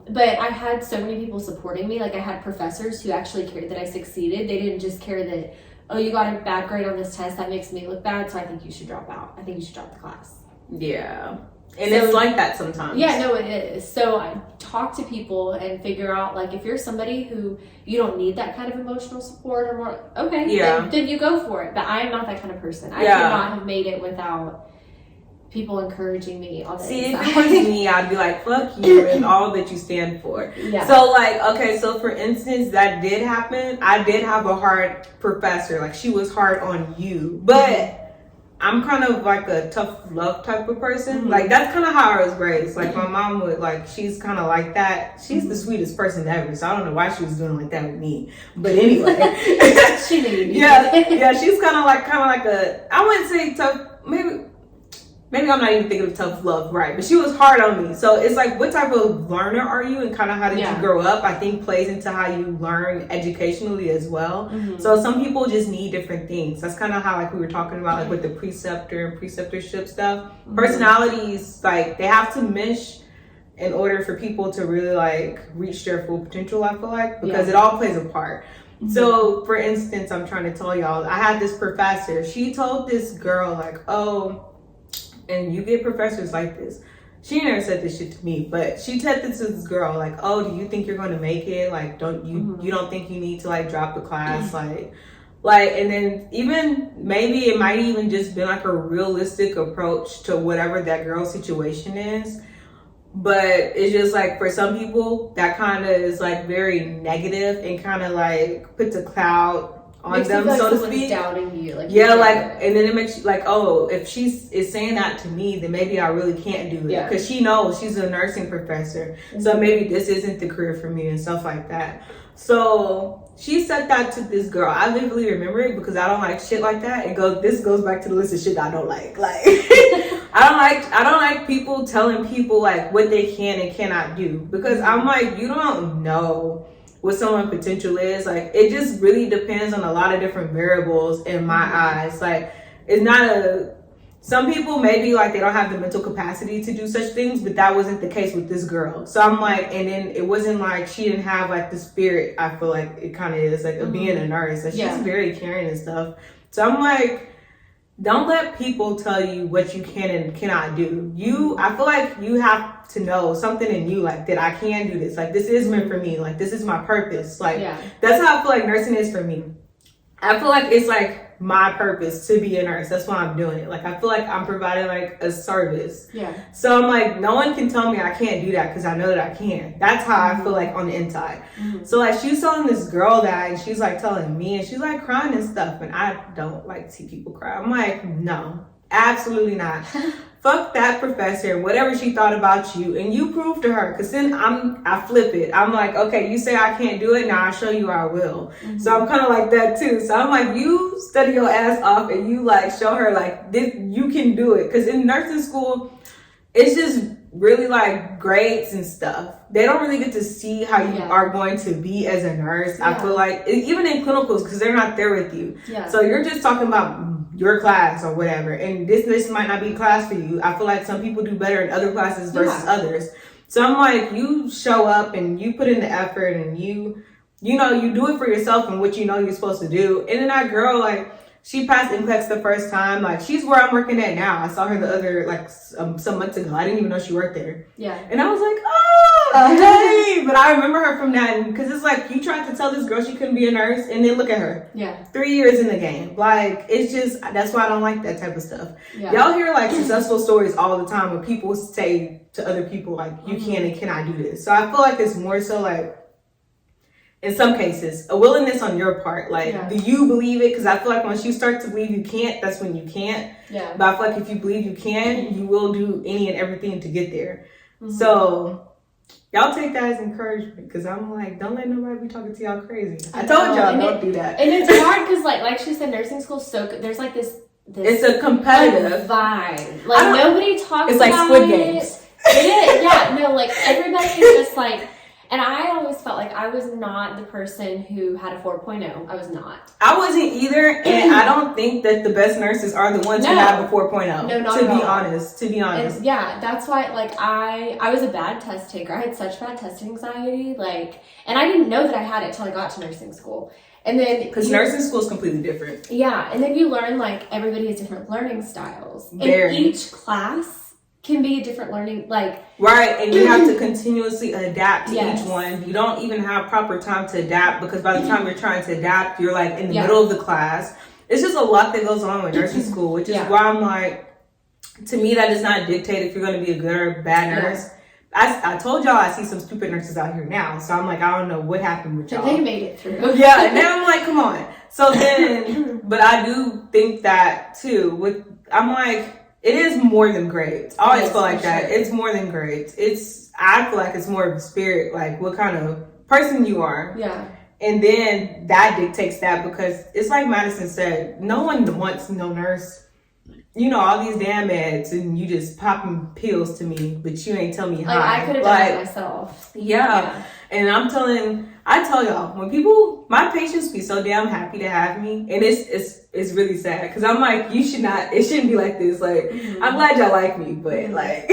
But I had so many people supporting me. Like, I had professors who actually cared that I succeeded. They didn't just care that, oh, you got a bad grade on this test, that makes me look bad, so I think you should drop out. I think you should drop the class. Yeah. And it's like that sometimes. Yeah, no, it is. So I talk to people and figure out, like, if you're somebody who you don't need that kind of emotional support or more, okay, then you go for it. But I am not that kind of person. I could not have made it without people encouraging me on the inside. If it was me, I'd be like, fuck you and all that you stand for. Yeah. So, like, okay, so for instance, that did happen. I did have a hard professor. Like, she was hard on you. But I'm kind of like a tough love type of person. Like, that's kind of how I was raised. Like, my mom would, like, she's kind of like that. She's the sweetest person ever. So I don't know why she was doing like that with me. But anyway. She knew you. Yeah, she's kind of like a, I wouldn't say tough, Maybe I'm not even thinking of tough love, right? But she was hard on me. So it's like, what type of learner are you, and kind of how did you grow up? I think plays into how you learn educationally as well. So some people just need different things. That's kind of how, like, we were talking about, like, with the preceptor and preceptorship stuff. Personalities, like, they have to mesh in order for people to really, like, reach their full potential, I feel like, because it all plays a part. So, for instance, I'm trying to tell y'all, I had this professor. She told this girl, like, oh, and you get professors like this. She never said this shit to me, but she said this to this girl, like, oh, do you think you're going to make it? Like, don't you don't think you need to, like, drop the class? Like, Like, and then even maybe it might even just been like a realistic approach to whatever that girl's situation is. But it's just like for some people that kind of is like very negative and kind of like puts a cloud on makes them, you feel like so to someone's speak. doubting you, like Yeah, like, and then it makes you like, oh, if she's is saying that to me, then maybe I really can't do it, because she knows she's a nursing professor, so maybe this isn't the career for me and stuff like that. So she said that to this girl. I vividly remember it because I don't like shit like that. This goes back to the list of shit I don't like. Like I don't like people telling people like what they can and cannot do, because I'm like, you don't know what someone's potential is. Like, it just really depends on a lot of different variables in my eyes. Like, it's not some people maybe like they don't have the mental capacity to do such things, but that wasn't the case with this girl. So I'm like, and then it wasn't like she didn't have like the spirit, I feel like it kind of is like of being a nurse. Like, she's very caring and stuff. So I'm like, don't let people tell you what you can and cannot do. I feel like you have to know something in you, like, that I can do this. Like, this is meant for me. Like, this is my purpose. Like, that's how I feel like nursing is for me. I feel like it's like my purpose to be a nurse. That's why I'm doing it. Like, I feel like I'm providing like a service. Yeah. So I'm like, no one can tell me I can't do that, because I know that I can. That's how I feel like on the inside. So like, she was telling this girl that, and she's like telling me, and she's like crying and stuff, and I don't like to see people cry. I'm like, no, absolutely not. Fuck that professor and whatever she thought about you, and you prove to her, because then I flip it. I'm like, okay, you say I can't do it, now I'll show you I will. So I'm kind of like that too. So I'm like, you study your ass off and you like show her like this, you can do it. Because in nursing school, it's just really like grades and stuff. They don't really get to see how you are going to be as a nurse. I feel like even in clinicals, because they're not there with you. So you're just talking about your class or whatever, and this might not be class for you. I feel like some people do better in other classes versus others. So I'm like, you show up and you put in the effort, and you do it for yourself and what you know you're supposed to do. And then that girl, like, she passed NCLEX the first time. Like, she's where I'm working at now. I saw her the other, like, some months ago. I didn't even know she worked there. And I was like, oh, hey. But I remember her from that, because it's like, you tried to tell this girl she couldn't be a nurse, and then look at her. 3 years in the game. Like, it's just, that's why I don't like that type of stuff. Y'all hear, like, successful stories all the time where people say to other people, like, you can and cannot do this. So I feel like it's more so, like, in some cases, a willingness on your part. Like, do you believe it? Because I feel like once you start to believe you can't, that's when you can't. But I feel like if you believe you can, you will do any and everything to get there. So y'all take that as encouragement, because I'm like, don't let nobody be talking to y'all crazy. I told y'all, don't do that. And it's hard because, like she said, nursing school is so good. There's like this it's a competitive vibe. Like, nobody talks about it. It's like Squid Games. It is, yeah. No, like, everybody is just like. And I always felt like I was not the person who had a 4.0. I was not. I wasn't either, and I don't think that the best nurses are the ones who have a 4.0. No, not to at be all. honest. To be honest. That's why, like, I was a bad test taker. I had such bad test anxiety, like, and I didn't know that I had it till I got to nursing school. And then, because nursing school is completely different. Yeah, and then you learn, like, everybody has different learning styles. Very. And each class can be a different learning, like, right, and you have to continuously adapt to each one. You don't even have proper time to adapt, because by the time you're trying to adapt, you're like in the middle of the class. It's just a lot that goes on with nursing school, which is why I'm like, to me, that does not dictate if you're going to be a good or bad nurse. I told y'all I see some stupid nurses out here now, so I'm like, I don't know what happened with y'all. They made it through. And then I'm like, come on. So then, but I do think that too. I'm like, it is more than grades. I always feel like that. It's more than grades. I feel like it's more of a spirit, like what kind of person you are. And then that dictates that, because it's like Madison said, no one wants no nurse. All these damn meds, and you just popping pills to me, but you ain't tell me how. Like, I could have done it myself. And I tell y'all, when my patients be so damn happy to have me, and it's really sad, because I'm like, it shouldn't be like this. Like, I'm glad y'all like me, but like,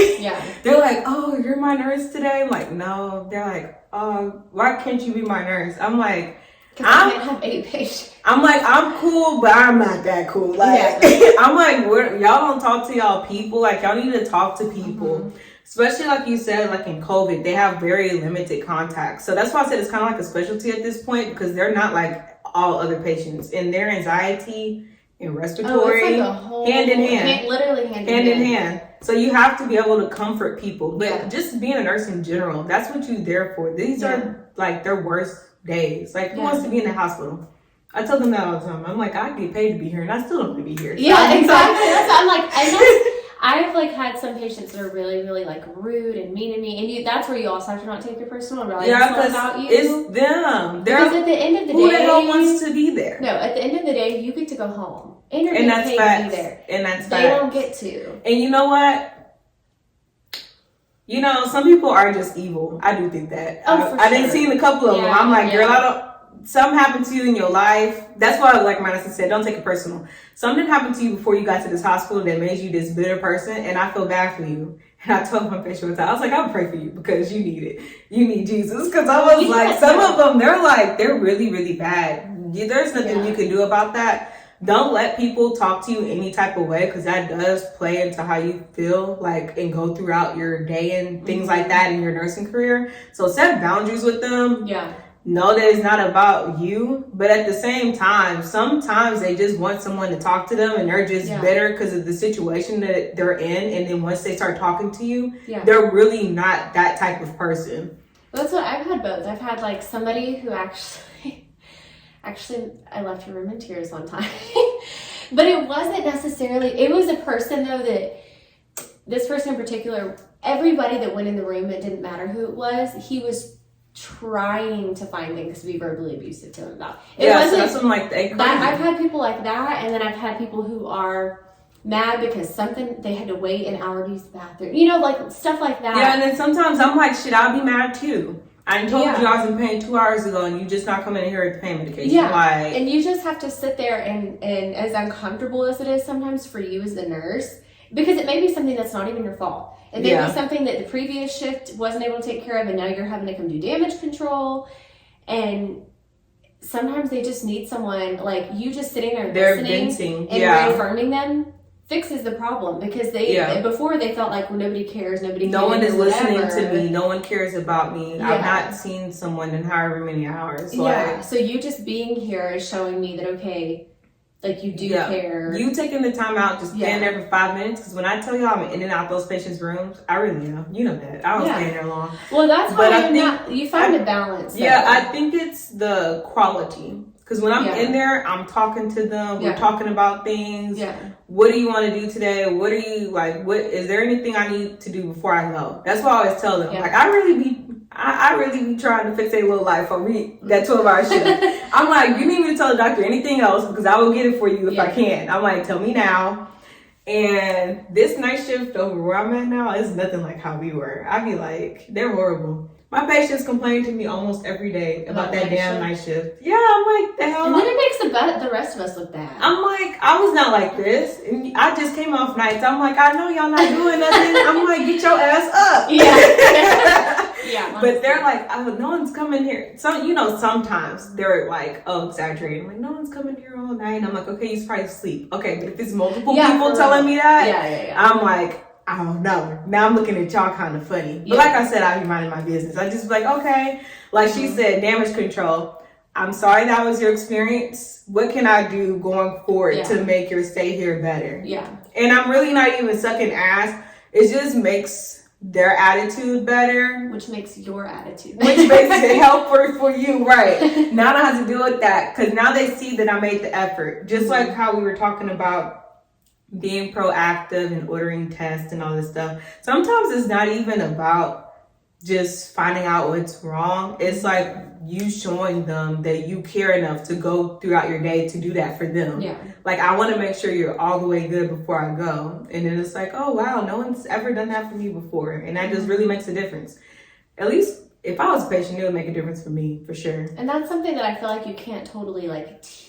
they're like, oh, you're my nurse today. I'm like, no. They're like, oh, why can't you be my nurse? I'm like, I can't have 8 patients. I'm like, I'm cool, but I'm not that cool. Like, I'm like, y'all don't talk to y'all people. Like, y'all need to talk to people. Especially like you said, like in COVID, they have very limited contacts. So that's why I said it's kind of like a specialty at this point, because they're not like all other patients, and their anxiety and respiratory, it's like a whole hand in hand, literally hand in hand. So you have to be able to comfort people. But Yeah. just being a nurse in general, that's what you're there for. These are like their worst days. Like, who wants to be in the hospital? I tell them that all the time. I'm like, I get paid to be here, and I still don't want to be here. So Yeah, exactly. That's I'm like, I've like had some patients that are really, really like rude and mean to me, and that's where you also have to not take it personal and realize it's not about you. It's them. Because at the end of the day, who the hell wants to be there? No, at the end of the day, you get to go home, and you're and getting that's paid facts. to be there. And that's they facts. don't get to. And you know what? You know, some people are just evil. I do think that. I didn't see a couple of them. I'm like, girl, I don't. Something happened to you in your life. That's why, like Madison said, don't take it personal. Something happened to you before you got to this hospital that made you this bitter person, and I feel bad for you. And I told my patient one time, I was like, I'll pray for you because you need it. You need Jesus. Because I was like, some of them, they're really, really bad. There's nothing you can do about that. Don't let people talk to you any type of way, because that does play into how you feel, like, and go throughout your day and things like that in your nursing career. So set boundaries with them. Yeah. Know that it's not about you, but at the same time, sometimes they just want someone to talk to them, and they're just bitter because of the situation that they're in. And then once they start talking to you, they're really not that type of person. That's what I've had both. I've had like somebody who actually I left her room in tears one time. But it wasn't necessarily, it was a person though that, this person in particular, everybody that went in the room, it didn't matter who it was, he was trying to find things to be verbally abusive to him about. It wasn't, so that's when, like, I've had people like that, and then I've had people who are mad because they had to wait an hour to use the bathroom. You know, like stuff like that. Yeah, and then sometimes I'm like, shit, I'll be mad too. I told you I was in pain 2 hours ago, and you just not coming in here with pain medication. Yeah, like, and you just have to sit there, and as uncomfortable as it is sometimes for you as the nurse, because it may be something that's not even your fault. It may be something that the previous shift wasn't able to take care of, and now you're having to come do damage control. And sometimes they just need someone, like you just sitting there listening and reaffirming them fixes the problem, because before they felt like, well, nobody cares, no one is listening to me, no one cares about me. I've not seen someone in however many hours. So you just being here is showing me that, okay, like you do care. You taking the time out, just staying there for 5 minutes, because when I tell you I'm in and out those patients' rooms, I really am. You know that. I don't stay in there long. Well, that's why you find a balance. Yeah, I think it's the quality. Because when I'm in there, I'm talking to them. We're talking about things. Yeah. What do you want to do today? What are you like? What is there anything I need to do before I go? That's what I always tell them. Like, I really be trying to fix their little life for that 12-hour shift. I'm like, you need me to tell the doctor anything else, because I will get it for you if I can. I'm like, tell me now. And this night shift over where I'm at now is nothing like how we were. I be like, they're horrible. My patients complain to me almost every day about that damn night shift. Yeah, I'm like, the hell. And then it makes the rest of us look bad. I'm like, I was not like this. And I just came off nights. I'm like, I know y'all not doing nothing. I'm like, get your ass up. Yeah. But they're like, oh, no one's coming here. Sometimes they're like, oh, exaggerating. I'm like, no one's coming here all night. And I'm like, okay, you probably asleep. Okay, but if it's multiple people telling me that, I'm like, I don't know. Now I'm looking at y'all kind of funny. But like I said, I be minding my business. I just be like, okay. Like she said, damage control. I'm sorry that was your experience. What can I do going forward to make your stay here better? Yeah. And I'm really not even sucking ass. It just makes their attitude better. Which makes your attitude better. Which makes it helpful for you, right. Now I don't have to deal with that, because now they see that I made the effort. Just like how we were talking about being proactive and ordering tests and all this stuff. Sometimes it's not even about just finding out what's wrong. It's like you showing them that you care enough to go throughout your day to do that for them. Yeah. Like, I want to make sure you're all the way good before I go. And then it's like, oh wow, no one's ever done that for me before. And that just really makes a difference. At least if I was a patient, it would make a difference for me, for sure. And that's something that I feel like you can't totally teach.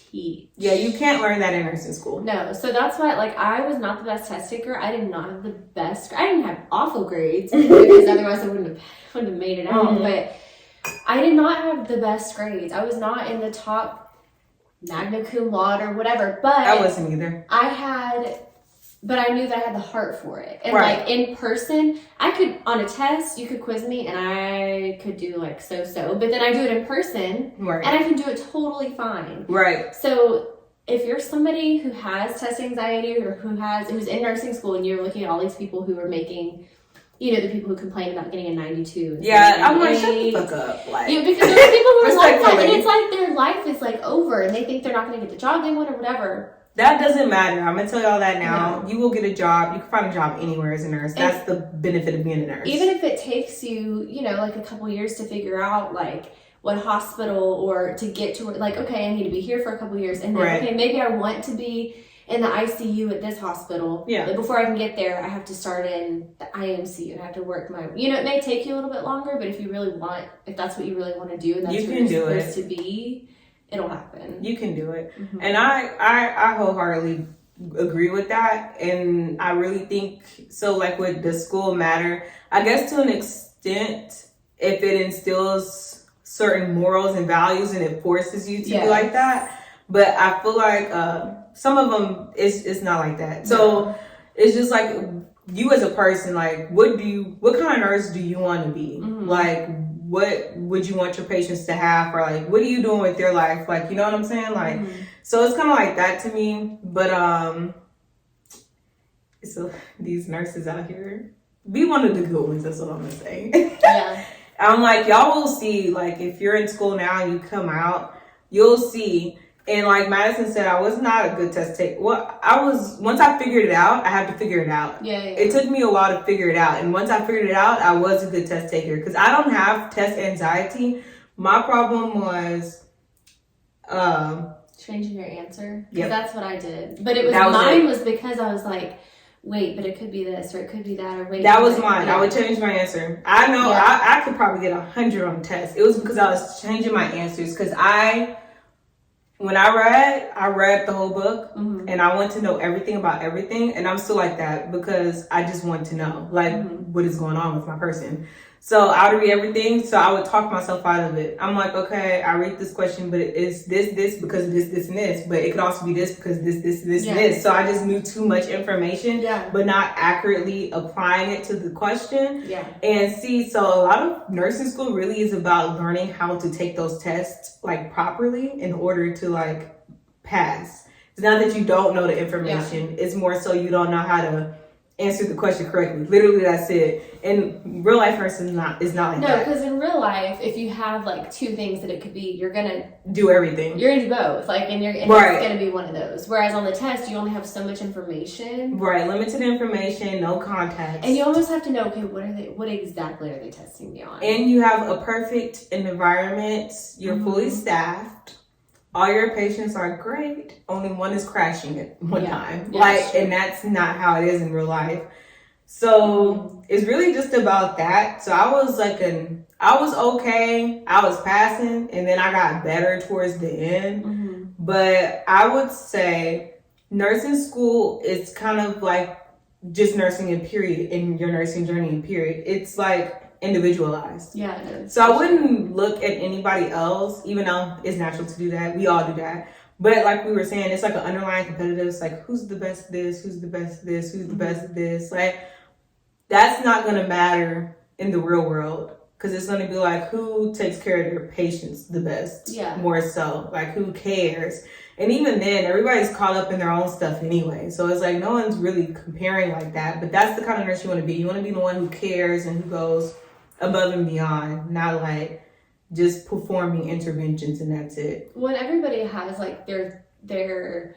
Yeah, you can't learn that in nursing school. No, so that's why, I was not the best test taker. I did not have the best. I didn't have awful grades because otherwise I wouldn't have made it out. But I did not have the best grades. I was not in the top magna cum laude or whatever. But I wasn't either. I had but I knew that I had the heart for it. And Right. like in person, I could, on a test, you could quiz me and I could do like so-so, but then I do it in person Right. and I can do it totally fine. Right. So if you're somebody who has test anxiety or who's in nursing school and you're looking at all these people who are making, you know, the people who complain about getting a 92. Yeah, I'm like, shut the fuck up. Like, yeah, because there are people who are like that, and respectfully. it's like their life is like over, and they think they're not going to get the job they want or whatever. That doesn't matter. I'm gonna tell y'all that now. No. You will get a job. You can find a job anywhere as a nurse. That's the benefit of being a nurse. Even if it takes you, you know, like a couple years to figure out like what hospital or to get to like, okay, I need to be here for a couple years, and then Right. okay, maybe I want to be in the ICU at this hospital. Yeah. But before I can get there, I have to start in the IMC and I have to work my. You know, it may take you a little bit longer, but if you really want, if that's what you really want to do, and that's You where can you're do supposed to be, it'll happen. You can do it. Mhm. And I wholeheartedly agree with that. And I really think, so like with the school matter, I guess to an extent, if it instills certain morals and values and it forces you to be Yes. like that. But I feel like some of them, it's not like that. So it's just like you as a person, like what kind of nurse do you want to be? Mhm. Like what would you want your patients to have, or like what are you doing with their life? Like, you know what I'm saying? Like, so it's kind of like that to me. But so these nurses out here, be one of the good ones. That's what I'm gonna say. Yeah. I'm like, y'all will see. Like, if you're in school now and you come out, you'll see. And like Madison said, I was not a good test taker. Well, once I figured it out, I had to figure it out. Yeah. It took me a while to figure it out. And once I figured it out, I was a good test taker. Because I don't have test anxiety. My problem was... changing your answer. Yep. That's what I did. But it was That was mine it. was because I was like, wait, but it could be this or it could be that, or wait. That was but- mine. yeah. I would change my answer. I know Yeah. I could probably get 100 on the test. It was because I was changing my answers. Because when I read the whole book, Mhm. and I want to know everything about everything. And I'm still like that because I just want to know, like, what is going on with my person. So I would read everything. So I would talk myself out of it. I'm like, okay, I read this question, but it's this because of this, and this. But it could also be this because this, Yeah. and this. So I just knew too much information, Yeah. but not accurately applying it to the question. Yeah. And see, so a lot of nursing school really is about learning how to take those tests like properly in order to like pass. It's not that you don't know the information. It's more so you don't know how to answer the question correctly. Literally, that's it. And real life nursing is not like No, that. because in real life, if you have like two things that it could be, you're gonna Do everything. do both. Like, and Right. it's gonna be one of those. Whereas on the test, you only have so much information, Right. Limited information, no context. and you almost have to know, okay, what exactly are they testing me on? And you have a perfect environment. You're fully staffed. All your patients are great. Only one is crashing at one time. Yeah, Like, sure. and that's not how it is in real life. So it's really just about that. So I was okay. I was passing, and then I got better towards the end. Mm-hmm. But I would say nursing school is kind of like just nursing in period, in your nursing journey in period. It's like individualized. Yeah, it is. So I wouldn't look at anybody else, even though it's natural to do that. We all do that. But like we were saying, it's like an underlying competitive. It's like, who's the best at this? Who's the best at this? Who's the best at this? Like, that's not going to matter in the real world. Because it's going to be like, who takes care of their patients the best? Yeah. More so. Like, who cares? And even then, everybody's caught up in their own stuff anyway. So it's like, no one's really comparing like that. But that's the kind of nurse you want to be. You want to be the one who cares and who goes above and beyond, not like just performing interventions and that's it. When everybody has like their things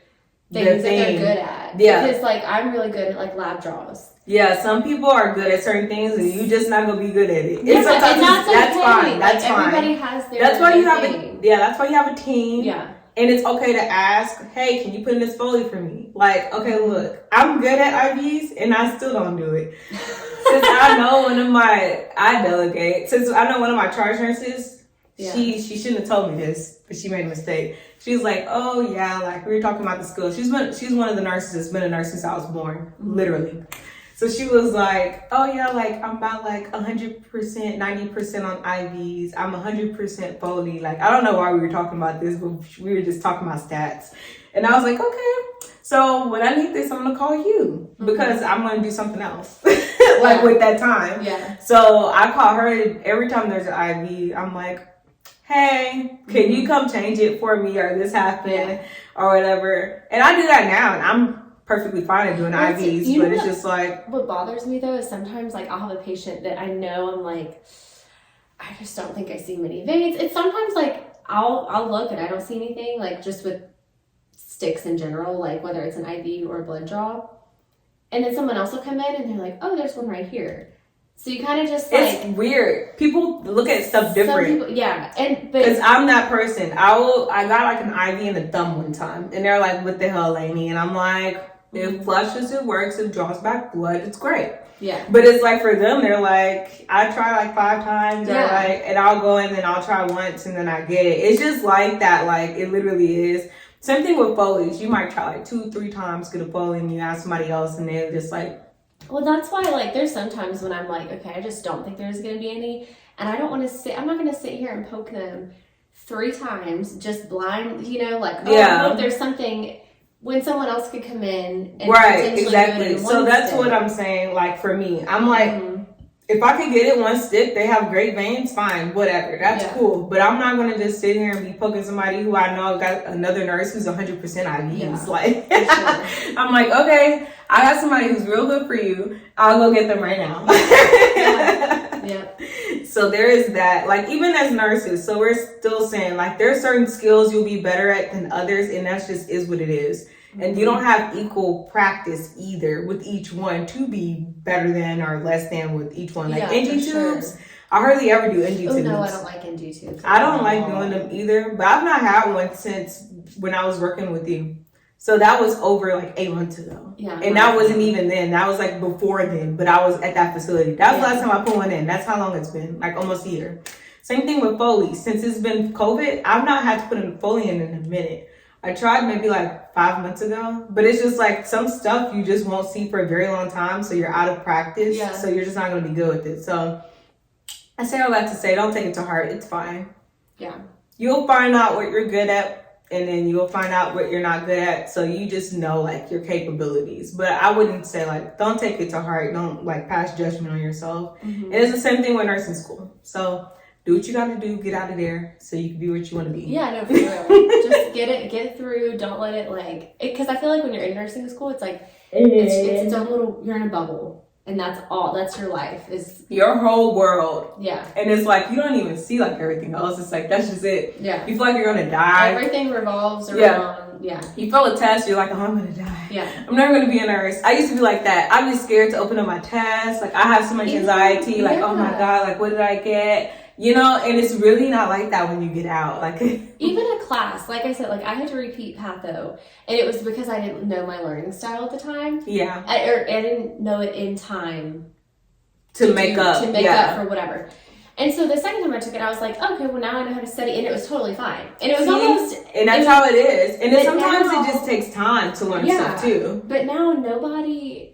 Their that thing. they're good at. Yeah. Because like I'm really good at like lab draws. Yeah, some people are good at certain things and you just not gonna be good at it. Yeah, And sometimes and that's that's okay. fine. Like, That's fine. everybody has their That's why you have thing. that's why you have a team. Yeah. And it's okay to ask, hey, can you put in this Foley for me? Like, okay, look, I'm good at IVs and I still don't do it. Since I know I delegate. Since I know one of my charge nurses, she shouldn't have told me this, but she made a mistake. She was like, oh yeah, like we were talking about the school. She's one of the nurses that's been a nurse since I was born, literally. So she was like, oh yeah, like I'm about like 100%, 90% on IVs. I'm 100% Foley. Like, I don't know why we were talking about this, but we were just talking about stats. And I was like, okay. So when I need this, I'm gonna call you because I'm gonna do something else, like with that time. Yeah. So I call her every time there's an IV. I'm like, hey, can you come change it for me, or this happened, or whatever. And I do that now, and I'm perfectly fine at doing IVs, but it's just like. What bothers me though is sometimes like I'll have a patient that I know I'm like, I just don't think I see many veins. It's sometimes like I'll look and I don't see anything, like just with sticks in general, like whether it's an IV or a blood draw. And then someone else will come in and they're like, oh, there's one right here. So you kind of just like. It's weird. People look at stuff different. Some people, yeah. Because I'm that person. I got like an IV in the thumb one time. And they're like, what the hell, Lainey? And I'm like, it flushes, it works, it draws back blood, it's great. Yeah. But it's like for them, they're like, I try like 5 times, or like, and I'll go in and I'll try once and then I get it. It's just like that, like it literally is. Same thing with Foley's. You might try like 2-3 times, get a Foley, and you ask somebody else, and they're just like. Well, that's why like there's sometimes when I'm like, okay, I just don't think there's gonna be any, and I don't want to I'm not gonna sit here and poke them 3 times just blind, you know, like I hope there's something. When someone else could come in and exactly. So that's what I'm saying. Like for me, I'm like, if I could get it one stick, they have great veins, fine, whatever, that's cool. But I'm not gonna just sit here and be poking somebody who I know got another nurse who's 100% IVs. Like, I'm like, okay, I got somebody who's real good for you. I'll go get them right now. So there is that. Like even as nurses, so we're still saying like there are certain skills you'll be better at than others, and that's just is what it is. And you don't have equal practice either with each one to be better than or less than with each one. Like NG tubes, I hardly ever do NG tubes. Oh no, I don't like NG tubes. I don't like doing them either, but I've not had one since when I was working with you. So that was over like 8 months ago. Yeah. And that wasn't even then. That was like before then, but I was at that facility. That was the last time I put one in. That's how long it's been, like almost a year. Same thing with Foley. Since it's been COVID, I've not had to put a Foley in a minute. I tried maybe like 5 months ago, but it's just like some stuff you just won't see for a very long time. So you're out of practice. Yeah. So you're just not going to be good with it. So I say all that to say, don't take it to heart. It's fine. Yeah. You'll find out what you're good at. And then you'll find out what you're not good at. So you just know like your capabilities. But I wouldn't say like, don't take it to heart. Don't like pass judgment on yourself. And it's the same thing with nursing school. So do what you got to do. Get out of there so you can be what you want to be. Yeah, no, for real. Just get it through. Don't let it like, because I feel like when you're in nursing school, it's like, it's its own little, you're in a bubble. And that's all. That's your life. Is your whole world. Yeah. And it's like you don't even see like everything else. It's like that's just it. Yeah. You feel like you're gonna die. Everything revolves around. Yeah. You feel a test. You're like, oh, I'm gonna die. Yeah. I'm never gonna be a nurse. I used to be like that. I'd be scared to open up my test. Like I have so much anxiety. Like oh my god. Like what did I get? You know, and it's really not like that when you get out. Like even a class, like I said, like I had to repeat patho, and it was because I didn't know my learning style at the time. Yeah, I didn't know it in time to make up for whatever. And so the second time I took it, I was like, okay, well now I know how to study, and it was totally fine. And it was and that's how it is. And then sometimes it just takes time to learn stuff too. But now nobody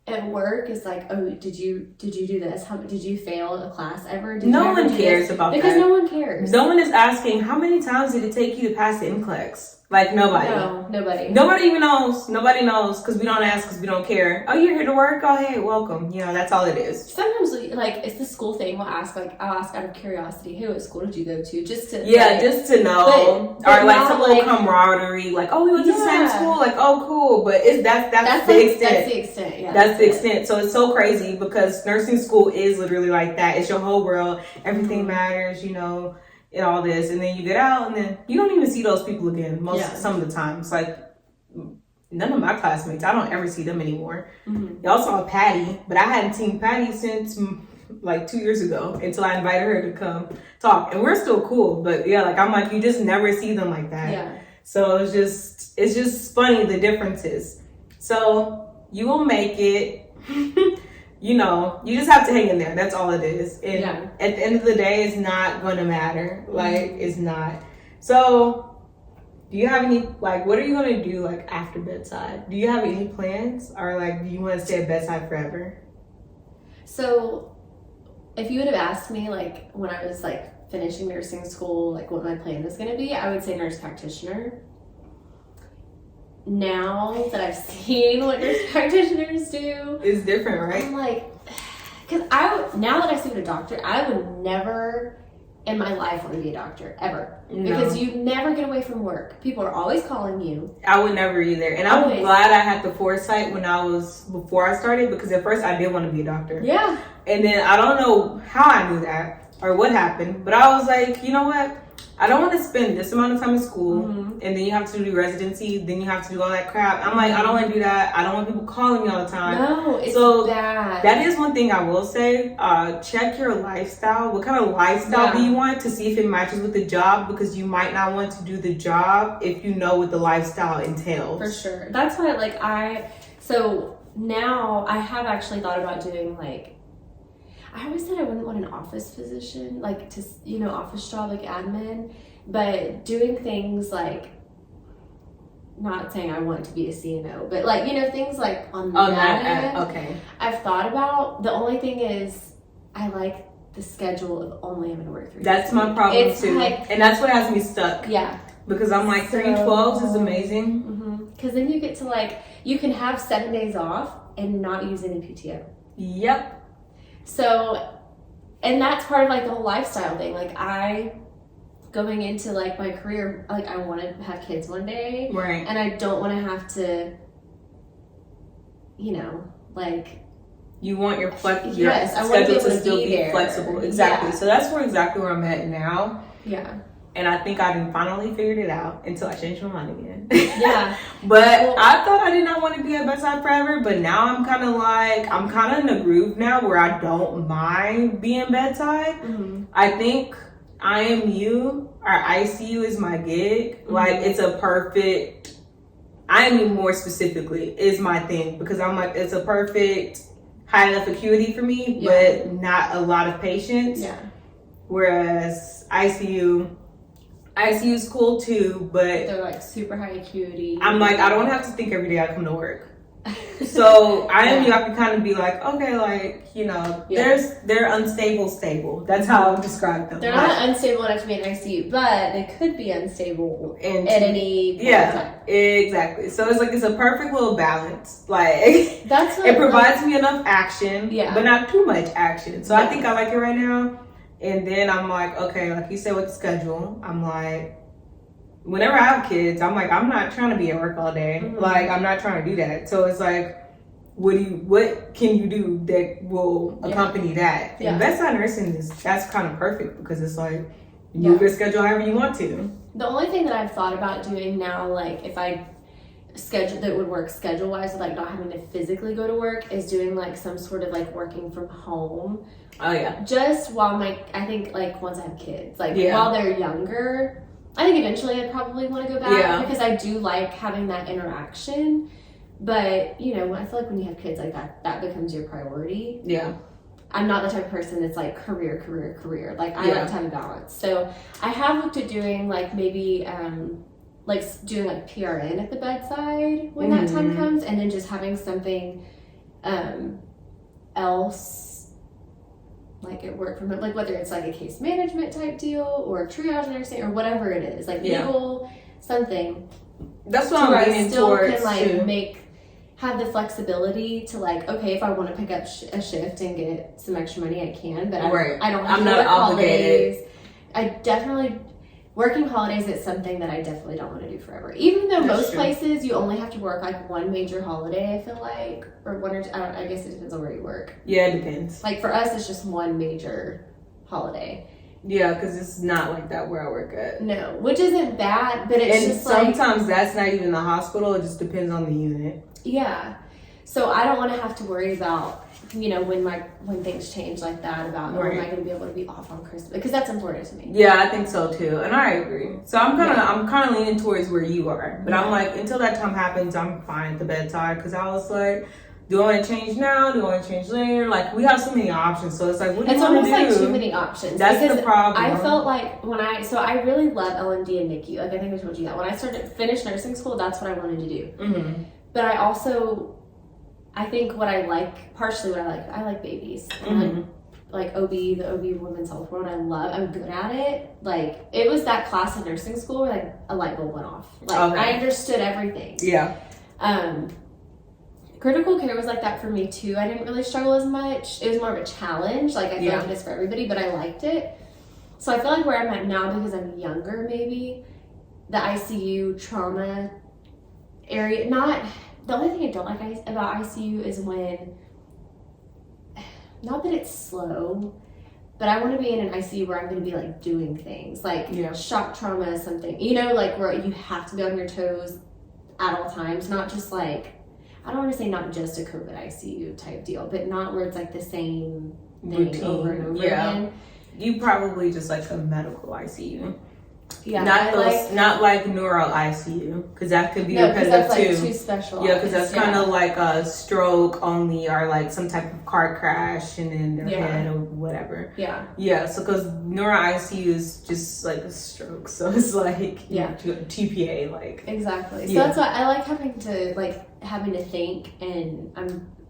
at work is like, oh, did you do this? How did you fail a class ever? No one cares about that. Because no one cares. No one is asking how many times did it take you to pass the NCLEX? Like nobody. No, nobody. Nobody even knows. Nobody knows because we don't ask because we don't care. Oh, you're here to work? Oh, hey, welcome. You know, that's all it is. Sometimes, like, it's the school thing. I'll ask out of curiosity, hey, what school did you go to? Just to just to know, but or like some little camaraderie. Like, oh, we went to the same school. Like, oh, cool. But that's the extent. That's the extent. Yeah, that's the extent. So it's so crazy because nursing school is literally like that. It's your whole world. Everything matters. You know. And all this, and then you get out, and then you don't even see those people again. Some of the times, like none of my classmates, I don't ever see them anymore. Y'all saw Patty, but I hadn't seen Patty since like 2 years ago until I invited her to come talk, and we're still cool. But yeah, like I'm like you just never see them like that. Yeah. So it's just funny the differences. So you will make it. You know, you just have to hang in there. That's all it is. And at the end of the day, it's not going to matter. Like, it's not. So, do you have any, like, what are you going to do, like, after Bedside? Do you have any plans? Or, like, do you want to stay at Bedside forever? So, if you would have asked me, like, when I was, like, finishing nursing school, like, what my plan was going to be, I would say nurse practitioner. now that I've seen what nurse practitioners do, It's different, right? I'm like, because now that I see what a doctor, I would never in my life want to be a doctor, ever. No. Because you never get away from work. People are always calling you. I would never either. And I'm glad I had the foresight before I started, because at first I did want to be a doctor. Yeah. And then I don't know how I knew that or what happened, but I was like, you know what? I don't want to spend this amount of time in school, and then you have to do residency, then you have to do all that crap. I'm like, I don't want to do that. I don't want people calling me all the time. No, it's bad. That is one thing I will say. Check your lifestyle. What kind of lifestyle do you want, to see if it matches with the job, because you might not want to do the job if you know what the lifestyle entails. For sure. That's why, so now I have actually thought about doing, I always said I wouldn't want an office position, office job, like admin, but doing things like, not saying I want to be a CNO, but things like on that end, okay. I've thought about. The only thing is, I like the schedule of only having to work 3 days. That's my problem too. And that's what has me stuck. Yeah. Because I'm like, 312s is amazing. Because then you get to you can have 7 days off and not use any PTO. Yep. So, and that's part of the whole lifestyle thing. Going into my career, I want to have kids one day. Right. And I don't want to have to, you want your yes, I want to be able to still be there. Flexible. Exactly. Yeah. So that's where I'm at now. Yeah. And I think I finally figured it out until I changed my mind again. Yeah. But I thought I did not want to be at Bedside forever, but now I'm kind of in a groove now where I don't mind being bedside. Mm-hmm. I think IMU or ICU is my gig. Mm-hmm. It's a perfect, IMU more specifically is my thing, because I'm it's a perfect high enough acuity for me, but not a lot of patients. Yeah. Whereas ICU is cool too, but they're super high acuity. I'm I don't have to think every day I come to work. So I can kind of be okay, they're unstable, stable. That's how I describe them. They're not unstable enough to be in ICU, but they could be unstable at any point in time. Exactly. So it's a perfect little balance. That's what, it provides me enough action, but not too much action. So I think I like it right now. And then I'm okay, like you said with the schedule, I'm whenever I have kids, I'm I'm not trying to be at work all day. Mm-hmm. I'm not trying to do that. So it's what can you do that will accompany that? Yeah. And bedside nursing that's kind of perfect, because it's you move your schedule however you want to. The only thing that I've thought about doing now, if I schedule that would work schedule wise, not having to physically go to work, is doing some sort of working from home. Oh yeah. Just while I think once I have kids, while they're younger, I think eventually I'd probably want to go back, because I do like having that interaction. But I feel when you have kids that becomes your priority. Yeah. I'm not the type of person that's career. I like to have a balance. So I have looked at doing maybe doing PRN at the bedside when that time comes, and then just having something else at work from home, whether it's a case management type deal or triage nursing or whatever it is, legal something. That's what I'm leaning towards. Can have the flexibility to okay, if I want to pick up a shift and get some extra money, I can, but I don't have to work holidays. I definitely working holidays is something that I definitely don't want to do forever. Even though most places you only have to work one major holiday, I feel or one or two, I guess it depends on where you work. Yeah, it depends. For us, it's just one major holiday. Yeah, because it's not like that where I work at. No, which isn't bad, but it's just sometimes that's not even the hospital. It just depends on the unit. Yeah. So I don't want to have to worry about when things change like that, about am I going to be able to be off on Christmas, because that's important to me. Yeah, I think so too, and I agree. So I'm kind of leaning towards where you are, but I'm until that time happens, I'm fine at the bedside, because I was do I want to change now? Do I want to change later? We have so many options, so it's what do you want to do? It's too many options. That's the problem. I felt I really love LMD and NICU. I think I told you that when I finished nursing school, that's what I wanted to do. Mm-hmm. But I think partially what I like babies. Mm-hmm. like the OB women's health world. I'm good at it. Like, it was that class in nursing school where like a light bulb went off. Like, I understood everything. Yeah. Critical care was like that for me too. I didn't really struggle as much. It was more of a challenge. Like, I feel like it is for everybody, but I liked it. So I feel like where I'm at now, because I'm younger, maybe the ICU trauma area, the only thing I don't like about ICU is when, not that it's slow, but I want to be in an ICU where I'm going to be like doing things like shock trauma is something, you know, like where you have to be on your toes at all times, not just like, I don't want to say not just a COVID ICU type deal, but not where it's like the same thing routine over and over again. You probably just like a medical ICU. Yeah, not like neuro ICU, because that could be repetitive too. Like too specialized. Yeah, because that's kind of like a stroke only, or like some type of car crash and then their head or whatever. Yeah. Yeah, so because neuro ICU is just like a stroke, so it's like TPA, like exactly. So that's why I like having to think, and I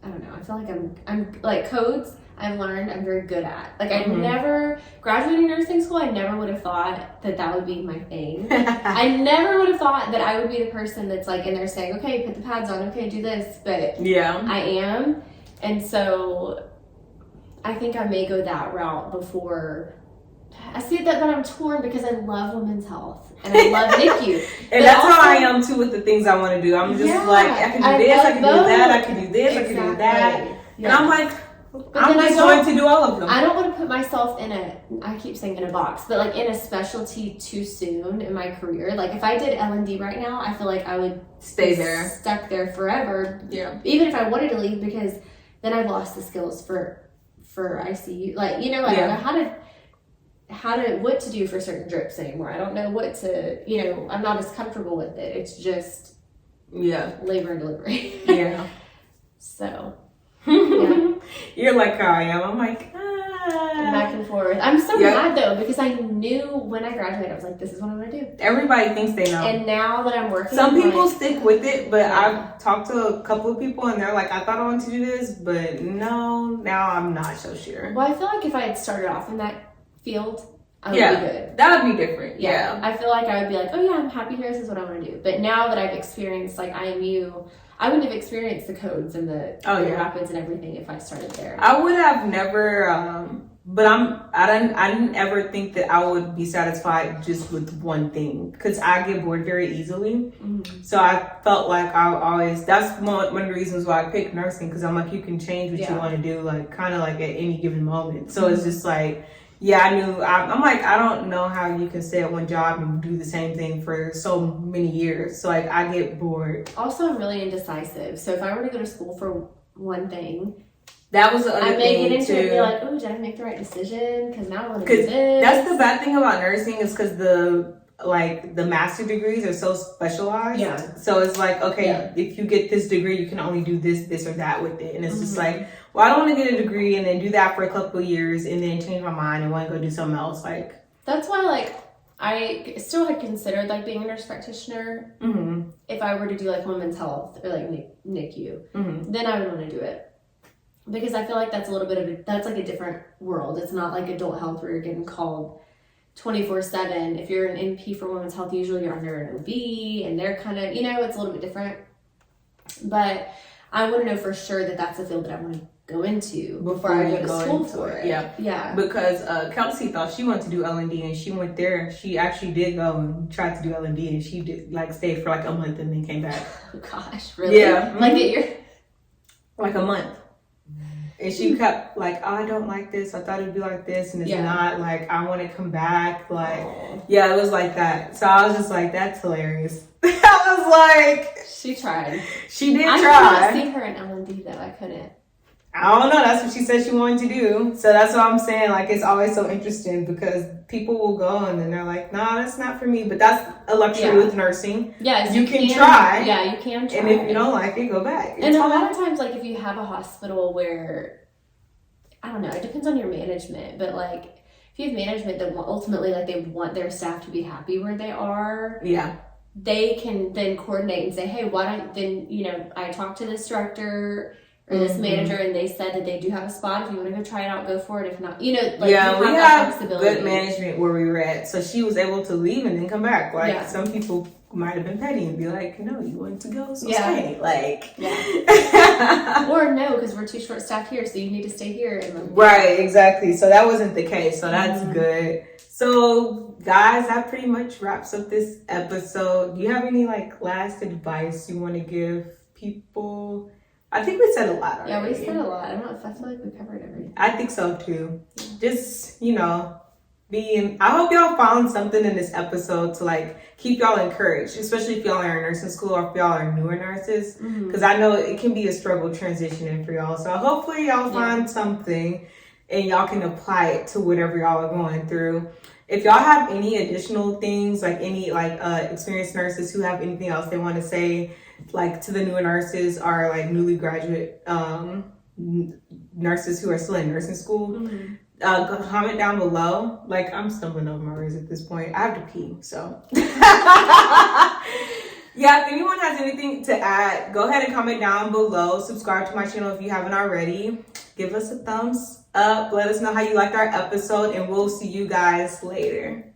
don't know. I feel like I'm like codes. I've learned I'm very good at. Like, I never, graduating nursing school, I never would have thought that would be my thing. I never would have thought that I would be the person that's like in there saying, okay, put the pads on, okay, do this. But I am. And so I think I may go that route before. I see that, but I'm torn because I love women's health and I love NICU. And that's how I am too with the things I want to do. I'm just like, I can do this, I can do that, I can do this, I can do that. And I'm like, I'm just going to do all of them. I don't want to put myself I keep saying in a box, but like in a specialty too soon in my career. Like, if I did L&D right now, I feel like I would stay there, stuck there forever. Yeah. Even if I wanted to leave, because then I've lost the skills for ICU. Like, you know, I don't know what to do for certain drips anymore. I don't know what to, you know, I'm not as comfortable with it. It's just labor and delivery. Yeah. So you're like how I am. I'm like, back and forth. I'm so glad though, because I knew when I graduated, I was like, this is what I'm gonna do. Everybody thinks they know. And now that I'm working, some people stick with it, but I've talked to a couple of people and they're like, I thought I wanted to do this, but no, now I'm not so sure. Well, I feel like if I had started off in that field, I would be good. That would be different. Yeah. I feel like I would be like, oh yeah, I'm happy here. This is what I want to do. But now that I've experienced like IMU, I wouldn't have experienced the codes and the rapids and everything if I started there. I would have never, but I didn't ever think that I would be satisfied just with one thing, because I get bored very easily. So I felt like that's one of the reasons why I picked nursing, because I'm like, you can change what you want to do, like kind of like at any given moment. So it's just like, I knew, I'm like, I don't know how you can stay at one job and do the same thing for so many years. So like, I get bored. Also, I'm really indecisive. So if I were to go to school for one thing, that was the other thing I may get into it and be like, oh, did I make the right decision? Because now I want to do this. That's the bad thing about nursing, is because the master degrees are so specialized. Yeah. So it's like, okay, if you get this degree, you can only do this or that with it. And it's just like, well, I don't want to get a degree and then do that for a couple of years and then change my mind and want to go do something else. Like, that's why, like, I still had considered like being a nurse practitioner. If I were to do like women's health or like NICU, then I would want to do it. Because I feel like that's a little bit that's like a different world. It's not like adult health where you're getting called 24/7. If you're an NP for women's health, usually you're under an OB and they're kind of, you know, it's a little bit different. But I want to know for sure that that's a field that I want to go into before I go to school for it. Yeah. Because Kelsey thought she wanted to do L&D and she went there. She actually did go and tried to do L&D and she did like stayed for like a month and then came back. Oh gosh, really? Yeah. Like like a month. And she kept like, oh, I don't like this. I thought it'd be like this, and it's not. Like, I want to come back. Like, it was like that. So I was just like, that's hilarious. I was like, she tried. She did try. I couldn't see her in L&D though. I couldn't. I don't know. That's what she said she wanted to do. So that's what I'm saying. Like, it's always so interesting because people will go and then they're like, nah, that's not for me. But that's a luxury with nursing. Yeah, you can try. Yeah, you can try. And if you don't like it, go back. And a lot of times, like, if you have a hospital where, I don't know, it depends on your management. But, like, if you have management that ultimately, like, they want their staff to be happy where they are. Yeah. They can then coordinate and say, hey, why don't, then, you know, I talked to this director or this manager, and they said that they do have a spot. If you want to go try it out, go for it. If not, you know, like, yeah, we that have good management where we were at, so she was able to leave and then come back. Like some people might have been petty and be like, no, you want to go, so stay. Like, or no, because we're too short staffed here, so you need to stay here. And right, exactly. So that wasn't the case. So that's good. So guys, that pretty much wraps up this episode. Do you have any like last advice you want to give people? I think we said a lot already. Yeah, we said a lot. I don't know if I feel like we covered everything. I think so too. Just, you know, I hope y'all found something in this episode to like keep y'all encouraged, especially if y'all are in nursing school or if y'all are newer nurses, because I know it can be a struggle transitioning for y'all. So hopefully y'all find something and y'all can apply it to whatever y'all are going through. If y'all have any additional things, like any like experienced nurses who have anything else they want to say, like to the newer nurses or like newly graduate nurses who are still in nursing school, comment down below. Like, I'm stumbling over my words at this point. I have to pee, so. Yeah, if anyone has anything to add, go ahead and comment down below. Subscribe to my channel if you haven't already. Give us a thumbs up. Let us know how you liked our episode, and we'll see you guys later.